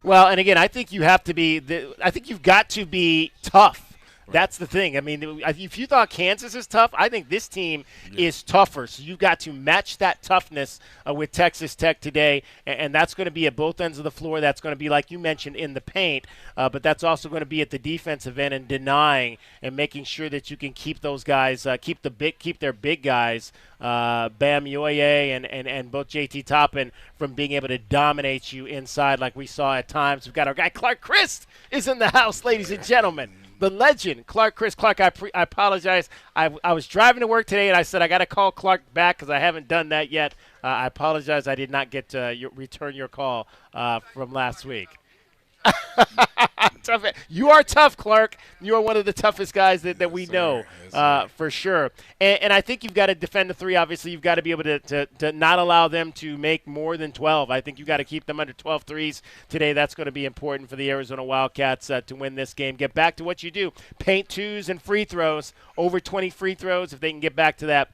Well, and again, I think you have to be. I think you've got to be tough. That's the thing. I mean, if you thought Kansas is tough, I think this team is tougher. So you've got to match that toughness with Texas Tech today, and that's going to be at both ends of the floor. That's going to be, like you mentioned, in the paint, but that's also going to be at the defensive end and denying and making sure that you can keep those guys, keep their big guys, Bam Yoye and both JT Toppin from being able to dominate you inside like we saw at times. We've got our guy Clark Christ is in the house, ladies and gentlemen. The legend, Clark Christ. Clark, I apologize. I was driving to work today, and I said I got to call Clark back because I haven't done that yet. I apologize. I did not get to return your call from last week. Tough. You are tough, Clark. You are one of the toughest guys that we know, for sure. And I think you've got to defend the three. Obviously, you've got to be able to not allow them to make more than 12. I think you've got to keep them under 12 threes today. That's going to be important for the Arizona Wildcats to win this game. Get back to what you do. Paint twos and free throws, over 20 free throws. If they can get back to that,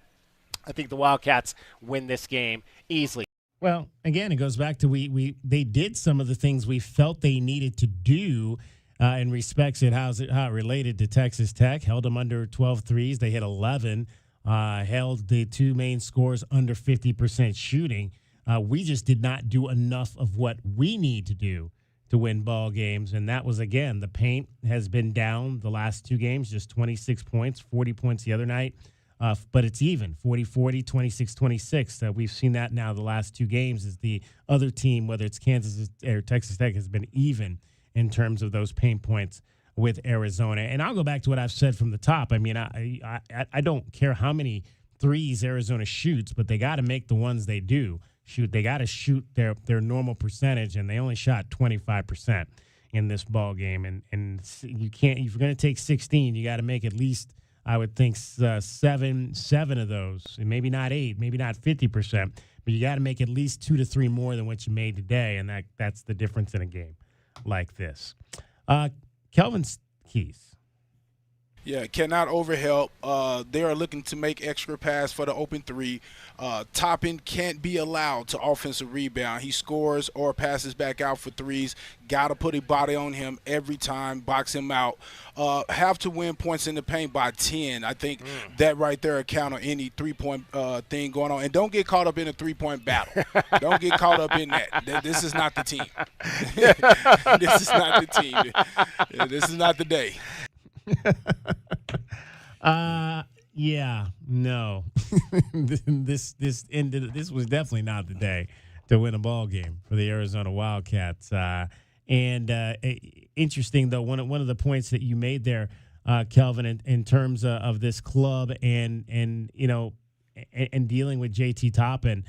I think the Wildcats win this game easily. Well, again, it goes back to they did some of the things we felt they needed to do in respects at how it related to Texas Tech. Held them under 12 threes. They hit 11. Held the two main scores under 50% shooting. We just did not do enough of what we need to do to win ball games. And that was, again, the paint has been down the last two games, just 26 points, 40 points the other night. But it's even, 40-40, 26-26. We've seen that now the last two games is the other team, whether it's Kansas or Texas Tech, has been even in terms of those paint points with Arizona. And I'll go back to what I've said from the top. I mean, I don't care how many threes Arizona shoots, but they got to make the ones they do shoot. They got to shoot their normal percentage, and they only shot 25% in this ball game. And you can't, if you're going to take 16, you got to make at least, I would think, seven of those, and maybe not 8, maybe not 50%, but you got to make at least 2 to 3 more than what you made today, and that's the difference in a game like this. Kelvin's keys. Yeah, cannot overhelp. They are looking to make extra pass for the open three. Toppin can't be allowed to offensive rebound. He scores or passes back out for threes. Got to put a body on him every time, box him out. Have to win points in the paint by 10. I think that right there account on any three-point thing going on. And don't get caught up in a three-point battle. Don't get caught up in that. This is not the team. This is not the team. This is not the day. Yeah, no. This was definitely not the day to win a ball game for the Arizona Wildcats. Interesting though, one of the points that you made there, Kelvin, in terms of this club and you know, and dealing with JT Toppin.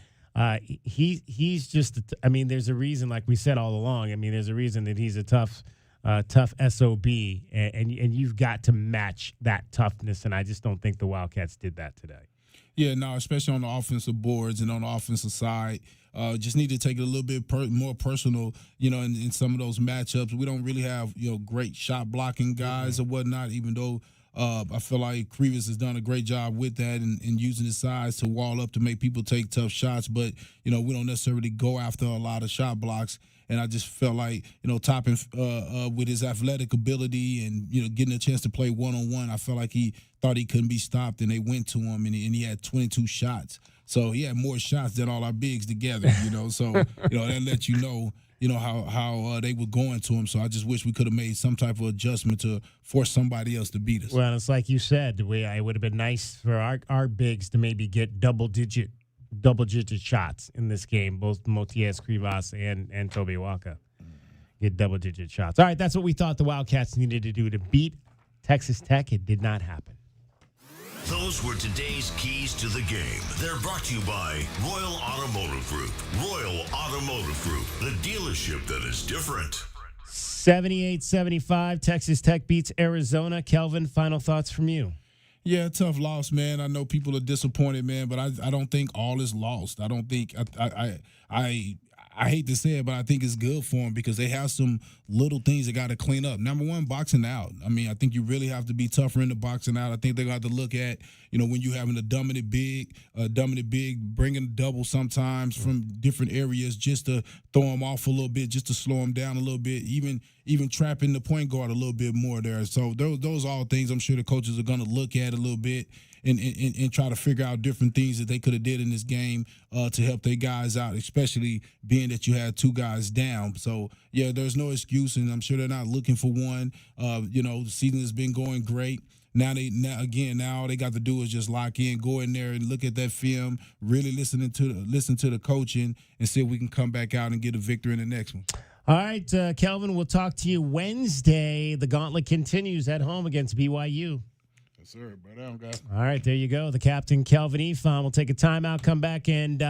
He's just. I mean, there's a reason, like we said all along. I mean, there's a reason that he's a tough SOB, and you've got to match that toughness, and I just don't think the Wildcats did that today. Yeah, no, especially on the offensive boards and on the offensive side. Just need to take it a little bit more personal, you know, in some of those matchups. We don't really have, you know, great shot blocking guys or whatnot, even though I feel like Krivas has done a great job with that and using his size to wall up to make people take tough shots. But, you know, we don't necessarily go after a lot of shot blocks. And I just felt like, you know, Toppin with his athletic ability and, you know, getting a chance to play one-on-one, I felt like he thought he couldn't be stopped, and they went to him, and he had 22 shots. So he had more shots than all our bigs together, you know. So, you know, that let you know how they were going to him. So I just wish we could have made some type of adjustment to force somebody else to beat us. Well, it's like you said, it would have been nice for our bigs to maybe get double-digit shots in this game, both Motiez, Krivas, and Toby Waka get double-digit shots. All right, that's what we thought the Wildcats needed to do to beat Texas Tech. It did not happen. Those were today's keys to the game. They're brought to you by Royal Automotive Group. Royal Automotive Group, the dealership that is different. 78-75, Texas Tech beats Arizona. Kelvin, final thoughts from you? Yeah, tough loss, man. I know people are disappointed, man, but I don't think all is lost. I don't think I I hate to say it, but I think it's good for them because they have some little things they got to clean up. Number one, boxing out. I mean, I think you really have to be tougher in the boxing out. I think they're going to have to look at, when you having a dominant big, bringing a double sometimes from different areas just to throw them off a little bit, just to slow them down a little bit, even trapping the point guard a little bit more there. So those are all things I'm sure the coaches are going to look at a little bit and try to figure out different things that they could have did in this game to help their guys out, especially being that you had 2 guys down. So, yeah, there's no excuse, and I'm sure they're not looking for one. The season has been going great. Now all they got to do is just lock in, go in there and look at that film, really listen to the coaching, and see if we can come back out and get a victory in the next one. All right, Kelvin, we'll talk to you Wednesday. The gauntlet continues at home against BYU. Yes, sir. Right on, guys. All right, there you go. The captain, Kelvin Efon, will take a timeout, come back, and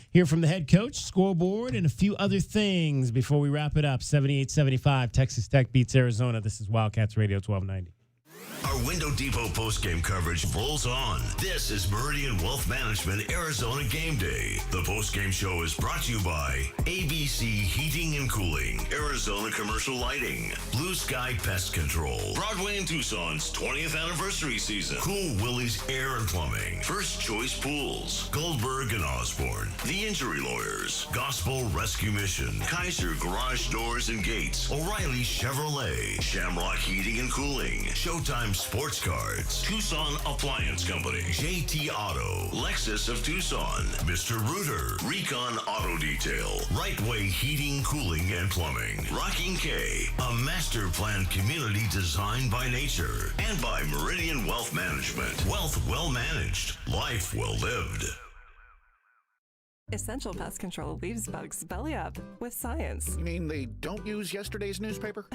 hear from the head coach, scoreboard, and a few other things before we wrap it up. 78-75, Texas Tech beats Arizona. This is Wildcats Radio 1290. Our Window Depot postgame coverage rolls on. This is Meridian Wealth Management Arizona Game Day. The postgame show is brought to you by ABC Heating and Cooling, Arizona Commercial Lighting, Blue Sky Pest Control, Broadway and Tucson's 20th anniversary season, Cool Willie's Air and Plumbing, First Choice Pools, Goldberg and Osborne, The Injury Lawyers, Gospel Rescue Mission, Kaiser Garage Doors and Gates, O'Reilly Chevrolet, Shamrock Heating and Cooling, Showtime Sports Cards, Tucson Appliance Company, JT Auto, Lexus of Tucson, Mr. Rooter, Recon Auto Detail, Right Way Heating, Cooling, and Plumbing, Rocking K, a master planned community designed by nature, and by Meridian Wealth Management. Wealth well managed, life well lived. Essential Pest Control leaves bugs belly up with science. You mean they don't use yesterday's newspaper?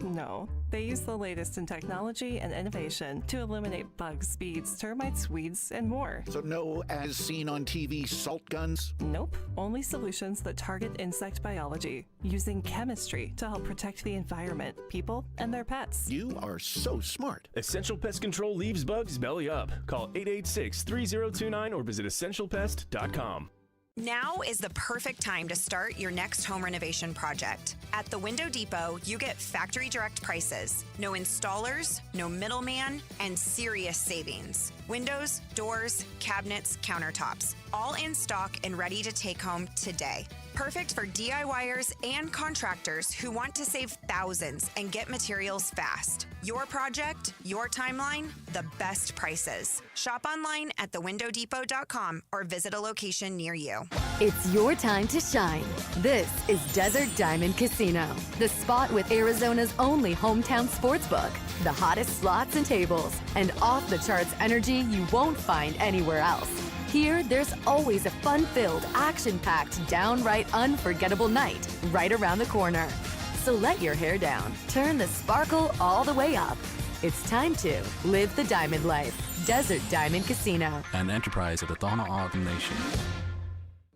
No, they use the latest in technology and innovation to eliminate bugs, bees, termites, weeds, and more. So no as seen on TV salt guns? Nope, only solutions that target insect biology, using chemistry to help protect the environment, people, and their pets. You are so smart. Essential Pest Control leaves bugs belly up. Call 886-3029 or visit essentialpest.com. Now is the perfect time to start your next home renovation project. At the Window Depot, you get factory direct prices, no installers, no middleman, and serious savings. Windows, doors, cabinets, countertops, all in stock and ready to take home today. Perfect for DIYers and contractors who want to save thousands and get materials fast. Your project, your timeline, the best prices. Shop online at thewindowdepot.com or visit a location near you. It's your time to shine. This is Desert Diamond Casino, the spot with Arizona's only hometown sportsbook, the hottest slots and tables, and off-the-charts energy you won't find anywhere else. Here, there's always a fun-filled, action-packed, downright unforgettable night right around the corner. So let your hair down, turn the sparkle all the way up. It's time to live the diamond life. Desert Diamond Casino. An enterprise of the Tohono O'odham Nation.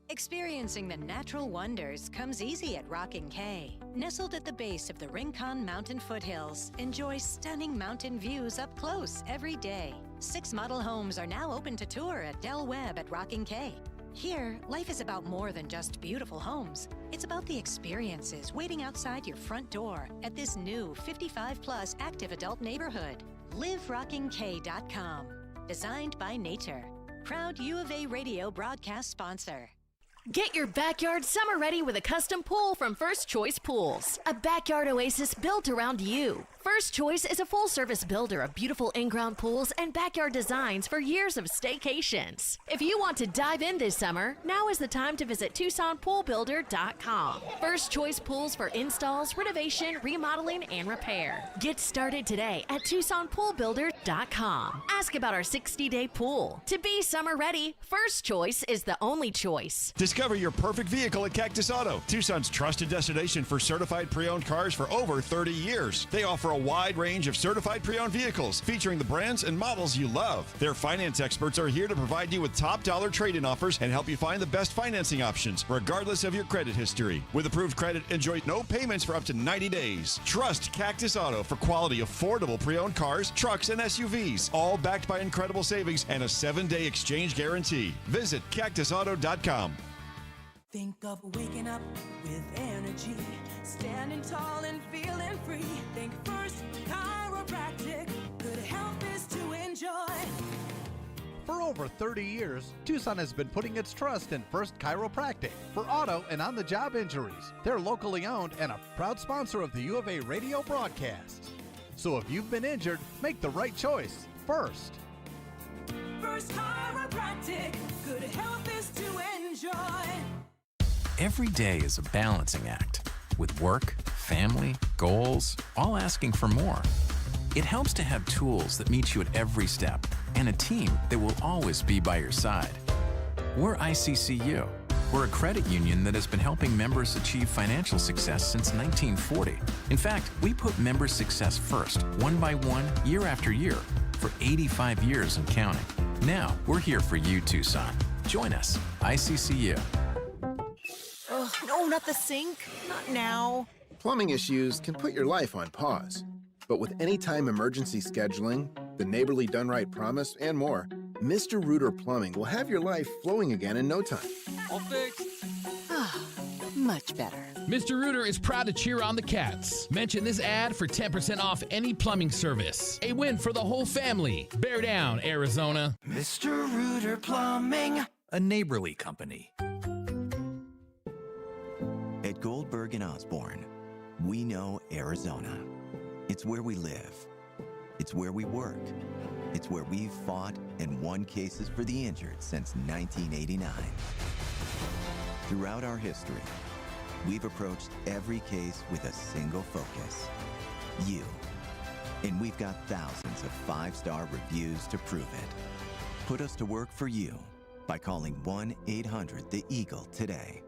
Experiencing the natural wonders comes easy at Rockin' K. Nestled at the base of the Rincon Mountain foothills, enjoy stunning mountain views up close every day. 6 model homes are now open to tour at Del Webb at Rockin' K. Here, life is about more than just beautiful homes. It's about the experiences waiting outside your front door at this new 55-plus active adult neighborhood. LiveRockingK.com. Designed by nature. Proud U of A radio broadcast sponsor. Get your backyard summer ready with a custom pool from First Choice Pools. A backyard oasis built around you. First Choice is a full-service builder of beautiful in-ground pools and backyard designs for years of staycations. If you want to dive in this summer, now is the time to visit TucsonPoolBuilder.com. First Choice Pools for installs, renovation, remodeling, and repair. Get started today at TucsonPoolBuilder.com. Ask about our 60-day pool. To be summer ready, First Choice is the only choice. Discover your perfect vehicle at Cactus Auto, Tucson's trusted destination for certified pre-owned cars for over 30 years. They offer a wide range of certified pre-owned vehicles featuring the brands and models you love. Their finance experts are here to provide you with top dollar trade-in offers and help you find the best financing options, regardless of your credit history. With approved credit, enjoy no payments for up to 90 days. Trust Cactus Auto for quality, affordable pre-owned cars, trucks, and SUVs, all backed by incredible savings and a 7-day exchange guarantee. Visit CactusAuto.com. Think of waking up with energy, standing tall and feeling free. Think First Chiropractic, good health is to enjoy. For over 30 years, Tucson has been putting its trust in First Chiropractic for auto and on-the-job injuries. They're locally owned and a proud sponsor of the U of A radio broadcast. So if you've been injured, make the right choice first. First Chiropractic, good health is to enjoy. Every day is a balancing act, with work, family, goals, all asking for more. It helps to have tools that meet you at every step and a team that will always be by your side. We're ICCU. We're a credit union that has been helping members achieve financial success since 1940. In fact, we put members' success first, one by one, year after year, for 85 years and counting. Now, we're here for you, Tucson. Join us, ICCU. Oh, no, not the sink. Not now. Plumbing issues can put your life on pause. But with anytime emergency scheduling, the neighborly done right promise, and more, Mr. Rooter Plumbing will have your life flowing again in no time. All fixed. Much better. Mr. Rooter is proud to cheer on the Cats. Mention this ad for 10% off any plumbing service. A win for the whole family. Bear down, Arizona. Mr. Rooter Plumbing, a neighborly company. At Goldberg and Osborne, we know Arizona. It's where we live. It's where we work. It's where we've fought and won cases for the injured since 1989. Throughout our history, we've approached every case with a single focus: you. And we've got thousands of 5-star reviews to prove it. Put us to work for you by calling 1-800-THE-EAGLE today.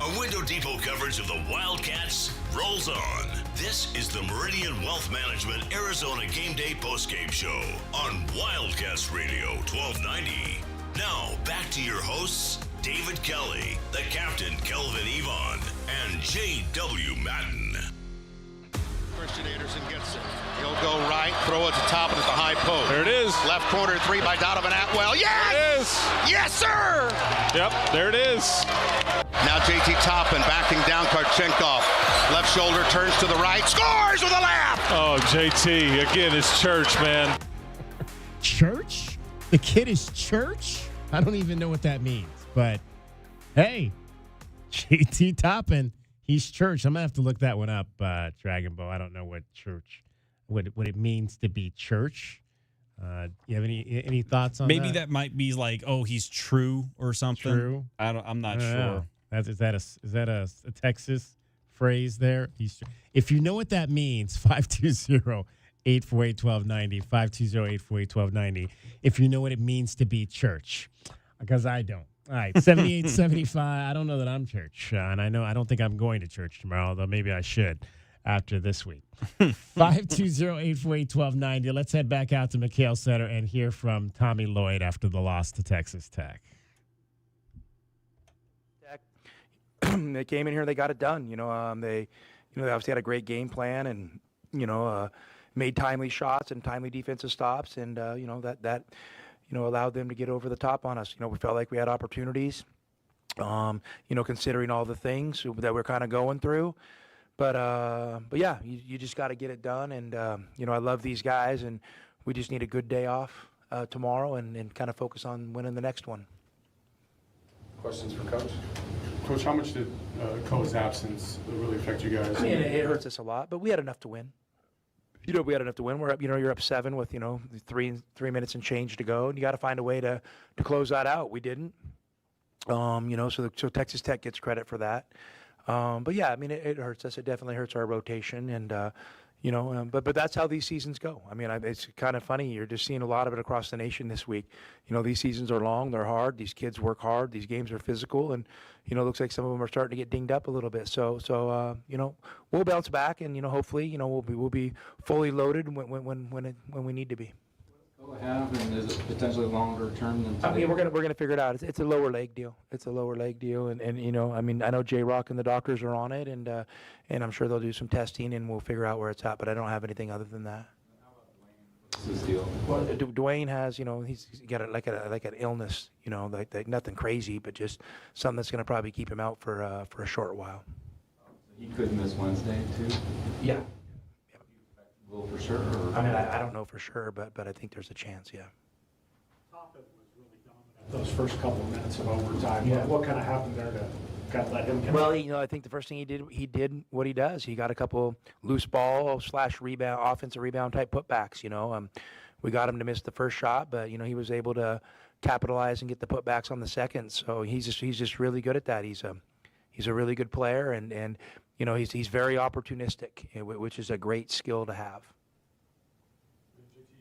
A Window Depot coverage of the Wildcats rolls on. This is the Meridian Wealth Management Arizona Game Day postgame show on Wildcats Radio 1290. Now, back to your hosts, David Kelly, the captain Kelvin Yvonne, and J.W. Madden. Christian Anderson gets it. He'll go right, throw at the top and at the high post. There it is. Left corner three by Donovan Atwell. Yes! There it is. Yes, sir! Yep, there it is. Now JT Toppin backing down Karchenkov. Left shoulder turns to the right, scores with a lap! Oh, JT, again, it's church, man. Church? The kid is church? I don't even know what that means. But, hey, JT Toppin, he's church. I'm going to have to look that one up, Dragon Ball. I don't know what church, what it means to be church. You have any thoughts on that? Maybe that might be like, oh, he's true or something. True? I'm not sure. Know. Is that a Texas phrase there? If you know what that means, 520-848-1290, 520-848-1290. If you know what it means to be church, because I don't. All right, 7875. I don't know that I'm church, and I don't think I'm going to church tomorrow, although maybe I should after this week. 520-848-1290. Let's head back out to McHale Center and hear from Tommy Lloyd after the loss to Texas Tech. They came in here, they got it done. They obviously had a great game plan and made timely shots and timely defensive stops, and that allowed them to get over the top on us. We felt like we had opportunities, considering all the things that we're kind of going through. But yeah, you just got to get it done. And, I love these guys, and we just need a good day off tomorrow and kind of focus on winning the next one. Questions for Coach? Coach, how much did Coach's absence really affect you guys? I mean, it hurts us a lot, but we had enough to win. We had enough to win. We're up, you're up 7 with, 3 minutes and change to go, and you got to find a way to close that out. We didn't. So Texas Tech gets credit for that. But yeah, I mean, it hurts us. It definitely hurts our rotation, and but that's how these seasons go. I mean, it's kind of funny. You're just seeing a lot of it across the nation this week. These seasons are long. They're hard. These kids work hard. These games are physical, and it looks like some of them are starting to get dinged up a little bit. So we'll bounce back, and hopefully, we'll be fully loaded when we need to be. Have, and is it potentially longer term than today? I mean, we're gonna figure it out. It's a lower leg deal. It's a lower leg deal, and I mean, I know J-Rock and the doctors are on it, and I'm sure they'll do some testing, and we'll figure out where it's at. But I don't have anything other than that. What's his deal? Well, Dwayne has, he's got like an illness, like nothing crazy, but just something that's going to probably keep him out for a short while. He could miss Wednesday too. Yeah. Will for sure. Or? I mean, I don't know for sure, but I think there's a chance. Yeah. Those first couple of minutes of overtime. Yeah. What kind of happened there to kind of let him? Well, I think the first thing he did what he does. He got a couple loose ball / rebound, offensive rebound type putbacks. We got him to miss the first shot, but he was able to capitalize and get the putbacks on the second. So he's just really good at that. He's a really good player, and he's very opportunistic, which is a great skill to have.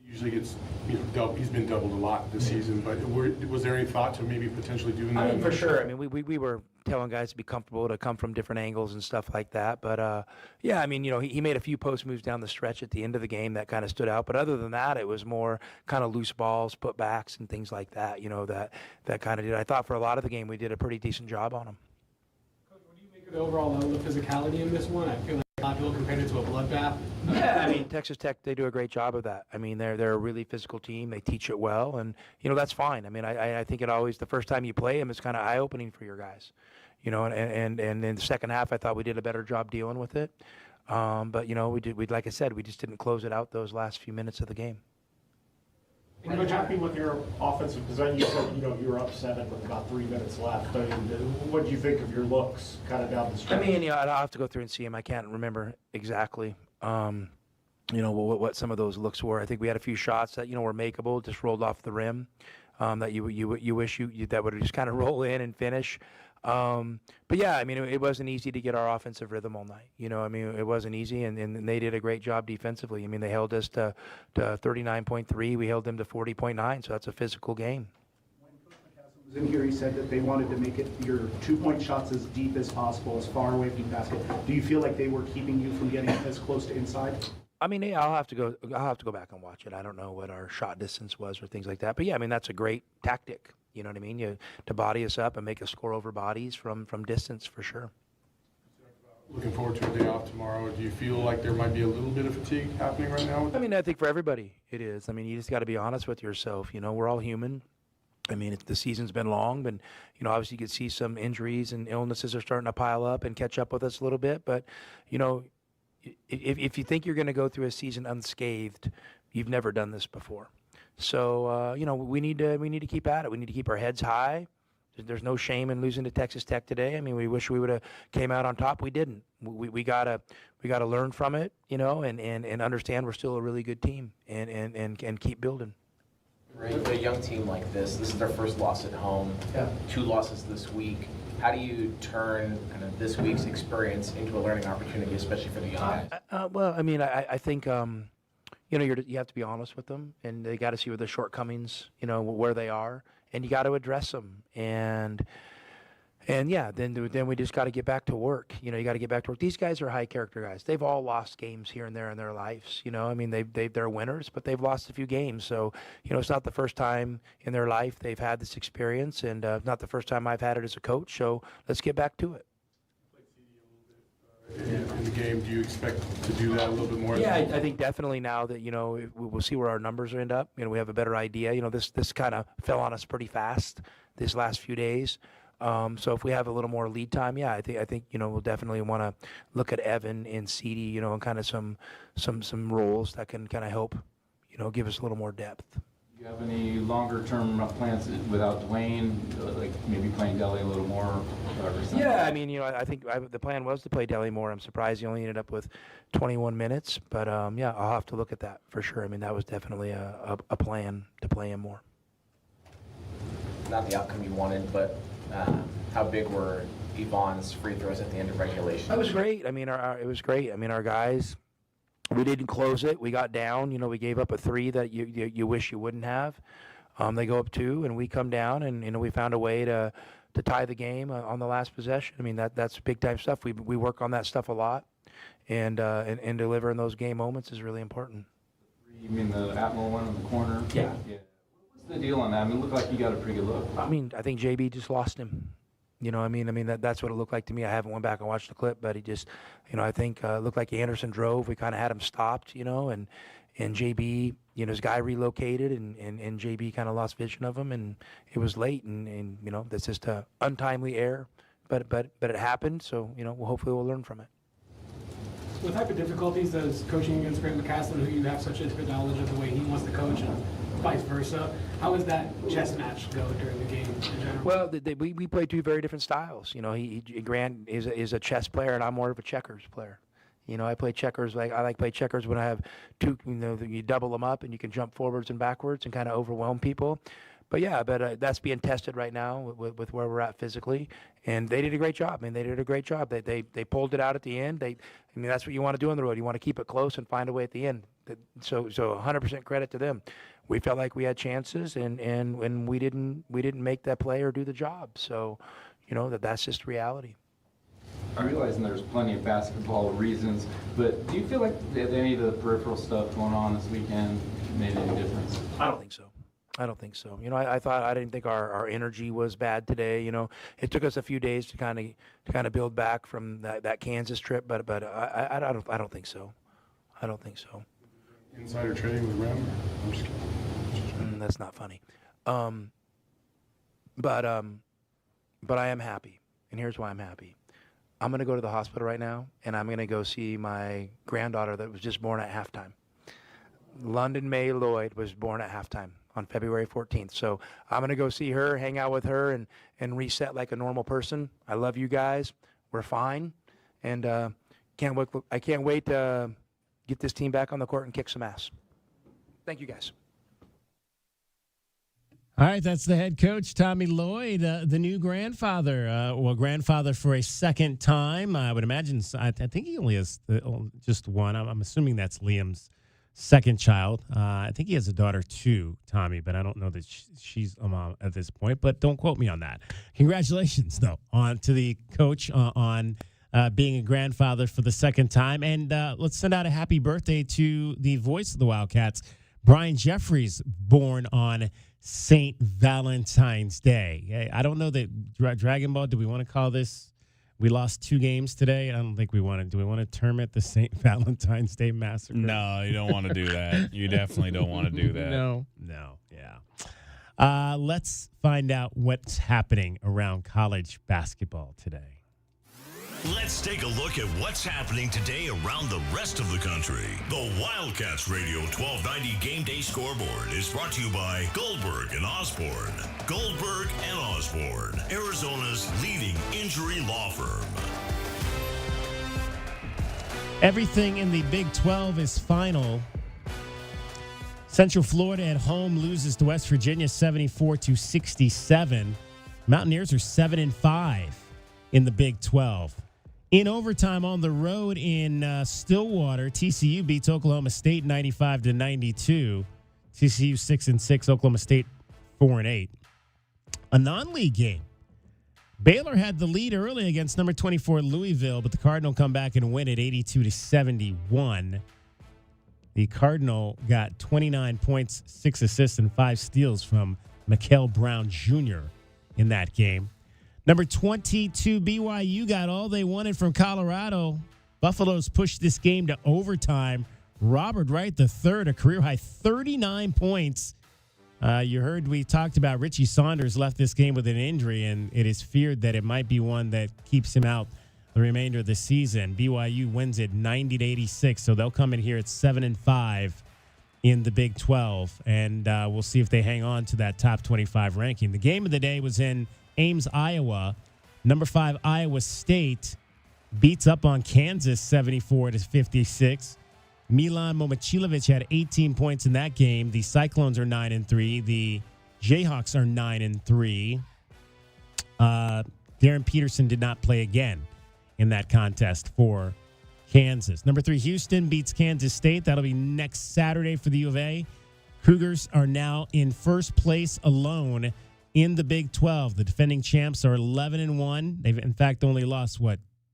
Usually gets, he's been doubled a lot this season, but was there any thought to maybe potentially doing that? I mean, for sure. I mean, we were telling guys to be comfortable to come from different angles and stuff like that. But, yeah, I mean, he made a few post moves down the stretch at the end of the game that kind of stood out. But other than that, it was more kind of loose balls, putbacks, and things like that, that kind of did. I thought for a lot of the game we did a pretty decent job on him. Coach, what do you make of the overall level of physicality in this one? I feel like a lot of people compared it to a bloodbath. Yeah, I mean, Texas Tech, they do a great job of that. I mean, they're a really physical team. They teach it well, and, that's fine. I mean, I think the first time you play them, it's kind of eye-opening for your guys. And in the second half, I thought we did a better job dealing with it. But, like I said, we just didn't close it out those last few minutes of the game. And Coach, happy with your offensive possession. You said, you were up 7 with about 3 minutes left. I mean, what do you think of your looks kind of down the stretch? I mean, I'll have to go through and see them. I can't remember exactly, what some of those looks were. I think we had a few shots that, were makeable, just rolled off the rim, that you wish that would just kind of roll in and finish. But yeah, I mean, it wasn't easy to get our offensive rhythm all night. I mean, it wasn't easy, and they did a great job defensively. I mean, they held us to 39.3. We held them to 40.9, so that's a physical game. When Coach McCaslin was in here, he said that they wanted to make it your 2-point shots as deep as possible, as far away from the basket. Do you feel like they were keeping you from getting as close to inside? I mean, I'll have to go back and watch it. I don't know what our shot distance was or things like that. But yeah, I mean, that's a great tactic. You know what I mean? To body us up and make us score over bodies from distance, for sure. Looking forward to a day off tomorrow. Do you feel like there might be a little bit of fatigue happening right now? I mean, I think for everybody it is. I mean, you just got to be honest with yourself. We're all human. I mean, the season's been long, but, obviously you could see some injuries and illnesses are starting to pile up and catch up with us a little bit. But, if you think you're going to go through a season unscathed, you've never done this before. So, we need to keep at it. We need to keep our heads high. There's no shame in losing to Texas Tech today. I mean, we wish we would have came out on top. We didn't. We gotta learn from it, and understand we're still a really good team and keep building. Right, with a young team like this is their first loss at home. Yeah. 2 losses this week. How do you turn kind of this week's experience into a learning opportunity, especially for the young guys? Well, I mean, I think you have to be honest with them, and they got to see where the shortcomings, where they are, and you got to address them. And yeah, then we just got to get back to work. You got to get back to work. These guys are high character guys. They've all lost games here and there in their lives. I mean, they're winners, but they've lost a few games. So, it's not the first time in their life they've had this experience, and not the first time I've had it as a coach. So let's get back to it. In the game, do you expect to do that a little bit more? Yeah, I think definitely now that, we'll see where our numbers end up. We have a better idea. This kind of fell on us pretty fast this last few days. So if we have a little more lead time, yeah, I think we'll definitely want to look at Evan and Ceedee, and kind of some roles that can kind of help, give us a little more depth. Do you have any longer-term plans without Dwayne, like maybe playing Deli a little more? Yeah, I mean, I think the plan was to play Deli more. I'm surprised he only ended up with 21 minutes, but yeah, I'll have to look at that for sure. I mean, that was definitely a plan to play him more. Not the outcome you wanted, but how big were Yvonne's free throws at the end of regulation? That was great. I mean, it was great. I mean, our guys, we didn't close it. We got down. We gave up a 3 that you wish you wouldn't have. They go up 2, and we come down, and we found a way to tie the game on the last possession. I mean, that's big time stuff. We work on that stuff a lot, and delivering those game moments is really important. You mean the Atmore one in the corner? Yeah. What's the deal on that? I mean, it looked like you got a pretty good look. I mean, I think JB just lost him. I mean, that's what it looked like to me. I haven't went back and watched the clip, but he just, I think looked like Anderson drove. We kind of had him stopped, and JB, his guy relocated, and JB kind of lost vision of him, and it was late, and that's just a untimely error, but it happened. So hopefully we'll learn from it. What type of difficulties does coaching against Grant McCaslin, who you have such intimate knowledge of the way he wants to coach, and vice versa, how does that chess match go during the game in general? Well, we play two very different styles. Grant is a chess player, and I'm more of a checkers player. I play checkers I like play checkers when I have two. You double them up and you can jump forwards and backwards and kind of overwhelm people. But that's being tested right now with where we're at physically, and they did a great job. They did a great job. They pulled it out at the end. That's what you want to do on the road. You want to keep it close and find a way at the end. So 100% credit to them. We felt like we had chances, and we didn't make that play or do the job. So, that's just reality. I realize there's plenty of basketball reasons, but do you feel like any of the peripheral stuff going on this weekend made any difference? I don't think so. I didn't think our energy was bad today. It took us a few days to kind of build back from that Kansas trip, but I don't think so. I don't think so. Insider trading with Rem? I'm just kidding. That's not funny. But I am happy, and here's why I'm happy. I'm going to go to the hospital right now, and I'm going to go see my granddaughter that was just born at halftime. London May Lloyd was born at halftime on February 14th. So I'm going to go see her, hang out with her, and reset like a normal person. I love you guys. We're fine. And I can't wait to get this team back on the court and kick some ass. Thank you, guys. All right, that's the head coach, Tommy Lloyd, the new grandfather. Grandfather for a second time. I would imagine, I think he only has just one. I'm assuming that's Liam's second child. I think he has a daughter too, Tommy, but I don't know that she's a mom at this point. But don't quote me on that. Congratulations, though, to the coach on being a grandfather for the second time. And let's send out a happy birthday to the voice of the Wildcats, Brian Jeffries, born on St. Valentine's Day. I don't know that Dragon Ball, do we want to call this? We lost 2 games today. I don't think we want to. Do we want to term it the St. Valentine's Day Massacre? No, you don't want to do that. You definitely don't want to do that. No, yeah. Let's find out what's happening around college basketball today. Let's take a look at what's happening today around the rest of the country. The Wildcats Radio 1290 Game Day Scoreboard is brought to you by Goldberg and Osborne. Goldberg and Osborne, Arizona's leading injury law firm. Everything in the Big 12 is final. Central Florida at home loses to West Virginia 74-67. Mountaineers are 7-5 in the Big 12. In overtime on the road in Stillwater, TCU beats Oklahoma State 95-92. TCU 6-6, Oklahoma State 4-8. A non-league game. Baylor had the lead early against number 24 Louisville, but the Cardinal come back and win it 82-71. The Cardinal got 29 points, 6 assists, and 5 steals from Mikael Brown Jr. in that game. Number 22, BYU got all they wanted from Colorado. Buffaloes pushed this game to overtime. Robert Wright III, a career-high 39 points. You heard we talked about Richie Saunders left this game with an injury, and it is feared that it might be one that keeps him out the remainder of the season. BYU wins it 90-86, so they'll come in here at 7-5 in the Big 12, and we'll see if they hang on to that top 25 ranking. The game of the day was in Ames, Iowa. Number 5 Iowa State beats up on Kansas 74-56. Milan Momcilovic had 18 points in that game. The Cyclones are 9-3. The Jayhawks are 9-3. Darren Peterson did not play again in that contest for Kansas. Number 3 Houston beats Kansas State. That'll be next Saturday for the U of A. Cougars are now in first place alone in the Big 12. The defending champs are 11-1. They've, in fact, only lost,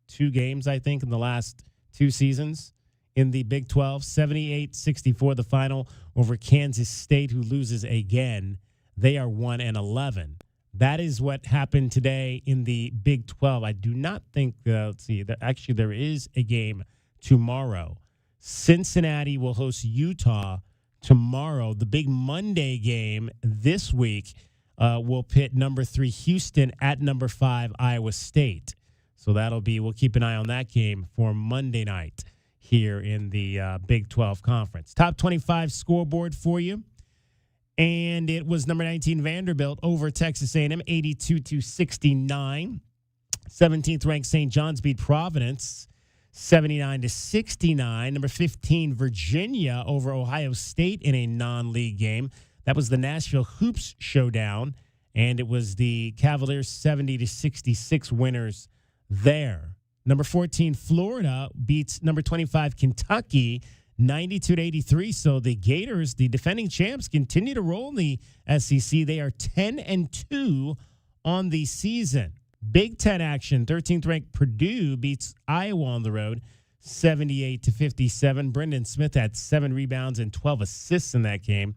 2 games, I think, in the last 2 seasons in the Big 12. 78-64, the final over Kansas State, who loses again. They are 1-11. That is what happened today in the Big 12. I do not think, let's see, actually there is a game tomorrow. Cincinnati will host Utah tomorrow. The big Monday game this week will pit number 3 Houston at number 5 Iowa State. So we'll keep an eye on that game for Monday night here in the Big 12 Conference. Top 25 scoreboard for you. And it was number 19 Vanderbilt over Texas A&M, 82-69. 17th ranked St. John's beat Providence, 79-69. Number 15 Virginia over Ohio State in a non-league game. That was the Nashville Hoops Showdown, and it was the Cavaliers 70-66 winners there. Number 14 Florida beats number 25 Kentucky, 92-83. So the Gators, the defending champs, continue to roll in the SEC. They are 10-2 on the season. Big Ten action. 13th ranked Purdue beats Iowa on the road, 78-57. Brendan Smith had 7 rebounds and 12 assists in that game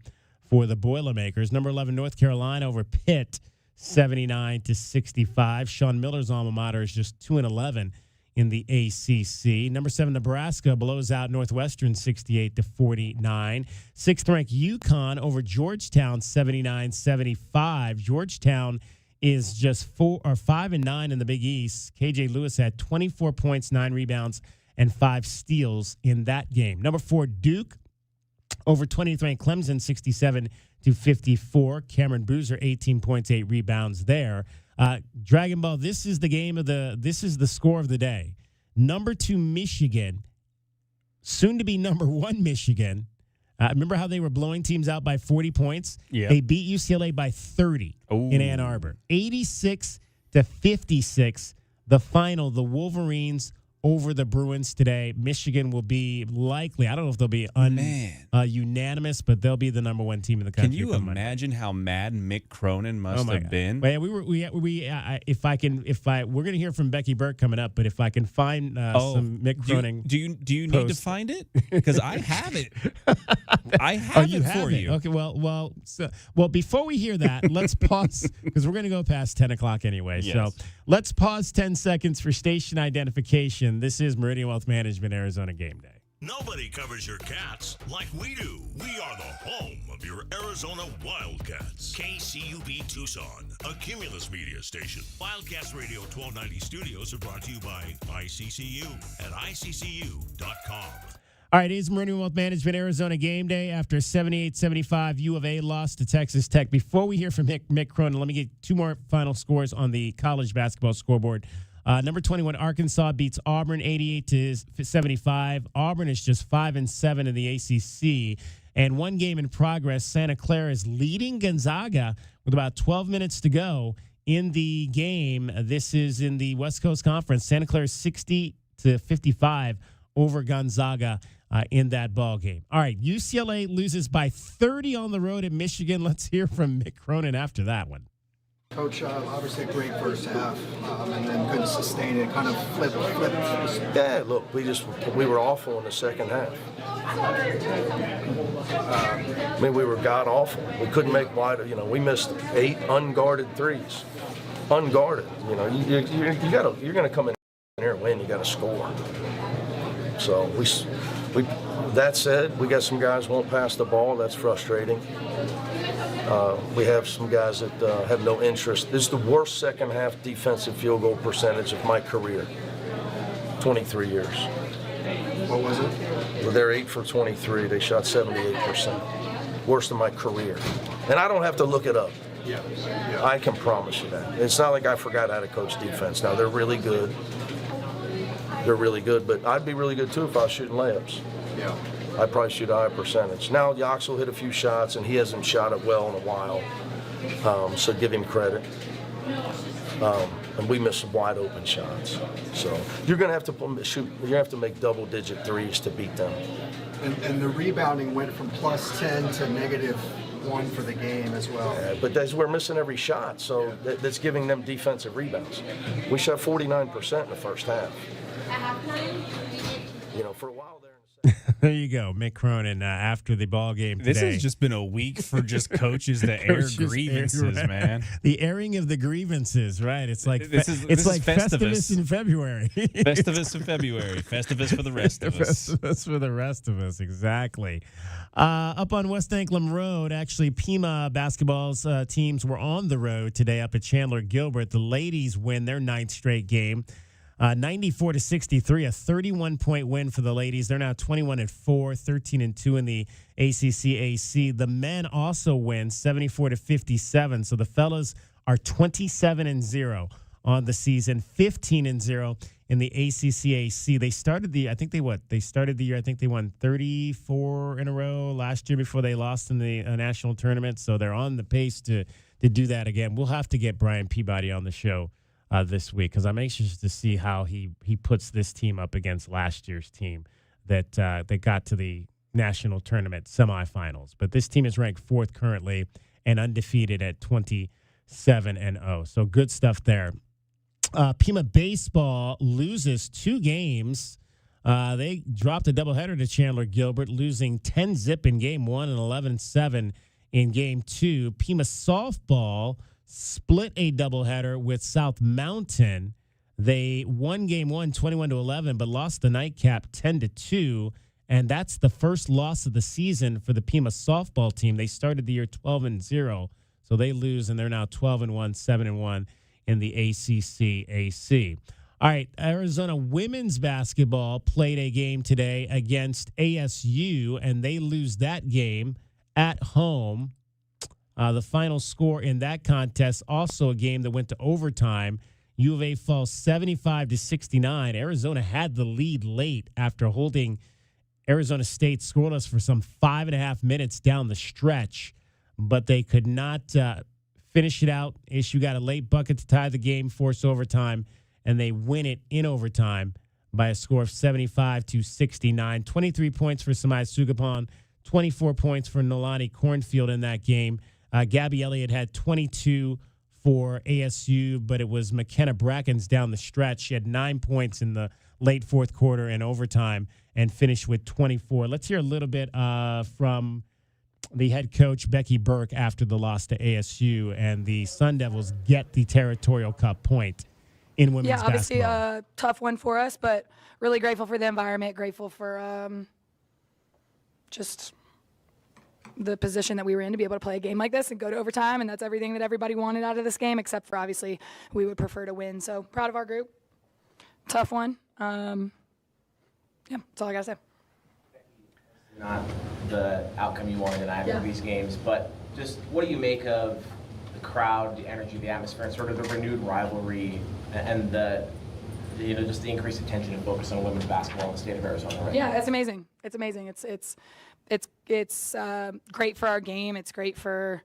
for the Boilermakers. Number 11 North Carolina over Pitt, 79-65. Sean Miller's alma mater is just 2-11 in the ACC. Number 7 Nebraska blows out Northwestern 68-49. 6th ranked UConn over Georgetown 79-75. Georgetown is just 5-9 in the Big East. KJ Lewis had 24 points, 9 rebounds, and 5 steals in that game. Number 4 Duke over 20th ranked Clemson 67-54. Cameron Boozer 18 points, 8 rebounds there. Dragon Ball, this is the score of the day. Number 2 Michigan, soon to be number 1 Michigan. Remember how they were blowing teams out by 40 points? Yeah. They beat UCLA by 30 in Ann Arbor. 86-56. The final, the Wolverines over the Bruins today. Michigan will be likely, I don't know if they'll be unanimous, but they'll be the number 1 team in the country. Can you imagine how mad Mick Cronin must have been? Well, we're going to hear from Becky Burke coming up, but if I can find some Mick Cronin, do you need to find it? Because I have it. I have it for you. Okay, well, before we hear that, let's pause because we're going to go past 10 o'clock anyway. Yes. So let's pause 10 seconds for station identification. This is Meridian Wealth Management, Arizona Game Day. Nobody covers your Cats like we do. We are the home of your Arizona Wildcats. KCUB Tucson, a Cumulus media station. Wildcats Radio 1290 studios are brought to you by ICCU at ICCU.com. All right, it is Meridian Wealth Management, Arizona Game Day. After 78-75, U of A lost to Texas Tech. Before we hear from Mick Cronin, let me get 2 more final scores on the college basketball scoreboard. Number 21, Arkansas beats Auburn 88-75. Auburn is just 5-7 in the ACC. And 1 game in progress, Santa Clara is leading Gonzaga with about 12 minutes to go in the game. This is in the West Coast Conference. Santa Clara 60-55 over Gonzaga in that ball game. All right, UCLA loses by 30 on the road at Michigan. Let's hear from Mick Cronin after that one. Coach, obviously a great first half, and then couldn't sustain it, kind of flipped. Yeah, look, we were awful in the second half. We were god awful. We couldn't make wide, we missed 8 unguarded threes. Unguarded, you're going to come in here and win, you got to score. So that said, we got some guys who won't pass the ball, that's frustrating. We have some guys that have no interest. This is the worst second half defensive field goal percentage of my career. 23 years. What was it? Well, they're 8 for 23. They shot 78%. Worst of my career. And I don't have to look it up. Yeah. I can promise you that. It's not like I forgot how to coach defense. Now, they're really good. But I'd be really good too if I was shooting layups. Yeah. I'd probably shoot a high percentage. Now, Yox will hit a few shots, and he hasn't shot it well in a while, so give him credit. And we missed some wide open shots. So you're going to have to shoot. You're going to have to make double-digit threes to beat them. And the rebounding went from +10 to -1 for the game as well. Yeah, but we're missing every shot, so that's giving them defensive rebounds. We shot 49% in the first half. For a while there in the second. There you go, Mick Cronin. After the ball game today, This has just been a week for just coaches that air grievances, man. The airing of the grievances, right? It's like This is Festivus in February. Festivus in February. Festivus for the rest of us. Festivus for the rest of us, exactly. Up on West Anklam Road, actually, Pima basketball's teams were on the road today up at Chandler Gilbert. The ladies win their 9th straight game. 94-63, a 31-point win for the ladies. They're now 21-4, 13-2 in the ACC-AC. The men also win 74-57. So the fellas are 27-0 on the season, 15-0 in the ACC-AC. They started the year, I think they won 34 in a row last year before they lost in the national tournament. So they're on the pace to do that again. We'll have to get Brian Peabody on the show this week, because I'm anxious to see how he puts this team up against last year's team that got to the national tournament semifinals. But this team is ranked 4th currently and undefeated at 27-0. So good stuff there. Pima baseball loses 2 games. They dropped a doubleheader to Chandler Gilbert, losing 10-0 in game 1 and 11-7 in game 2. Pima softball split a doubleheader with South Mountain. They won game 1 21-11, but lost the nightcap 10-2, and that's the first loss of the season for the Pima softball team. They started the year 12-0, so they lose, and they're now 12-1, 7-1 in the ACC-AC. All right, Arizona women's basketball played a game today against ASU, and they lose that game at home. The final score in that contest, also a game that went to overtime. U of A falls 75-69. Arizona had the lead late after holding Arizona State scoreless for some 5.5 minutes down the stretch, but they could not finish it out. ASU got a late bucket to tie the game, force overtime, and they win it in overtime by a score of 75-69. 23 points for Samai Sugapon, 24 points for Nolani Cornfield in that game. Gabby Elliott had 22 for ASU, but it was McKenna Brackens down the stretch. She had 9 points in the late 4th quarter and overtime and finished with 24. Let's hear a little bit from the head coach, Becky Burke, after the loss to ASU, and the Sun Devils get the Territorial Cup point in women's basketball. Yeah, obviously a tough one for us, but really grateful for the environment, grateful for just the position that we were in to be able to play a game like this and go to overtime, and that's everything that everybody wanted out of this game, except for obviously we would prefer to win. So proud of our group. Tough one. Yeah, that's all I got to say. Not the outcome you wanted in either of these games, but just what do you make of the crowd, the energy, the atmosphere, and sort of the renewed rivalry and the just the increased attention and focus on women's basketball in the state of Arizona right now? Yeah, it's amazing. It's amazing. It's great for our game. It's great for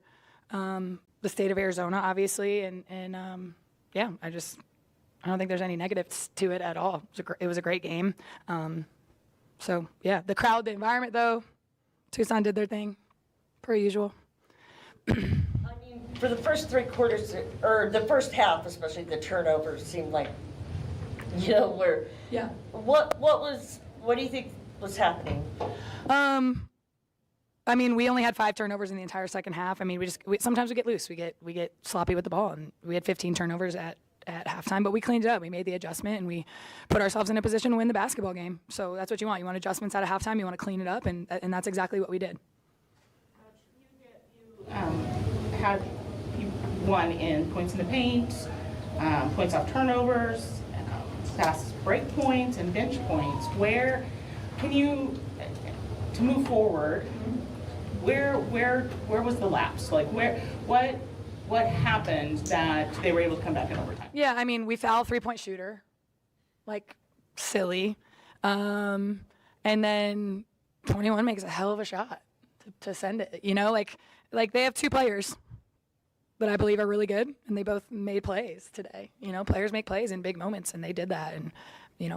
the state of Arizona, obviously, and yeah, I don't think there's any negatives to it at all. It was a great game. So yeah, the crowd, the environment, though, Tucson did their thing, per usual. I mean, for the first 3 quarters, or the first half, especially, the turnovers seemed like, where. Yeah. What do you think was happening? I mean, we only had 5 turnovers in the entire second half. I mean, sometimes we get loose. We get sloppy with the ball, and we had 15 turnovers at halftime, but we cleaned it up. We made the adjustment, and we put ourselves in a position to win the basketball game. So that's what you want. You want adjustments at a halftime. You want to clean it up, and that's exactly what we did. You won in points in the paint, points off turnovers, fast break points, and bench points. Where can you, to move forward, where was the lapse? Like what happened that they were able to come back in overtime? Yeah, I mean, we foul 3-point shooter, like silly, and then 21 makes a hell of a shot to send it. Like they have 2 players that I believe are really good, and they both made plays today. Players make plays in big moments, and they did that, and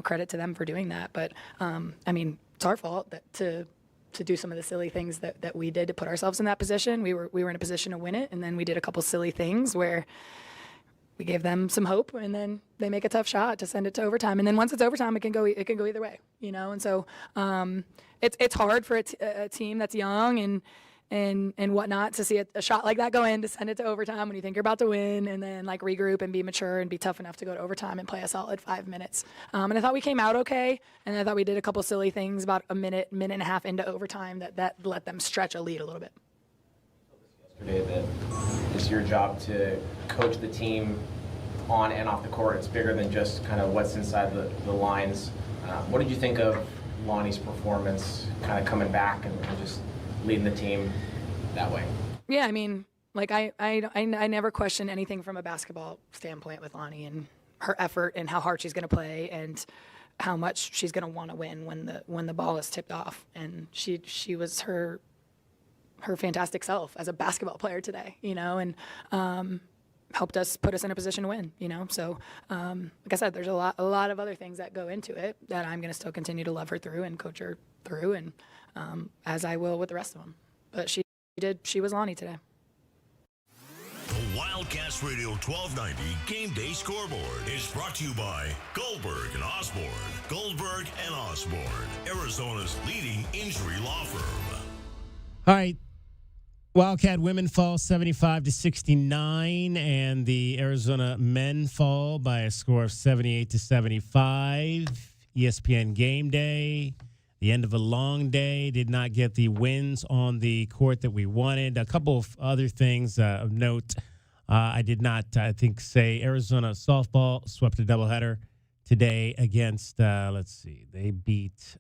credit to them for doing that. But I mean, it's our fault to do some of the silly things that we did to put ourselves in that position. We were in a position to win it, and then we did a couple silly things where we gave them some hope, and then they make a tough shot to send it to overtime. And then once it's overtime, it can go either way, you know. And so it's hard for a team that's young and whatnot to see a shot like that go in, to send it to overtime when you think you're about to win, and then like regroup and be mature and be tough enough to go to overtime and play a solid 5 minutes. And I thought we came out okay, and I thought we did a couple silly things about a minute and a half into overtime that let them stretch a lead a little bit. Yesterday that it's your job to coach the team on and off the court. It's bigger than just kind of what's inside the lines. What did you think of Lonnie's performance, kind of coming back and just leading the team that way? Yeah, I mean, like I never question anything from a basketball standpoint with Lonnie and her effort and how hard she's going to play and how much she's going to want to win when the ball is tipped off. And she was her fantastic self as a basketball player today, you know, and helped us put us in a position to win, you know. So like I said, there's a lot of other things that go into it that I'm going to still continue to love her through and coach her through, and as I will with the rest of them. But she was Lonnie today. The Wildcats Radio 1290 Game Day Scoreboard is brought to you by Goldberg and Osborne. Goldberg and Osborne, Arizona's leading injury law firm. All right. Wildcat women fall 75-69, and the Arizona men fall by a score of 78-75. ESPN Game Day, the end of a long day, did not get the wins on the court that we wanted. A couple of other things of note. I did not, I think, say Arizona softball swept a doubleheader today against, they beat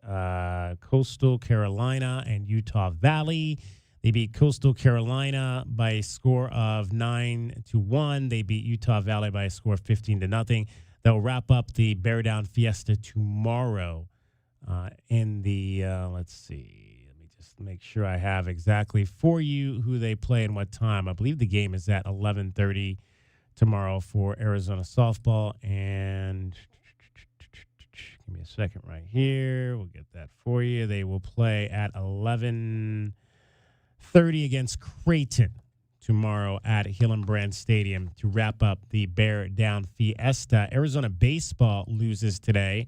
Coastal Carolina and Utah Valley. They beat Coastal Carolina by a score of 9-1. They beat Utah Valley by a score of 15-0. They'll wrap up the Bear Down Fiesta tomorrow in the, let me just make sure I have exactly for you who they play and what time. I believe the game is at 11:30 tomorrow for Arizona softball. And give me a second right here. We'll get that for you. They will play at 11:30 against Creighton tomorrow at Hillenbrand Stadium to wrap up the Bear Down Fiesta. Arizona baseball loses today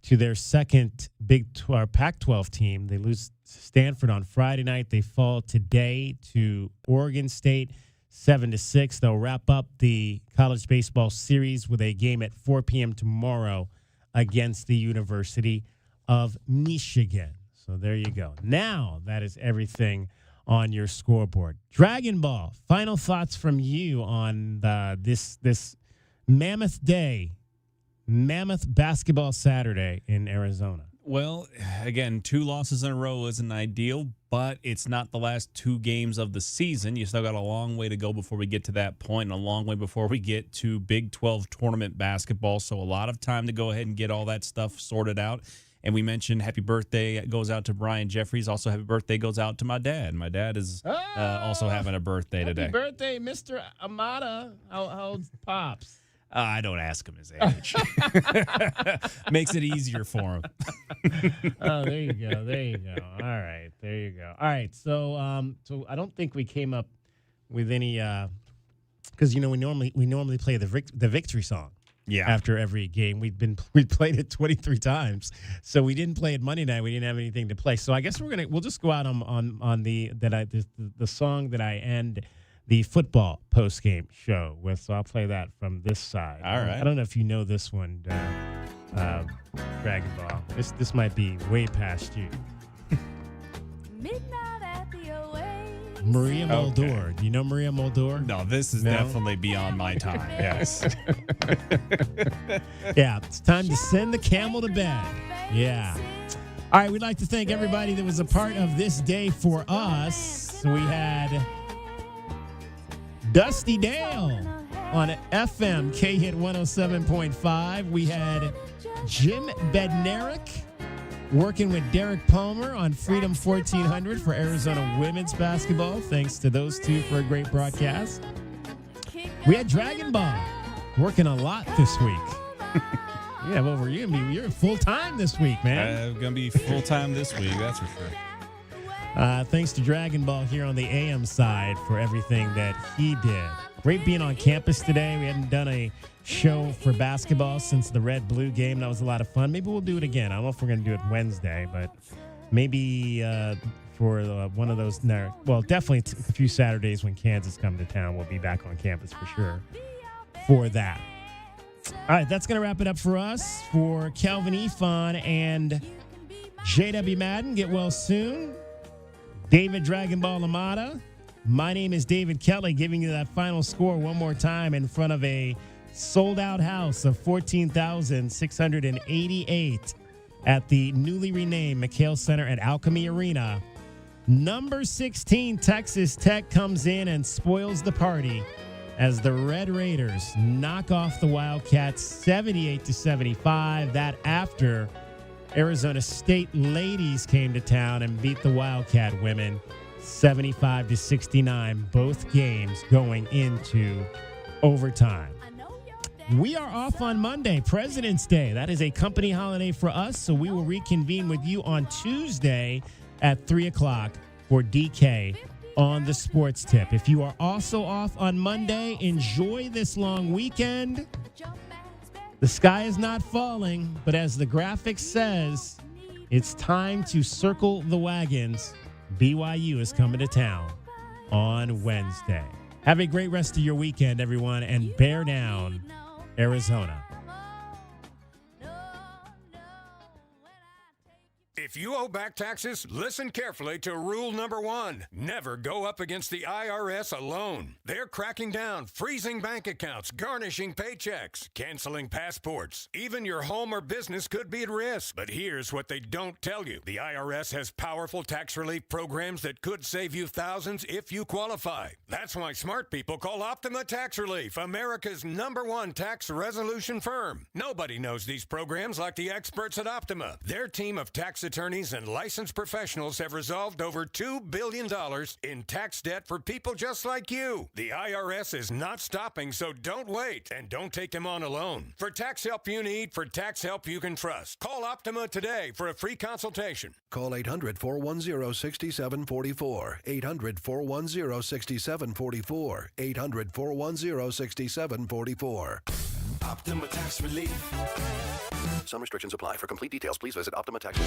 to their second Pac-12 team. They lose Stanford on Friday night. They fall today to Oregon State 7-6. They'll wrap up the college baseball series with a game at 4 p.m. tomorrow against the University of Michigan. So there you go. Now that is everything on your scoreboard. Dragon Ball, final thoughts from you on this mammoth day, mammoth basketball Saturday in Arizona. Well, again, 2 losses in a row isn't ideal, but it's not the last 2 games of the season. You still got a long way to go before we get to that point, and a long way before we get to Big 12 tournament basketball. So a lot of time to go ahead and get all that stuff sorted out. And we mentioned happy birthday goes out to Brian Jeffries. Also, happy birthday goes out to my dad. My dad is also having a birthday today. Happy birthday, Mr. Amata. How old's Pops? I don't ask him his age. Makes it easier for him. Oh, there you go. There you go. All right. There you go. All right. So so I don't think we came up with any because, you know, we normally play the victory song. Yeah. After every game, we played it 23 times, so we didn't play it Monday night. We didn't have anything to play, so I guess we'll just go out on the song that I end the football post game show with. So I'll play that from this side. All right. I don't know if you know this one, Dragon Ball. This might be way past you. Midnight at the Oasis. Maria Muldaur. Okay. Do you know Maria Muldaur? No, this is definitely beyond my time. Yes. Yeah, it's time to send the camel to bed. Yeah. All right, we'd like to thank everybody that was a part of this day for us. We had Dusty Dale on FM K-Hit 107.5. We had Jim Bednarik working with Derek Palmer on Freedom 1400 for Arizona women's basketball. Thanks to those two for a great broadcast. We had Dragon Ball working a lot this week. Yeah, well, you're full time this week, man. I'm gonna be full time this week. That's for sure. Thanks to Dragon Ball here on the AM side for everything that he did. Great being on campus today. We hadn't done a show for basketball since the Red-Blue game. That was a lot of fun. Maybe we'll do it again. I don't know if we're going to do it Wednesday, but maybe for one of those. Well, definitely a few Saturdays when Kansas come to town, we'll be back on campus for sure for that. All right, that's going to wrap it up for us. For Kelvin Efon and JW Madden, get well soon. David Dragon Ball Lamada. My name is David Kelly, giving you that final score one more time in front of a sold-out house of 14,688 at the newly renamed McHale Center at Alchemy Arena. Number 16, Texas Tech comes in and spoils the party as the Red Raiders knock off the Wildcats 78-75. That after Arizona State ladies came to town and beat the Wildcat women 75-69, both games going into overtime. We are off on Monday, President's Day. That is a company holiday for us, so we will reconvene with you on Tuesday at 3 o'clock for DK on the Sports Tip. If you are also off on Monday, enjoy this long weekend. The sky is not falling, but as the graphic says, it's time to circle the wagons. BYU is coming to town on Wednesday. Have a great rest of your weekend, everyone, and bear down, Arizona. If you owe back taxes, listen carefully to rule number 1. Never go up against the IRS alone. They're cracking down, freezing bank accounts, garnishing paychecks, canceling passports. Even your home or business could be at risk. But here's what they don't tell you. The IRS has powerful tax relief programs that could save you thousands if you qualify. That's why smart people call Optima Tax Relief, America's #1 tax resolution firm. Nobody knows these programs like the experts at Optima. Their team of tax attorneys and licensed professionals have resolved over $2 billion in tax debt for people just like you. The IRS is not stopping, so don't wait and don't take them on alone. For tax help you need, for tax help you can trust, call Optima today for a free consultation. Call 800-410-6744. 800-410-6744. 800-410-6744. Optima Tax Relief. Some restrictions apply. For complete details, please visit Optima Tax.